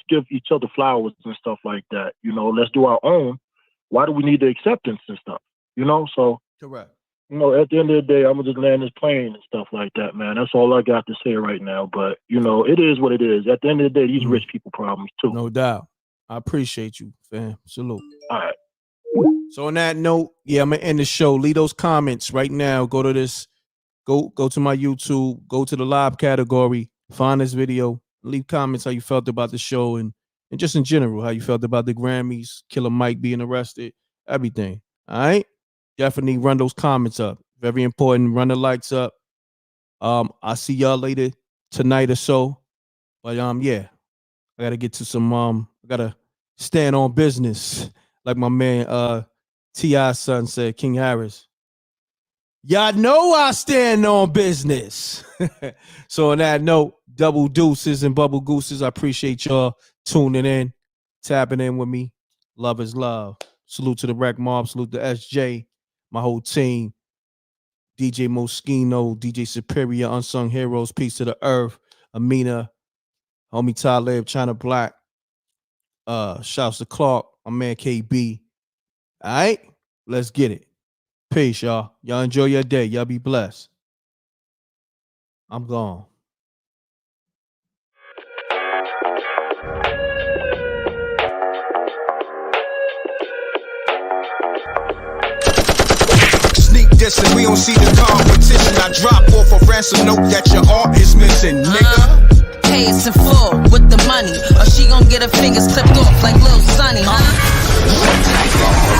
give each other flowers and stuff like that. Let's do our own. Why do we need the acceptance and stuff? So correct. At the end of the day, I'm gonna just land this plane and stuff like that, man. That's all I got to say right now. But it is what it is. At the end of the day, these rich people problems too. No doubt. I appreciate you, fam. Salute. All right. So on that note, yeah, I'm gonna end the show. Leave those comments right now. Go to this. Go to my YouTube. Go to the live category. Find this video. Leave comments how you felt about the show and just in general how you felt about the Grammys, Killer Mike being arrested, everything. All right. Definitely run those comments up. Very important. Run the likes up. I'll see y'all later tonight or so. But yeah, I gotta get to some. I gotta stand on business, like my man T.I.'s son said, King Harris. Y'all know I stand on business. So on that note, double deuces and bubble gooses. I appreciate y'all tuning in, tapping in with me. Love is love. Salute to the Rec Mob. Salute to SJ, my whole team. DJ Moschino, DJ Superior, Unsung Heroes, Peace to the Earth, Amina, homie Talib, China Black, shouts to Clark, my man KB. All right, let's get it. Peace, y'all. Y'all enjoy your day. Y'all be blessed. I'm gone. Sneak dissing, we don't see the competition. I drop off a ransom note that your art is missing, nigga. Pay us in full with the money, or she gon' get her fingers clipped off like Lil Sonny, huh?